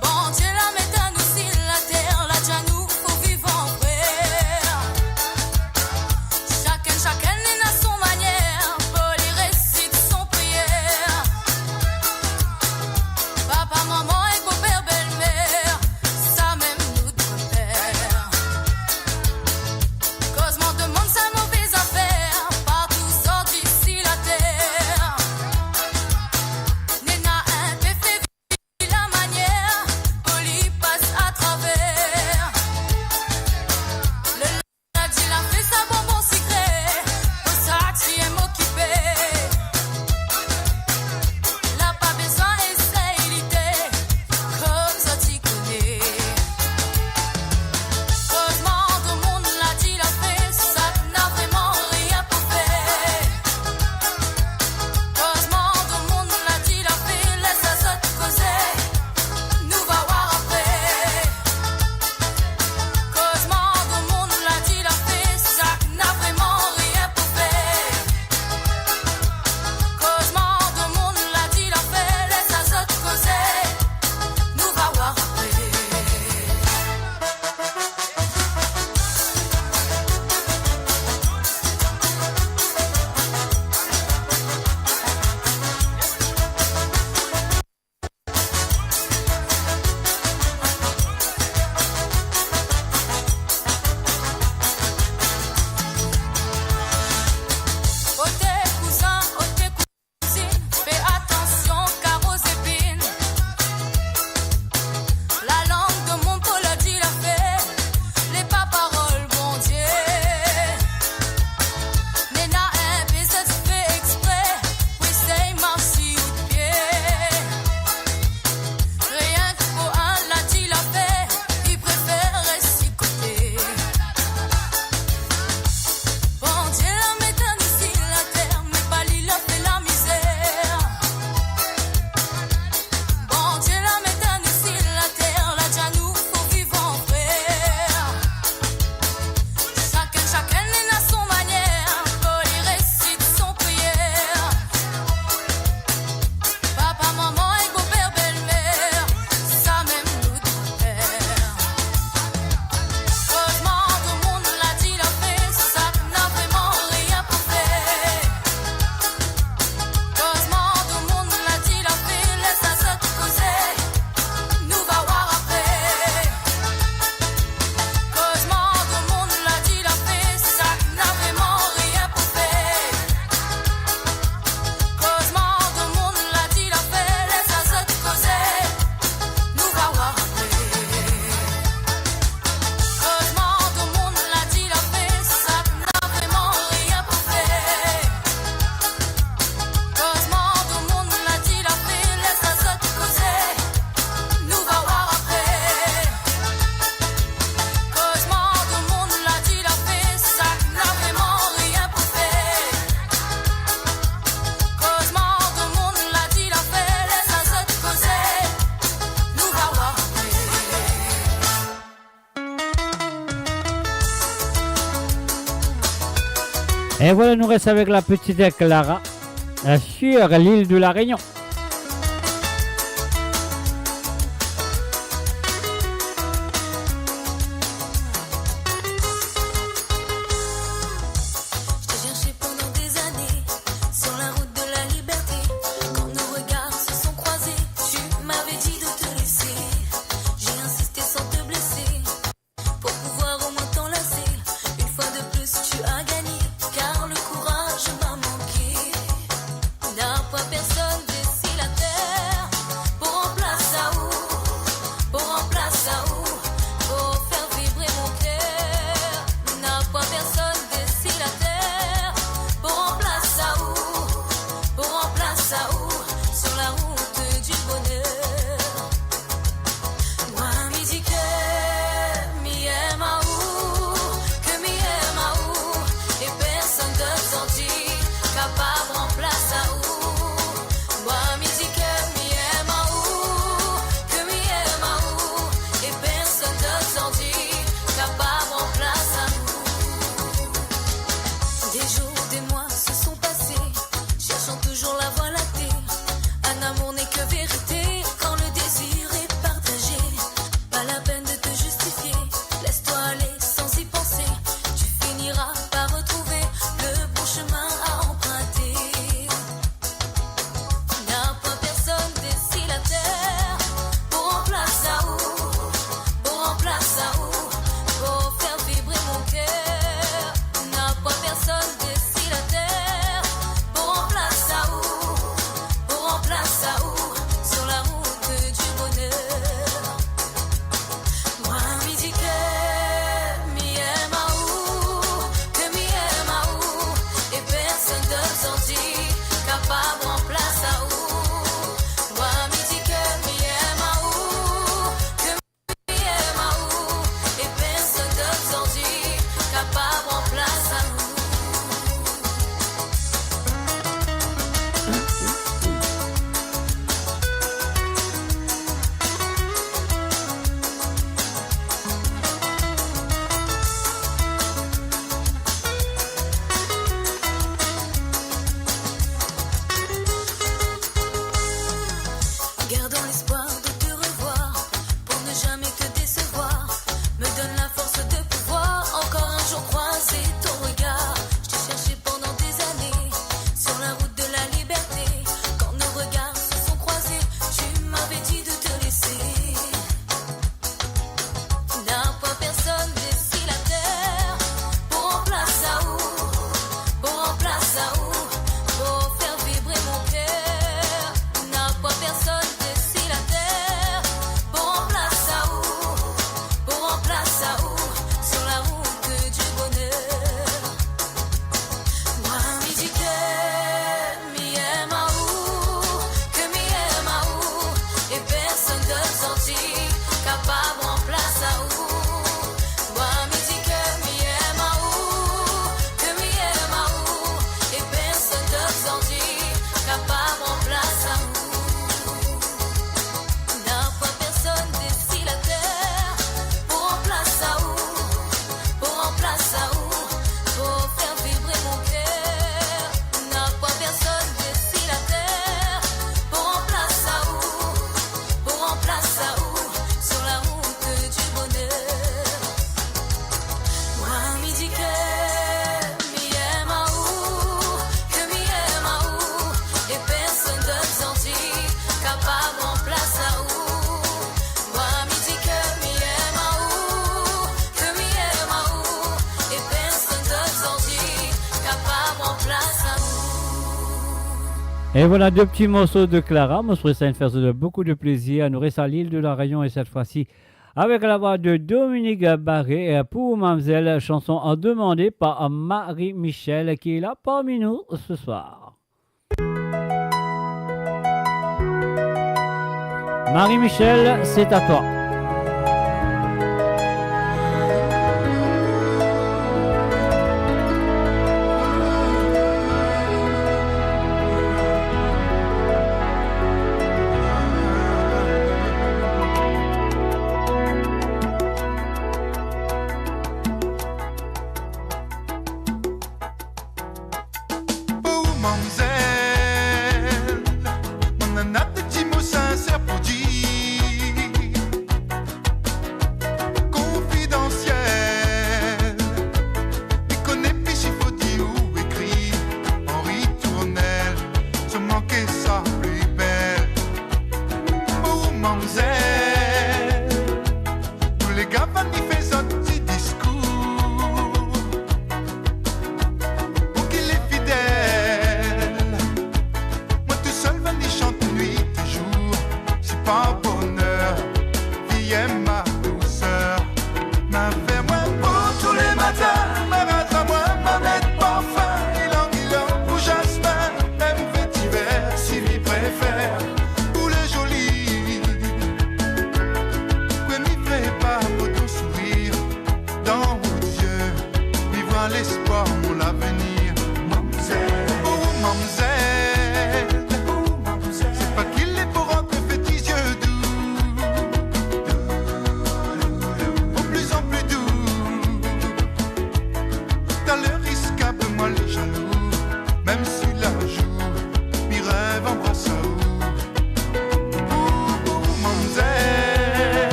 Bon Et voilà, nous restons avec la petite Clara sur l'île de la Réunion. Et voilà deux petits morceaux de Clara. Moi, je trouve ça une faire de beaucoup de plaisir. Nous restons à l'île de la Réunion et cette fois-ci avec la voix de Dominique Barré pour Mademoiselle, chanson en demandée par Marie-Michel qui est là parmi nous ce soir. Marie-Michel, c'est à toi.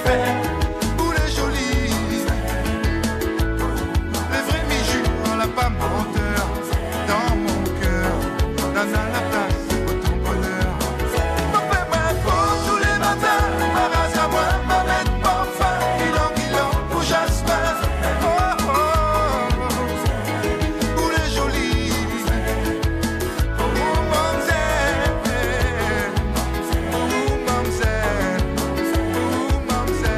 faire pour les jolis. Les vrais mijous, la pas menteur dans mon cœur. Nana la place pour ton bonheur. Me fais ma peau tous les matins, ma race à moi, ma bête parfum. Guilan pour Jasmin. Oh oh oh, pour les jolis. Oh mamzelle, oh mamzelle, oh mamzelle.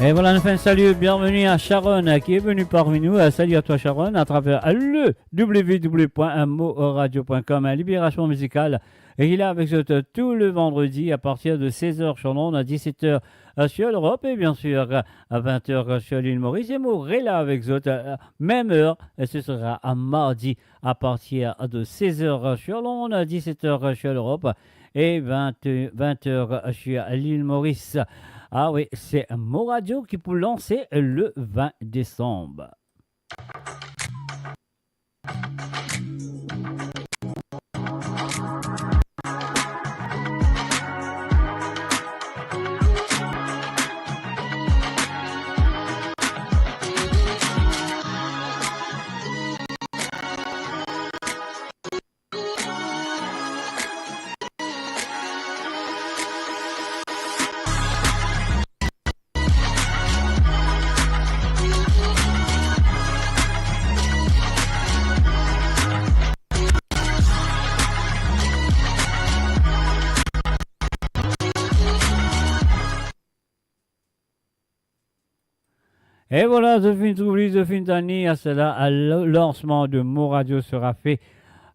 Et voilà, nous faisons un salut, bienvenue à Sharon qui est venue parmi nous. Salut à toi Sharon à travers le www.moradio.com, Libération musicale. Et il est avec nous tout le vendredi à partir de 16h sur l'onde, à 17h sur l'Europe et bien sûr à 20h sur l'île Maurice. Et Mauré là avec nous, même heure, et ce sera à mardi à partir de 16h sur l'onde, à 17h sur l'Europe et 20h sur l'île Maurice. Ah oui, c'est Mo Radio qui peut lancer le 20 décembre. Et voilà, The Fin Troubli, The Fin Tani, à cela, le lancement de Mo Radio sera fait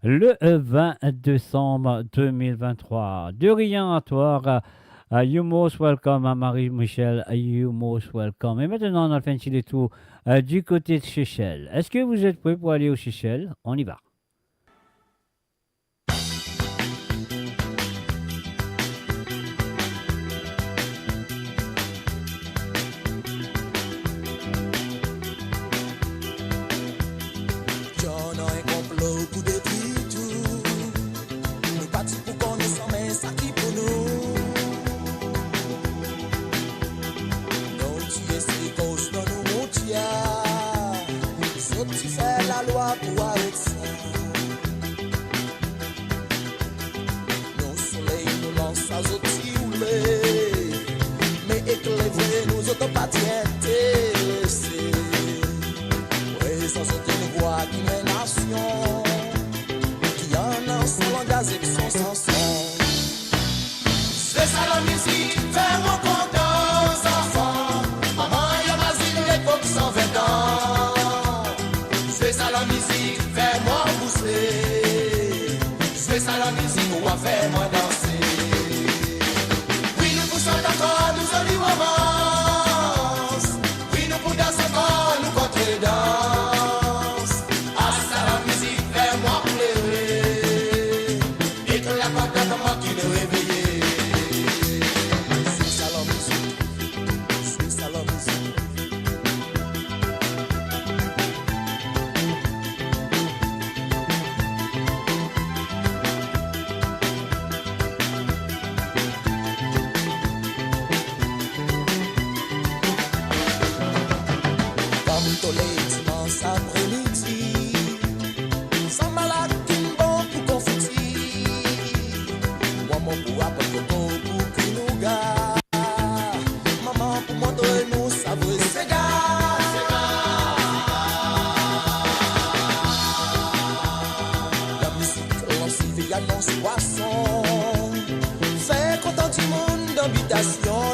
le 20 décembre 2023. De rien à toi, you most welcome à Marie-Michel, you most welcome. Et maintenant, on a fait un petit tour du côté de Seychelles. Est-ce que vous êtes prêts pour aller aux Seychelles? On y va. C'est ça la musique, fais-moi content, enfants. Maman, y'a ma zine, l'époque 120 ans. C'est ça la musique, fais-moi pousser. C'est ça la musique, ou fais-moi danser. Oui, nous poussons d'accord, nous en lui romance. Oui, nous pour danser encore, nous contre danse. Ah, ça la musique, fais-moi pleurer. Et que la patate, moi qui me réveille.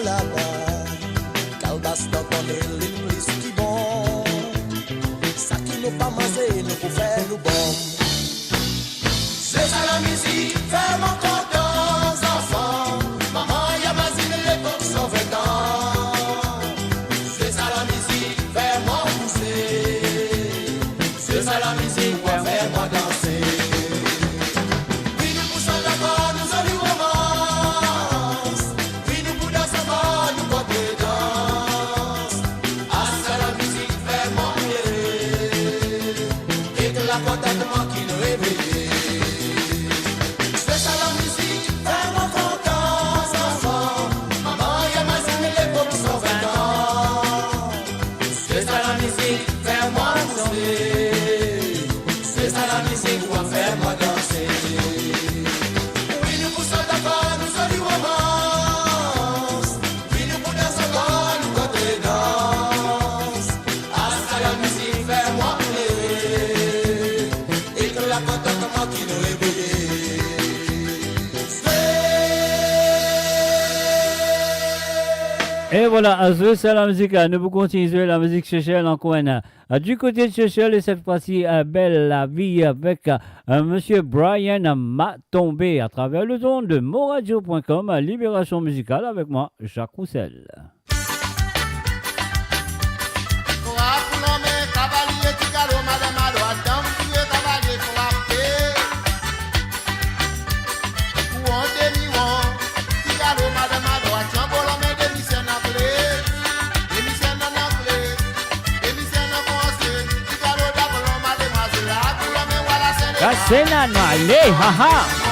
Là-bas, Calbas dans ton île, plus qui bon. Ça qui nous pas manger, nous pour faire nous bon. C'est ça la musique, fais-moi content, enfants. Maman, y'a ma zine, l'époque 120 ans. C'est ça la musique, fais-moi pousser. la musique, fais-moi danser. Oui, nous poussons d'abord, nous jolis romances. Oui, nous pour danser fort, nous côté danse. Ah, c'est la musique, fais-moi pleurer. Et que la contentement qui nous réveille. C'est ça la musique, fais-moi content, enfant. Maman, y'a ma zine, les pauvres sont 20 ans. C'est ça la musique, fais-moi danser. C'est ça la musique, fais-moi danser. Oui, nous poussons d'abord, nous jolis romances. Oui, nous pour danser encore, nous côté danse. Ah, ça la musique, fais-moi pleurer. Et que la contentement qui nous réveille. Et voilà, c'est la musique. Nous continuons la musique Chechel en coin. Du côté de Chechel, et cette fois-ci, Belle la vie avec Monsieur Brian Matombé à travers le ton de moradio.com, Libération musicale avec moi, Jacques Roussel. Casena no ale, haha.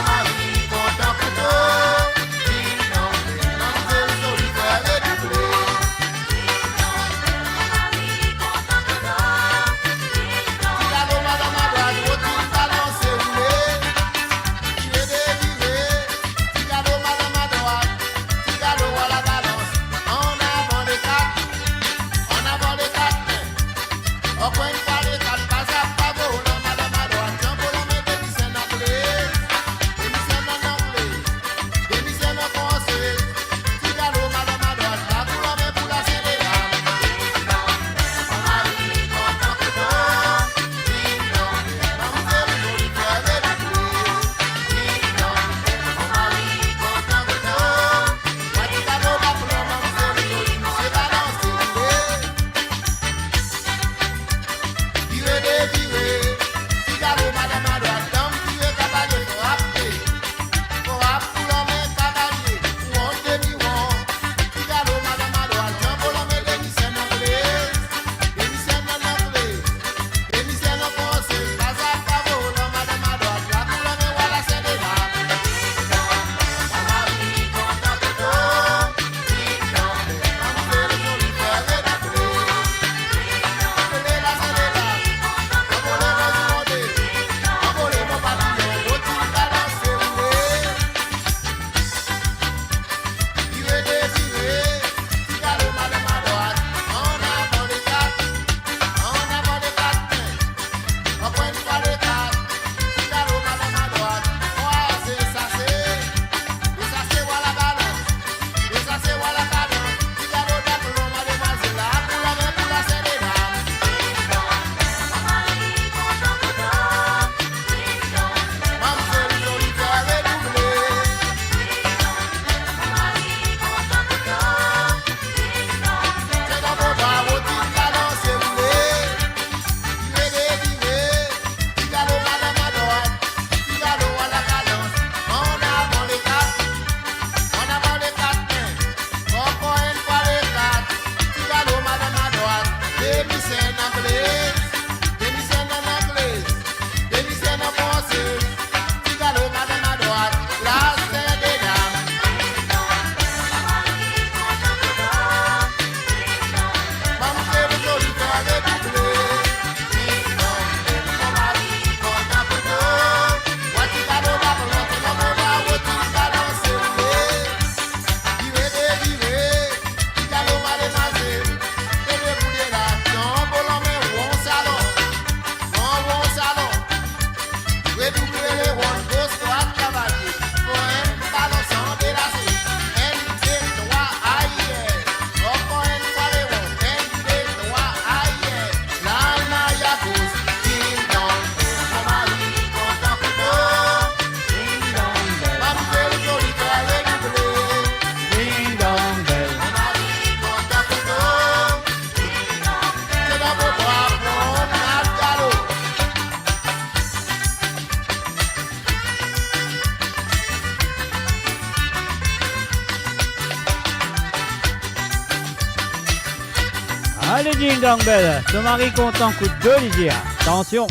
Ding Dong Bell, son mari content coup de Lydia. Attention.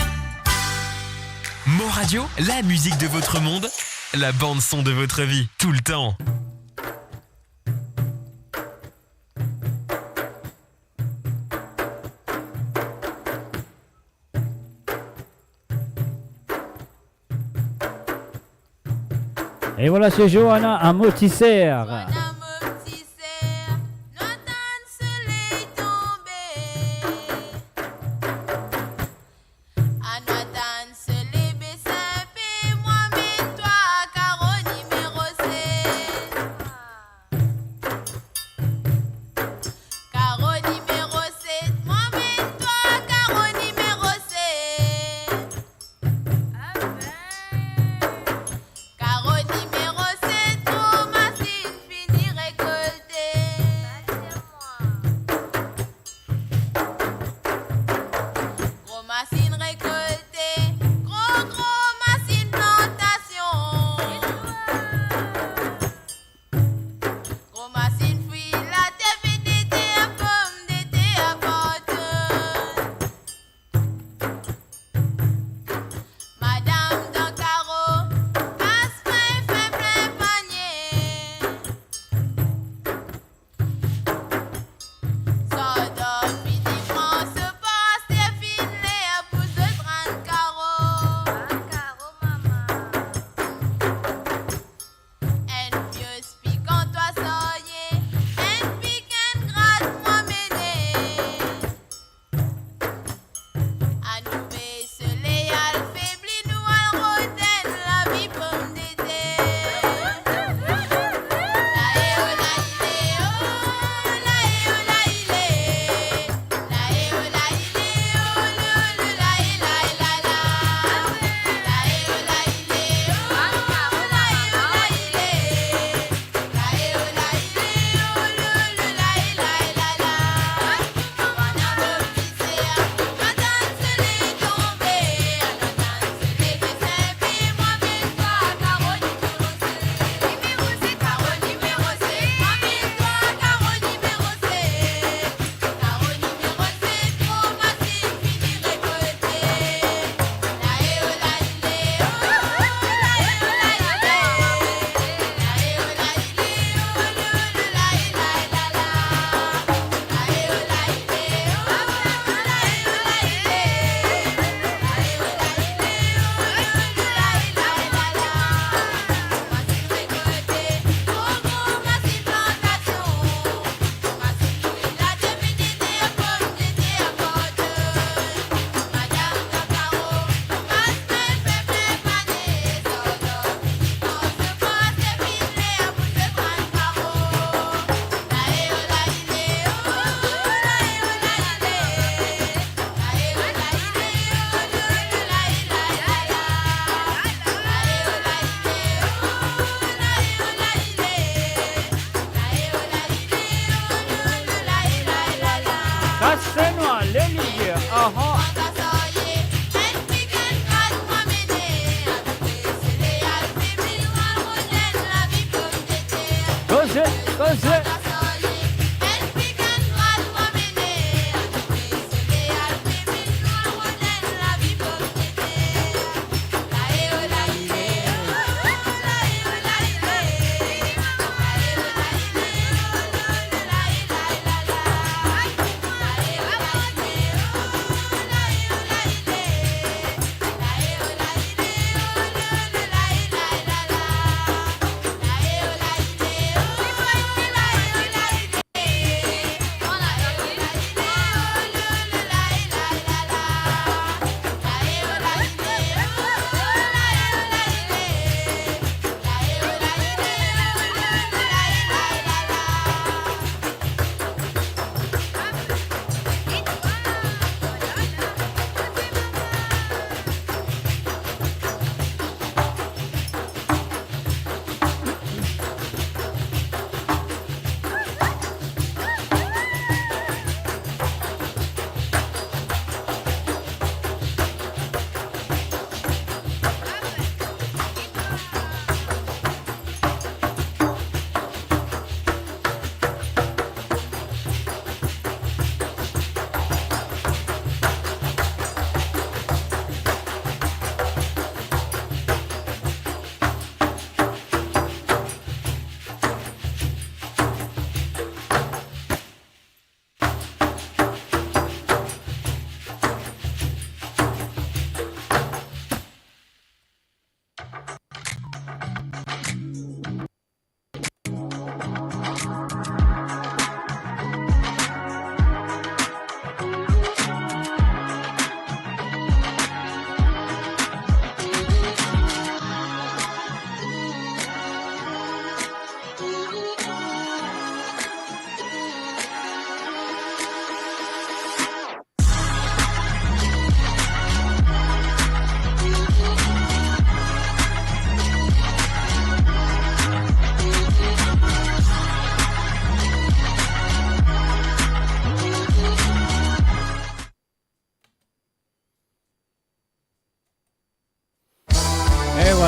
Mo Radio, la musique de votre monde, la bande son de votre vie, tout le temps. Et voilà, c'est Johanna à Motisserre. Caro numéro 7, Thomasine fini.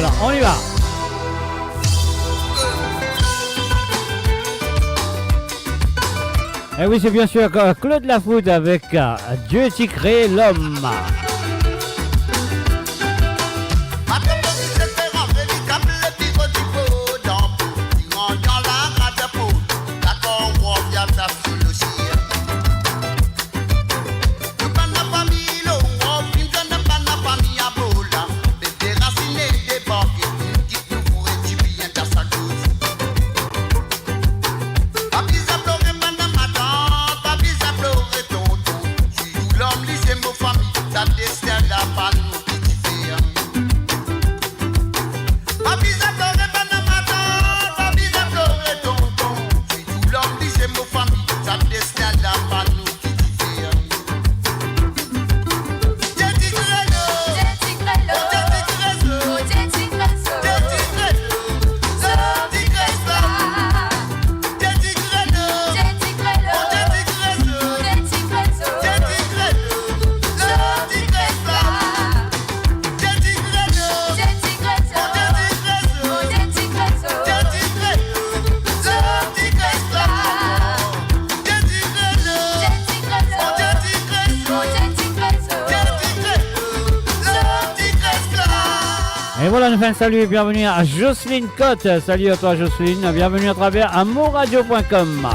voilà, on y va. Et oui, c'est bien sûr Claude Lafoutte avec Dieu qui crée l'homme. Salut et bienvenue à Jocelyne Cotte. Salut à toi Jocelyne, bienvenue à travers amourradio.com.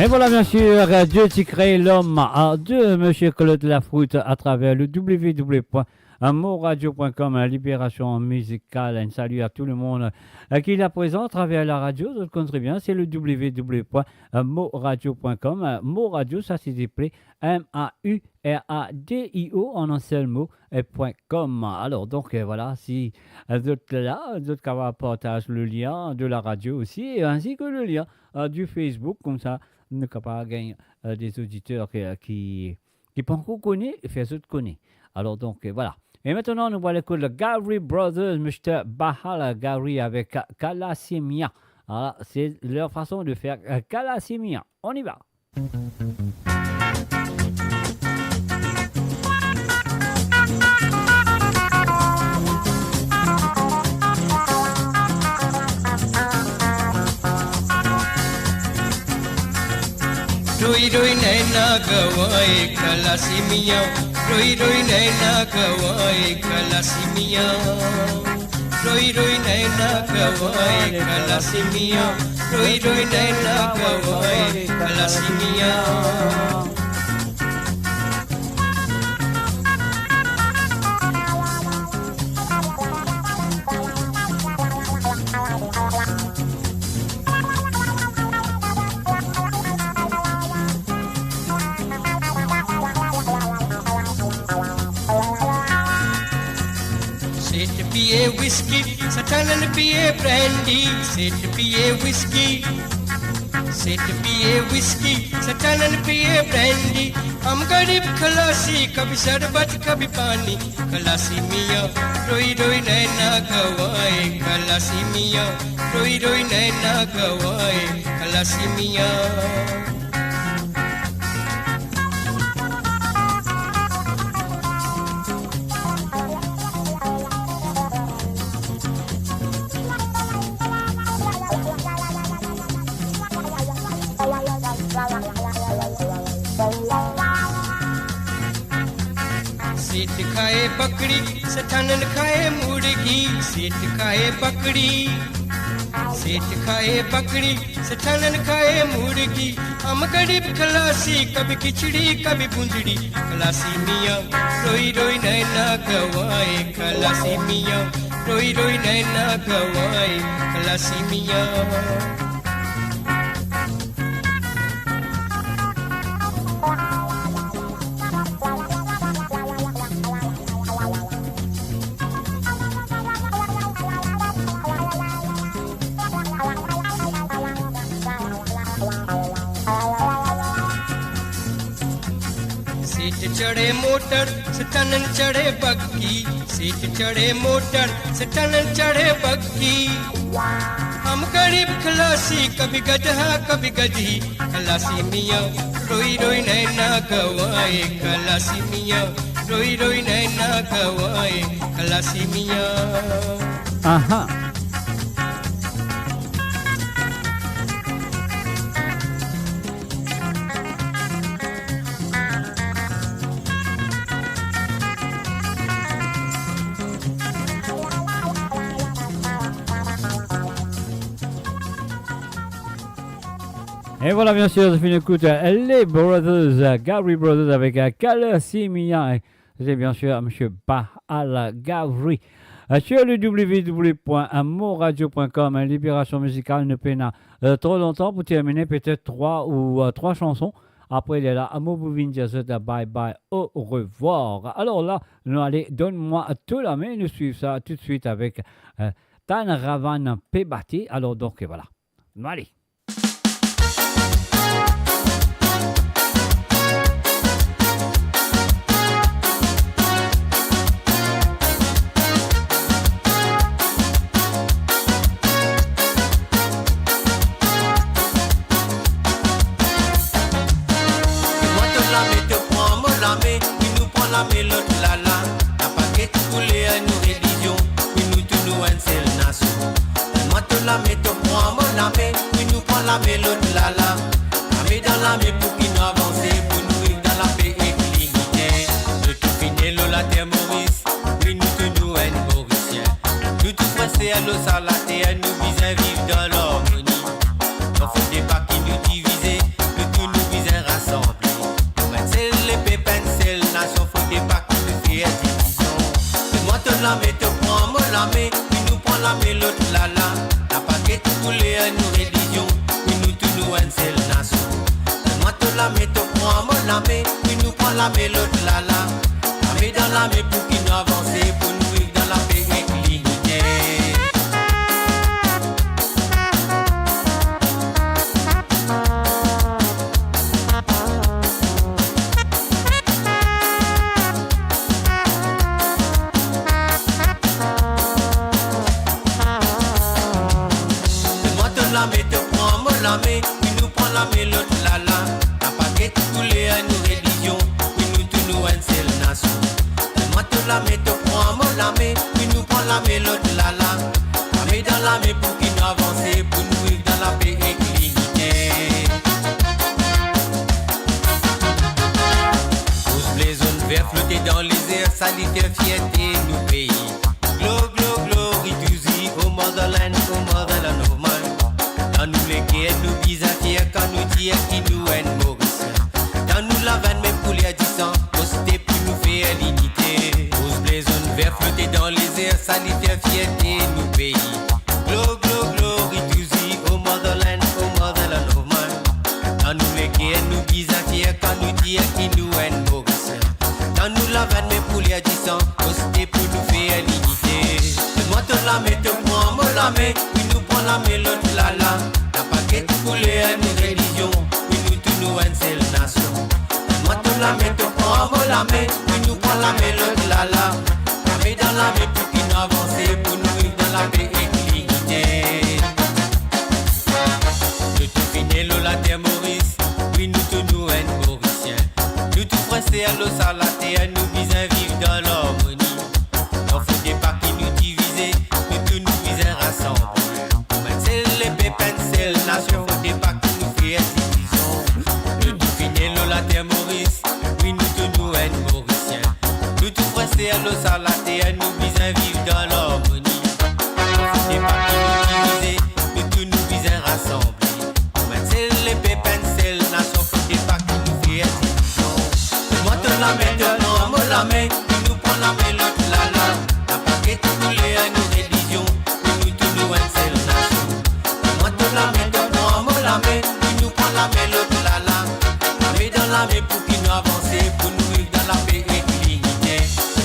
Et voilà bien sûr, Dieu qui crée l'homme de M. Claude Lafoutte à travers le www.amourradio.com, la libération musicale. Un salut à tout le monde qui est là présent à travers la radio. Vous connaissez bien, c'est le www.amourradio.com. Mot radio, ça s'est appelé MAURADIO en un seul mot, .com. Alors donc voilà, si vous êtes là, vous êtes capable de partager le lien de la radio aussi, ainsi que le lien du Facebook, comme ça, nous sommes capables de gagner des auditeurs qui pas encore connaissent et faire autres connaître. Alors donc voilà. Et maintenant, nous voyons l'école de Gary Brothers, Mr. Bahala Gary avec Kalasimia. Alors, c'est leur façon de faire Kalasimia. On y va. रोई रोई नैना गवाए खलासी मियाँ रोई रोई नैना गवाए खलासी मियाँ रोई रोई नैना गवाए खलासी मियाँ रोई रोई नैना गवाए खलासी मियाँ पिए whiskey, Satanan पिए brandy, Set पिए whiskey, Set पिए whiskey, Satanan पिए brandy. हम गरीब खलासी, कभी शरबत कभी पानी, खलासी मियाँ रोई रोई नैना गवाए, खलासी मियाँ रोई रोई नैना गवाए, खलासी मियाँ. सेठ खाए बकरी सठानन खाए मुर्गी सेठ खाए बकरी सठानन खाए मुर्गी हम गरीब खलासी कभी खिचड़ी कभी बुंदड़ी खलासी मियाँ रोई रोई नैना गवाए खलासी मियाँ रोई रोई नैना गवाए खलासी मियाँ. चढ़े मोटर सटानन चढ़े बग्गी सीट चढ़े मोटर सटानन चढ़े बग्गी हम गरीब खलासी कभी गधा कभी गधी खलासी मियाँ रोई रोई नैना गवाए खलासी मियाँ रोई रोई नैना गवाए खलासी मियाँ. Aha. Et voilà, bien sûr, ça fait une écoute les Brothers, Gabri Brothers avec Khalassy Miah. C'est bien sûr M. Bahal Gabri. Sur le www.amourradio.com, Libération musicale ne peine trop longtemps pour terminer peut-être trois chansons. Après, il y a la Amour Bouvin Bye Bye, au revoir. Alors là, nous allons donne-moi tout la main. Nous suivons ça tout de suite avec Tan Ravan Pebati. Alors donc, voilà. Allez. La mélodie la la, la paquette coulée à nos religions, oui nous tous nous une seule nation. Moi te la mets te prends mon amé, oui nous prend la mélodie la la, la mets dans la main pour qu'il nous avance, pour nous vivre dans la paix et l'unité. De tout finir la terre Maurice, oui nous tous nous une Mauricien. Nous tous français à l'eau salatée, à nous visons vivre dans l'harmonie. On faut des pas qui nous diviser, nous tous nous visons rassembler. C'est les pépins, c'est la nation. Pas qu'on te fait division. Et moi te la mets, te prends moi la mets. Oui nous prend la mélodie la la. La paquette coulée à nos religions. Oui nous tous nous une seule nation. Et moi te la mets, te prends moi la mets. Oui nous prend la mélodie la la. La mets dans la main pour qu'il nous avance, pour nous vivre dans la paix et l'unité. Oui nous prend la mélodie la la. La paquette coulée à nos religions. Oui nous tous nous une seule nation. Moi te la mets, te prends moi la main. Oui nous prend la mélodie la la. La mets dans la main pour qu'il nous avance, pour nous vivre dans la paix et l'unité. salutaire, fierté, nous pays. Glory to thee, oh motherland of mine. Dans nous les guerres, nous disons fiers quand nous disons qui nous est Mauricien. Dans nous la vanne, même pour les 10 ans, posté pour nous faire l'unité. Rose blason vert flotter dans les airs, salutaire, fierté, nous pays. Glory to thee, oh motherland of mine. Dans nous les guerres, nous disons fiers quand nous disons qui nous est Mauricien. Dans nous la vanne, même pour les 10 ans, posté pour nous faire l'unité. Moi te la mets, te prends, me la mets, puis nous prend la main, l'autre la la. T'as pas qu'être coulé à une religion, puis nous tous nous une seule nation. Moi te la mets, te prends, me la mets, puis nous prend la main, l'autre la la. La main dans la main pour qu'il avance, pour nous vivre dans la paix et dignité. Nous tout finir la terre Maurice, puis nous tous nous un Mauricien. Nous tous pressés à l'eau à la terre, nous visons vivre dans l'harmonie. Non, faut des pas qui nous diviser, nous tous nous visons rassembler. Même c'est les pépins, c'est la nation, faut des pas qui nous fait division. Nous tout finir la terre Maurice, oui nous tous nous un Mauricien. Nous tous pressés à l'eau à la terre, nous visons vivre dans l'harmonie. Non, faut des pas qui nous diviser, nous tous nous visons rassembler. Même c'est les pépins, c'est la nation, faut des pas qui nous fait division. Moi te la mets, non, me la mets, puis nous prend la main, l'autre la la. T'as pas qu'être coulé à nos religions, puis nous tous nous une seule nation. Moi te la mets, non, me la mets, puis nous prend la main, l'autre la la. La main dans la main pour qu'il nous avance, pour nous vivre dans la paix et dignité.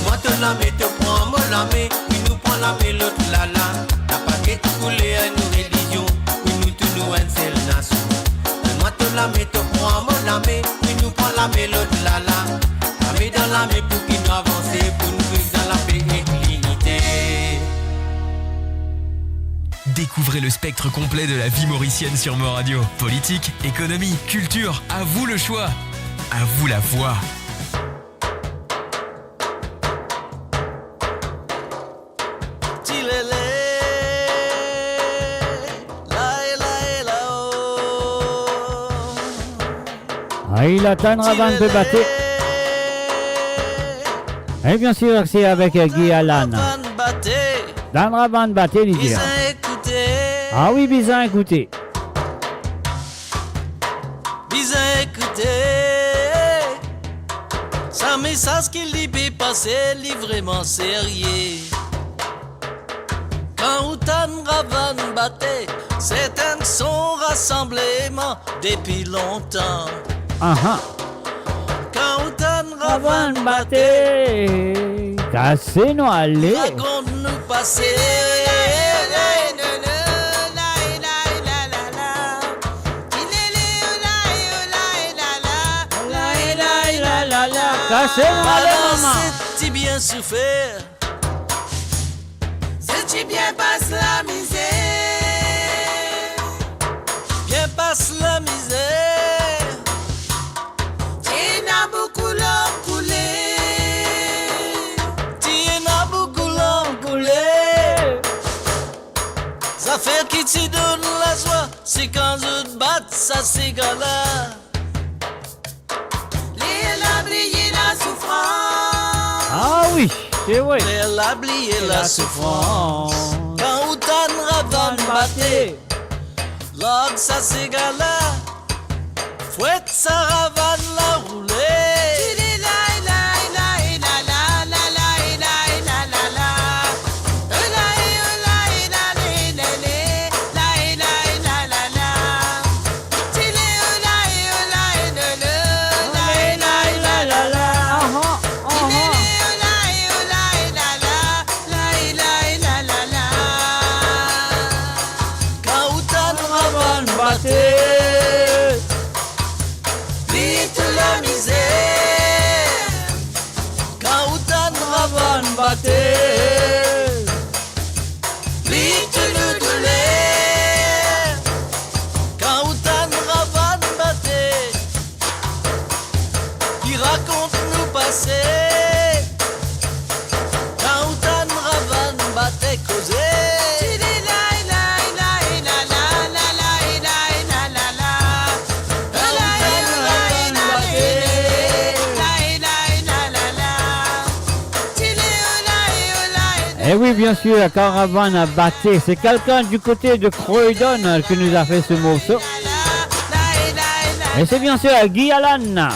Moi te la mets, te prends, me la main, puis nous prend la main, l'autre la la. T'as pas qu'être coulé à nos religions, puis nous tous nous une seule nation. Moi te la mets, te prends, me la main, puis nous prend la main, l'autre la la. La main dans la main pour qu'il nous avance, pour nous vivre dans la paix et dignité. Découvrez le spectre complet de la vie mauricienne sur Mo Radio. Politique, économie, culture, à vous le choix. À vous la voix. Il attend Ravan peut battre. Et bien sûr, c'est avec Guy Alan. Dan Ravan battre, il dit. Ah oui, bizarre, écoutez. Bizarre, écoutez. C'est un message qui lui peut passer, lui vraiment sérieux. Quand Outan Ravan battait, c'est un son rassemblement depuis longtemps. Quand Outan Ravan battait, cassez-nous aller. Raconte-nous passer. Cassez-nous aller, maman. C'est bien souffert. C'est bien passe la misère. Bien passe la misère. Tu n'as beaucoup l'eau coulé. Tu n'as beaucoup l'eau coulé. Ça fait qui te donne la joie. C'est quand je te batte, ça c'est gala. Elle a brillé la souffrance. Ah oui, c'est vrai. Elle a brillé la souffrance. Quand Outan Ravan battait, l'ordre ça c'est gala. Fouette ça Ravan la roulée. Vite la misère. Quand Outan Ravan battait, vite le douleur. Quand Outan Ravan battait, il raconte nous passer. Quand Outan Ravan battait causer. Et oui, bien sûr, Caravane à Batté. C'est quelqu'un du côté de Croydon qui nous a fait ce morceau. Et c'est bien sûr Guy Allan.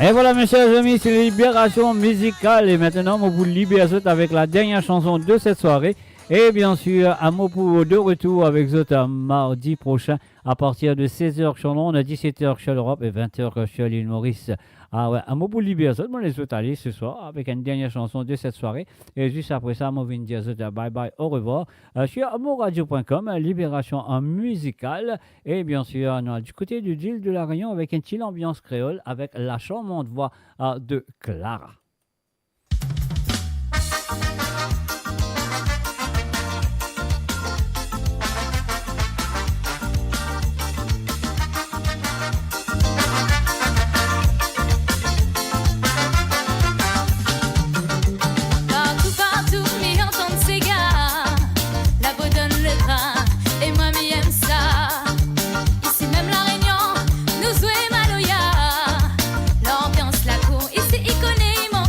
Et voilà mes chers amis, c'est Libération musicale. Et maintenant, on vous libère avec la dernière chanson de cette soirée. Et bien sûr, un mot pour de retour avec vous mardi prochain à partir de 16h chez Londres, 17h chez l'Europe et 20h chez l'île Maurice. Ah ouais, un mot pour libérer moi les autres aller ce soir avec une dernière chanson de cette soirée. Et juste après ça, moi je vais dire bye bye, au revoir. Sur amourradio.com, Libération en musicale. Et bien sûr, on a du côté du deal de la Réunion avec une petite ambiance créole avec la charmante voix de Clara. L'ambiance la cour, ici il connaît mon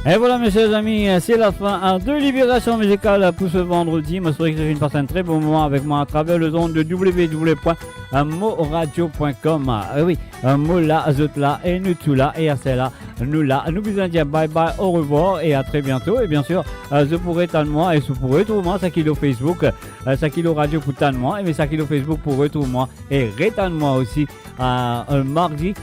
Et voilà mes chers amis, c'est la fin de Libération Musicale pour ce vendredi. Je souhaite que vous avez passé un très bon moment avec moi à travers le zone de www.moradio.com. Oui, Mo là, Zot là, et nous tout là, et assez là, nous là. Nous vous dire bye bye, au revoir et à très bientôt. Et bien sûr, je pourrai tant de moi et je pourrai tout moi, ça kilo Facebook, ça kilo radio pour tant de moi, et mais ça kilo Facebook pour retour moi et rétan moi aussi mardi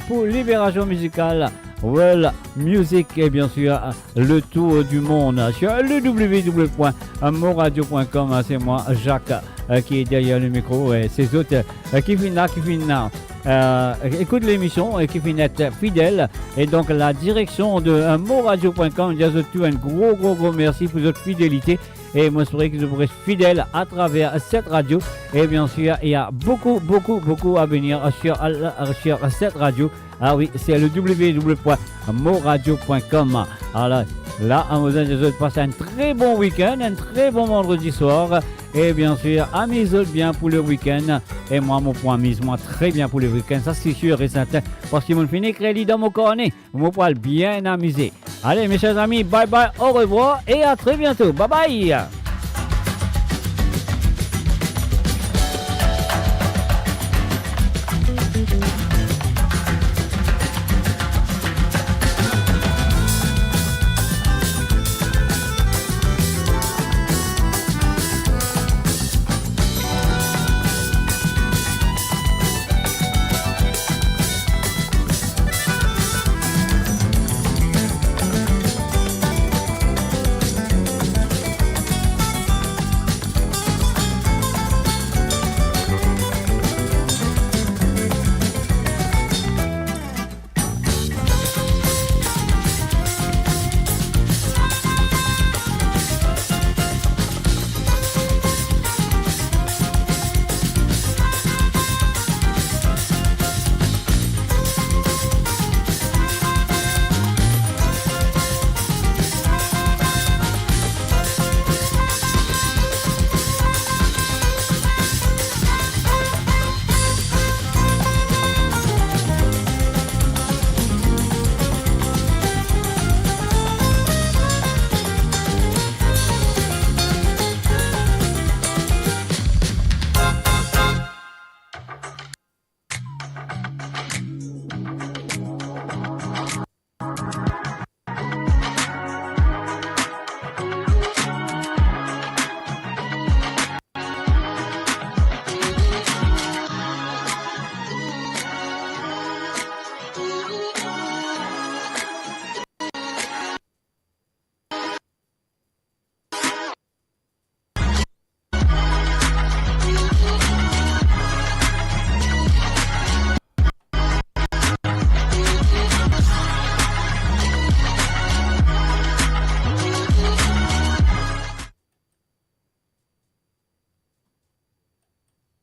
pour Libération Musicale. Well Music et bien sûr le tour du monde sur le www.moradio.com. C'est moi Jacques qui est derrière le micro et ces autres qui viennent écoute l'émission et qui viennent être fidèles. Et donc la direction de moradio.com, je vous souhaite un gros merci pour votre fidélité. Et moi, j'espère que vous pourrez être fidèle à travers cette radio. Et bien sûr, il y a beaucoup à venir sur cette radio. Ah oui, c'est le www.moradio.com. Alors là, à vous de passer un très bon week-end, un très bon vendredi soir. Et bien sûr, amusez-vous bien pour le week-end. Et moi, mon point mise, moi, très bien pour le week-end. Ça, c'est sûr et certain. Parce qu'ils m'ont fini crédit dans mon cornet. Mon poil bien amusé. Allez, mes chers amis, bye bye, au revoir et à très bientôt. Bye bye.